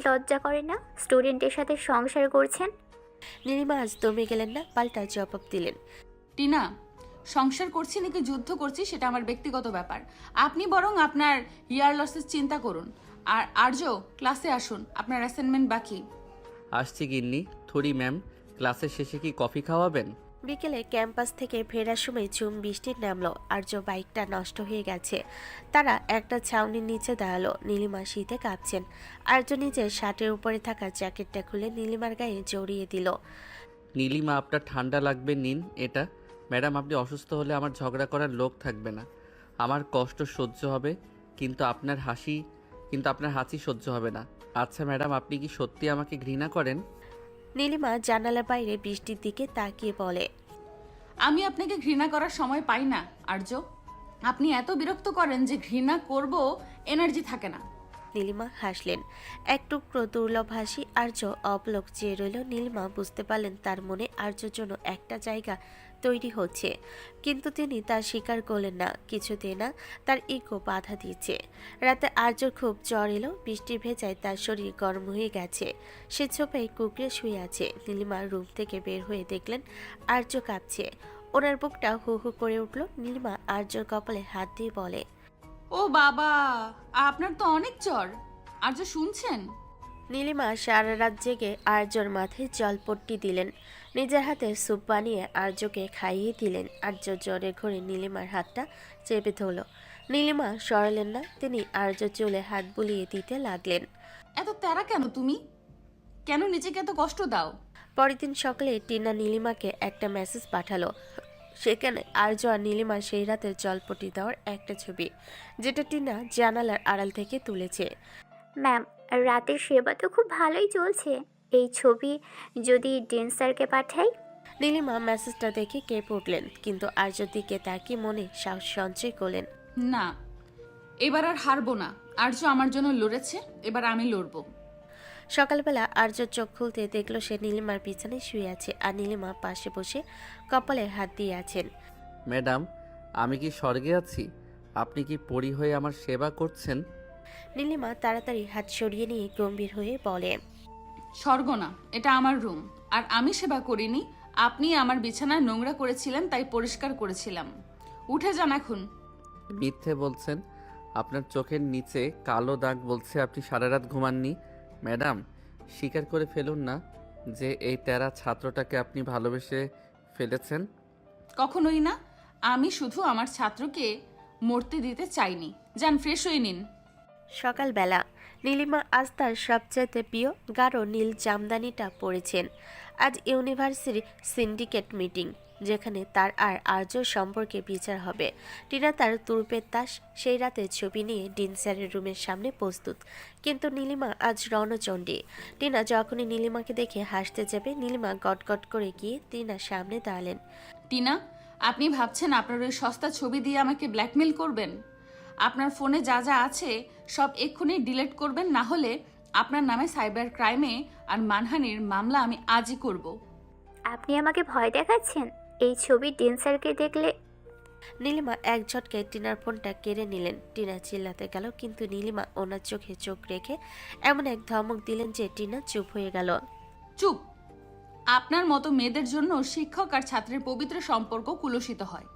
লজ্জা করে না? স্টুডেন্টের সাথে সংসার করছেন। নীলিমা আজ দমে গেলেন না, পাল্টা জবাব দিলেন। টিনা, সংসার করছি নাকি যুদ্ধ করছি সেটা আমার ব্যক্তিগত ব্যাপার। আপনি বরং আপনার ইয়ার লসের চিন্তা করুন। আর আর্য, ক্লাসে আসুন, আপনার অ্যাসাইনমেন্ট বাকি। আসছি গিন্নি। থুরি ম্যাম, ক্লাসের শেষে কি কফি খাওয়াবেন? বিকেলে ক্যাম্পাস থেকে ফেরার সময় ঝুম বৃষ্টি নামলো। আর্য বাইকটা নষ্ট হয়ে গেছে। তারা একটা ছাউনির নিচে দাঁড়ালো। নীলিমা শীতে কাঁপছেন। আর্য নিজের শার্টের উপরে থাকা জ্যাকেটটা খুলে নীলিমার গায়ে জড়িয়ে দিল। নীলিমা, আপনার ঠান্ডা লাগবে, নিন এটা। ম্যাডাম, আপনি অসুস্থ হলে আমার ঝগড়া করার লোক থাকবে না। আমার কষ্ট সহ্য হবে, কিন্তু আপনার হাসি সহ্য হবে না। আচ্ছা ম্যাডাম, আপনি কি সত্যি আমাকে ঘৃণা করেন? নীলিমা জানালার বাইরে বৃষ্টির দিকে তাকিয়ে বলে, আমি আপনাকে ঘৃণা করার সময় পাই না আর্য। আপনি এত বিরক্ত করেন যে ঘৃণা করব এনার্জি থাকে না। নীলিমা হাসলেন। এক টুকরো দুর্লভ হাসি। আর্য অবলোক চেয়ে রইল। নীলিমা বুঝতে পারলেন তার মনে আর্যর জন্য একটা জায়গা তৈরি হচ্ছে, কিন্তু তিনি তা স্বীকার করলেন না। কিছুতে না, তার ইগো বাধা দিয়েছে। রাতে আর্যর খুব জ্বর এলো। বৃষ্টির ভেজায় তার শরীর গরম হয়ে গেছে। সে ছোপায় কুকড়ে শুয়ে আছে। নীলিমা রুম থেকে বের হয়ে দেখলেন আর্য কাঁপছে। ওনার বুকটা হু হু করে উঠল। নীলিমা আর্যর কপালে হাত দিয়ে বলে, ও বাবা, আপনার তো অনেক জ্বর। আর্য, শুনছেন? নীলিমা সারা রাত জেগে আর্যর মাথায় জলপট্টি দিলেন। নিজের হাতে স্যুপ বানিয়ে আর্যকে খাইয়ে দিলেন। আর্য জ্বরে ঘরে নীলিমার হাতটা চেপে ধরল। নীলিমা সরালেন না। তিনি আর্য চুলে হাত বুলিয়ে দিতে লাগলেন। এত তেরা কেন তুমি? কেন নিজেকে এত কষ্ট দাও? পরের দিন সকালে টিনা নীলিমাকে একটা মেসেজ পাঠালো। সেখানে আর্য আর নীলিমা সেই রাতের জলপটি দেওয়ার একটা ছবি, যেটা টিনা জানালার আড়াল থেকে তুলেছে। ম্যাম, রাতের সেবা তো খুব ভালোই চলছে। এই ছবি যদি ডিন স্যারকে পাঠাই? নীলিমা মেসেজটা দেখে কেঁপে উঠলেন, কিন্তু আর্যর দিকে তাকিয়ে মনে সাহস সঞ্চয় করলেন। না, এবার আর হারবো না। আর্য আমার জন্য লড়েছে, এবার আমি লড়বো। সকালবেলা আর্য চোখ খুলতে দেখলো সে নীলিমার বিছানায় শুয়ে আছে, আর নীলিমা পাশে বসে কপালে হাত দিয়ে আছেন। ম্যাডাম, আমি কি স্বর্গে আছি? আপনি কি পরী হয়ে আমার সেবা করছেন? নীলিমা তাড়াতাড়ি হাত সরিয়ে নিয়ে গম্ভীর হয়ে বলে, স্বর্গ না, এটা আমার রুম। আর আমি সেবা করিনি। আপনি আমার বিছানা নোংরা করেছিলেন, তাই পরিষ্কার করেছিলাম। উঠে যান এখন। মিথ্যে বলছেন। আপনার চোখের নিচে কালো দাগ বলছে আপনি সারা রাত ঘুমাননি। ম্যাডাম, স্বীকার করে ফেলুন না যে এই তেরা ছাত্রটাকে আপনি ভালোবেসে ফেলেছেন। কখনোই না। আমি শুধু আমার ছাত্রকে মরতে দিতে চাইনি। যান, ফ্রেশ হয়ে নিন। সকালবেলা নীলিমা আজ তার সবচেয়ে প্রিয় গাঢ় নীল জামদানিটা পরেছেন। আজ ইউনিভার্সিটি সিন্ডিকেট মিটিং, যেখানে তার আর আর্য সম্পর্কে বিচার হবে। টিনা তার তুরুপের তাস সেই রাতের ছবি নিয়ে ডিন স্যারের রুমের সামনে প্রস্তুত, কিন্তু নীলিমা আজ রণচণ্ডী। টিনা যখনই নীলিমাকে দেখে হাসতে যাবে, নীলিমা গটগট করে গিয়ে টিনার সামনে দাঁড়ালেন। টিনা, আপনি ভাবছেন আপনার ওই সস্তা ছবি দিয়ে আমাকে ব্ল্যাকমেল করবেন? আপনার ফোনে যা যা আছে সব এক্ষুনি ডিলিট করবেন, না হলে আপনার নামে সাইবার ক্রাইমে আর মানহানির মামলা আমি আজই করব। আপনি আমাকে ভয় দেখাচ্ছেন? এই ছবির ডেন্সারকে দেখলে নীলিমা এক ঝটকায় টিনার ফোনটা কেড়ে নিলেন। টিনা চিল্লাতে গেল, কিন্তু নীলিমা ওনার চোখে চোখ রেখে এমন এক ধমক দিলেন যে টিনা চুপ হয়ে গেল। চুপ! আপনার মতো মেয়েদের জন্য শিক্ষক আর ছাত্রের পবিত্র সম্পর্ক কুলসিত হয়।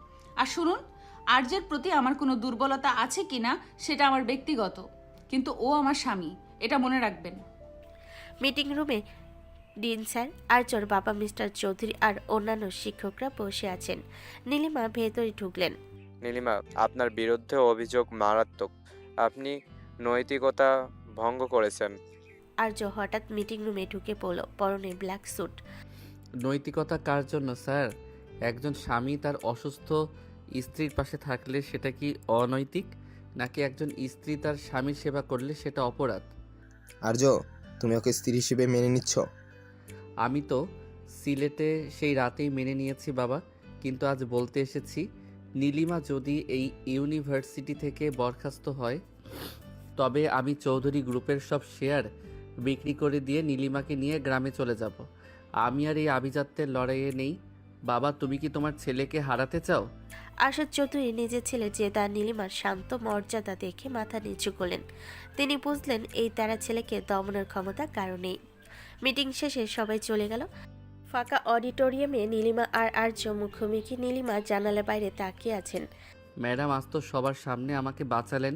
আর শুনুন, আর্যের প্রতি আমার কোনো দুর্বলতা আছে কিনা সেটা আমার ব্যক্তিগত, কিন্তু ও আমার স্বামী, এটা মনে রাখবেন। মিটিং রুমে ডিন স্যার, আর্যর বাবা মিস্টার চৌধুরী আর অন্যান্য শিক্ষকরা বসে আছেন। নীলিমা ভেতরে ঢুকলেন। নীলিমা, আপনার বিরুদ্ধে অভিযোগ মারাত্মক। আপনি নৈতিকতা ভঙ্গ করেছেন। আর্য হঠাৎ মিটিং রুমে ঢুকে পড়ল, পরনে ব্ল্যাক স্যুট। নৈতিকতা কার জন্য স্যার? একজন স্বামী তার অসুস্থ স্ত্রীর পাশে থাকলে সেটা কি অনৈতিক, নাকি একজন স্ত্রী তার স্বামীর সেবা করলে সেটা অপরাধ? আর্য, তুমি ওকে স্ত্রী হিসেবে মেনে নিচ্ছ? আমি তো সিলেটে সেই রাতেই মেনে নিয়েছি বাবা, কিন্তু আজ বলতে এসেছি নীলিমা যদি এই ইউনিভার্সিটি থেকে বরখাস্ত হয় তবে আমি চৌধুরী গ্রুপের সব শেয়ার বিক্রি করে দিয়ে নীলিমাকে নিয়ে গ্রামে চলে যাব। আমি আর এই আভিজাত্যের লড়াইয়ে নেই। বাবা, তুমি কি তোমার ছেলেকে হারাতে চাও? আশাদ চৌধুরী নিজের ছেলে জেদা নীলিমার শান্ত মর্যাদা দেখে মাথা নিচু করলেন। তিনি বুঝলেন এই তারা ছেলেকে দমনের ক্ষমতা কারো নেই। মিটিং শেষে সবাই চলে গেল। ফাঁকা অডিটোরিয়ামে নীলিমা আর আর্য মুখোমুখি। নীলিমা জানালার বাইরে তাকিয়ে আছেন। ম্যাডাম, আজ তো সবার সামনে আমাকে বাঁচালেন,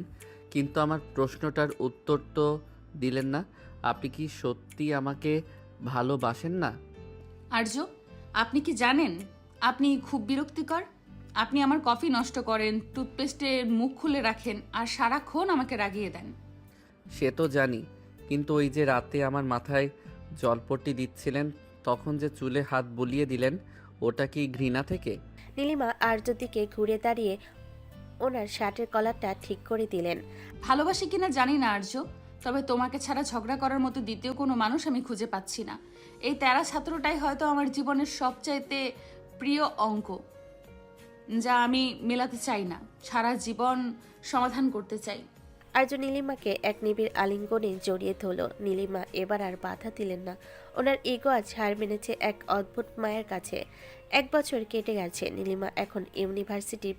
কিন্তু আমার প্রশ্নটার উত্তর তো দিলেন না। আপনি কি সত্যি আমাকে ভালোবাসেন না? আর্য, আপনি কি জানেন আপনি খুব বিরক্তিকর? আপনি আমার কফি নষ্ট করেন, টুথপেস্টের মুখ খুলে রাখেন, আর সারাক্ষণ আমাকে রাগিয়ে দেন। সে তো জানি, কিন্তু ওই যে রাতে আমার মাথায় জলপট্টি দিচ্ছিলেন, তখন যে চুলে হাত বুলিয়ে দিলেন, ওটা কি ঘৃণা থেকে? নীলিমা আর্যর দিকে ঘুরে দাঁড়িয়ে ওনার শার্টের কলারটা ঠিক করে দিলেন। ভালোবাসি কিনা জানি না আর্য, তবে তোমাকে ছাড়া ঝগড়া করার মতো দ্বিতীয় কোনো মানুষ আমি খুঁজে পাচ্ছি না। এই তেরা ছাত্রটাই হয়তো আমার জীবনের সবচাইতে প্রিয় অঙ্ক, যা আমি মেলাতে চাই না, সারা জীবন সমাধান করতে চাই। আর্য নীলিমাকে এক নিবিড় আলিঙ্গনে জড়িয়ে ধরল। নীলিমা এবার আর বাধা দিলেন না। ওনার ইগো আজ হার মেনেছে এক অদ্ভুত মায়ের কাছে। 1 বছর কেটে গেছে। নীলিমা এখন ইউনিভার্সিটির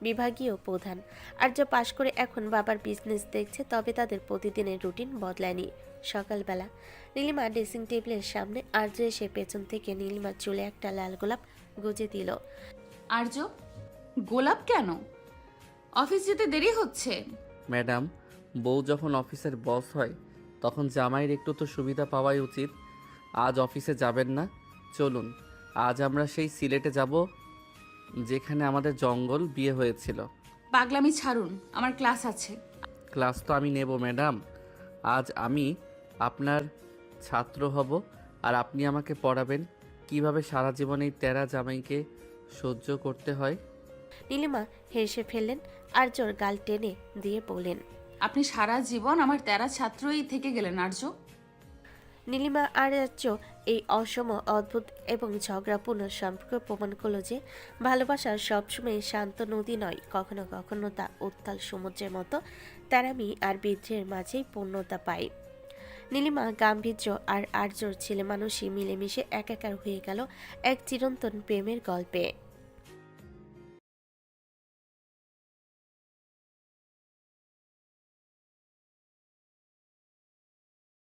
বিভাগীয় প্রধান। আর্য পাশ করে এখন বাবার বিজনেস দেখছে, তবে তাদের প্রতিদিনের রুটিন বদলায়নি। সকালবেলা নীলিমা ড্রেসিং টেবিলের সামনে, আর্য এসে পেছন থেকে নীলিমার চুলে একটা লাল গোলাপ গুজে দিল। আর্য, গোলাপ কেন? অফিস যেতে দেরি হচ্ছে। ম্যাডাম, বউ যখন অফিসের বস হয় তখন জামাইয়ের একটু তো সুবিধা পাওয়াই উচিত। আজ অফিসে যাবেন না? চলুন, আজ আমরা সেই সিলেটে যাব যেখানে আমাদের জঙ্গল বিয়ে হয়েছিল। পাগলামি ছাড়ুন, আমার ক্লাস আছে। ক্লাস তো আমি নেব ম্যাডাম। আজ আমি আপনার ছাত্র হব, আর আপনি আমাকে পড়াবেন কিভাবে সারা জীবন এই তেরা জামাইকে সহ্য করতে হয়। নীলিমা হেসে ফেললেন। আর্যর গাল টেনে দিয়ে বললেন, আপনি সারা জীবন আমার তেরা ছাত্রই থেকে গেলেন আর্য। নীলিমা আর আর্য এই অসম, অদ্ভুত এবং ঝগড়াপূর্ণ সম্পর্ক প্রমাণ করল যে ভালোবাসা সবসময় শান্ত নদী নয়, কখনো কখনো তা উত্তাল সমুদ্রের মতো তেরামি আর বিদ্রোহের মাঝেই পূর্ণতা পায়। নীলিমা গাম্ভীর্য আর আর্যর ছেলে মানুষই মিলেমিশে একাকার হয়ে গেল এক চিরন্তন প্রেমের গল্পে।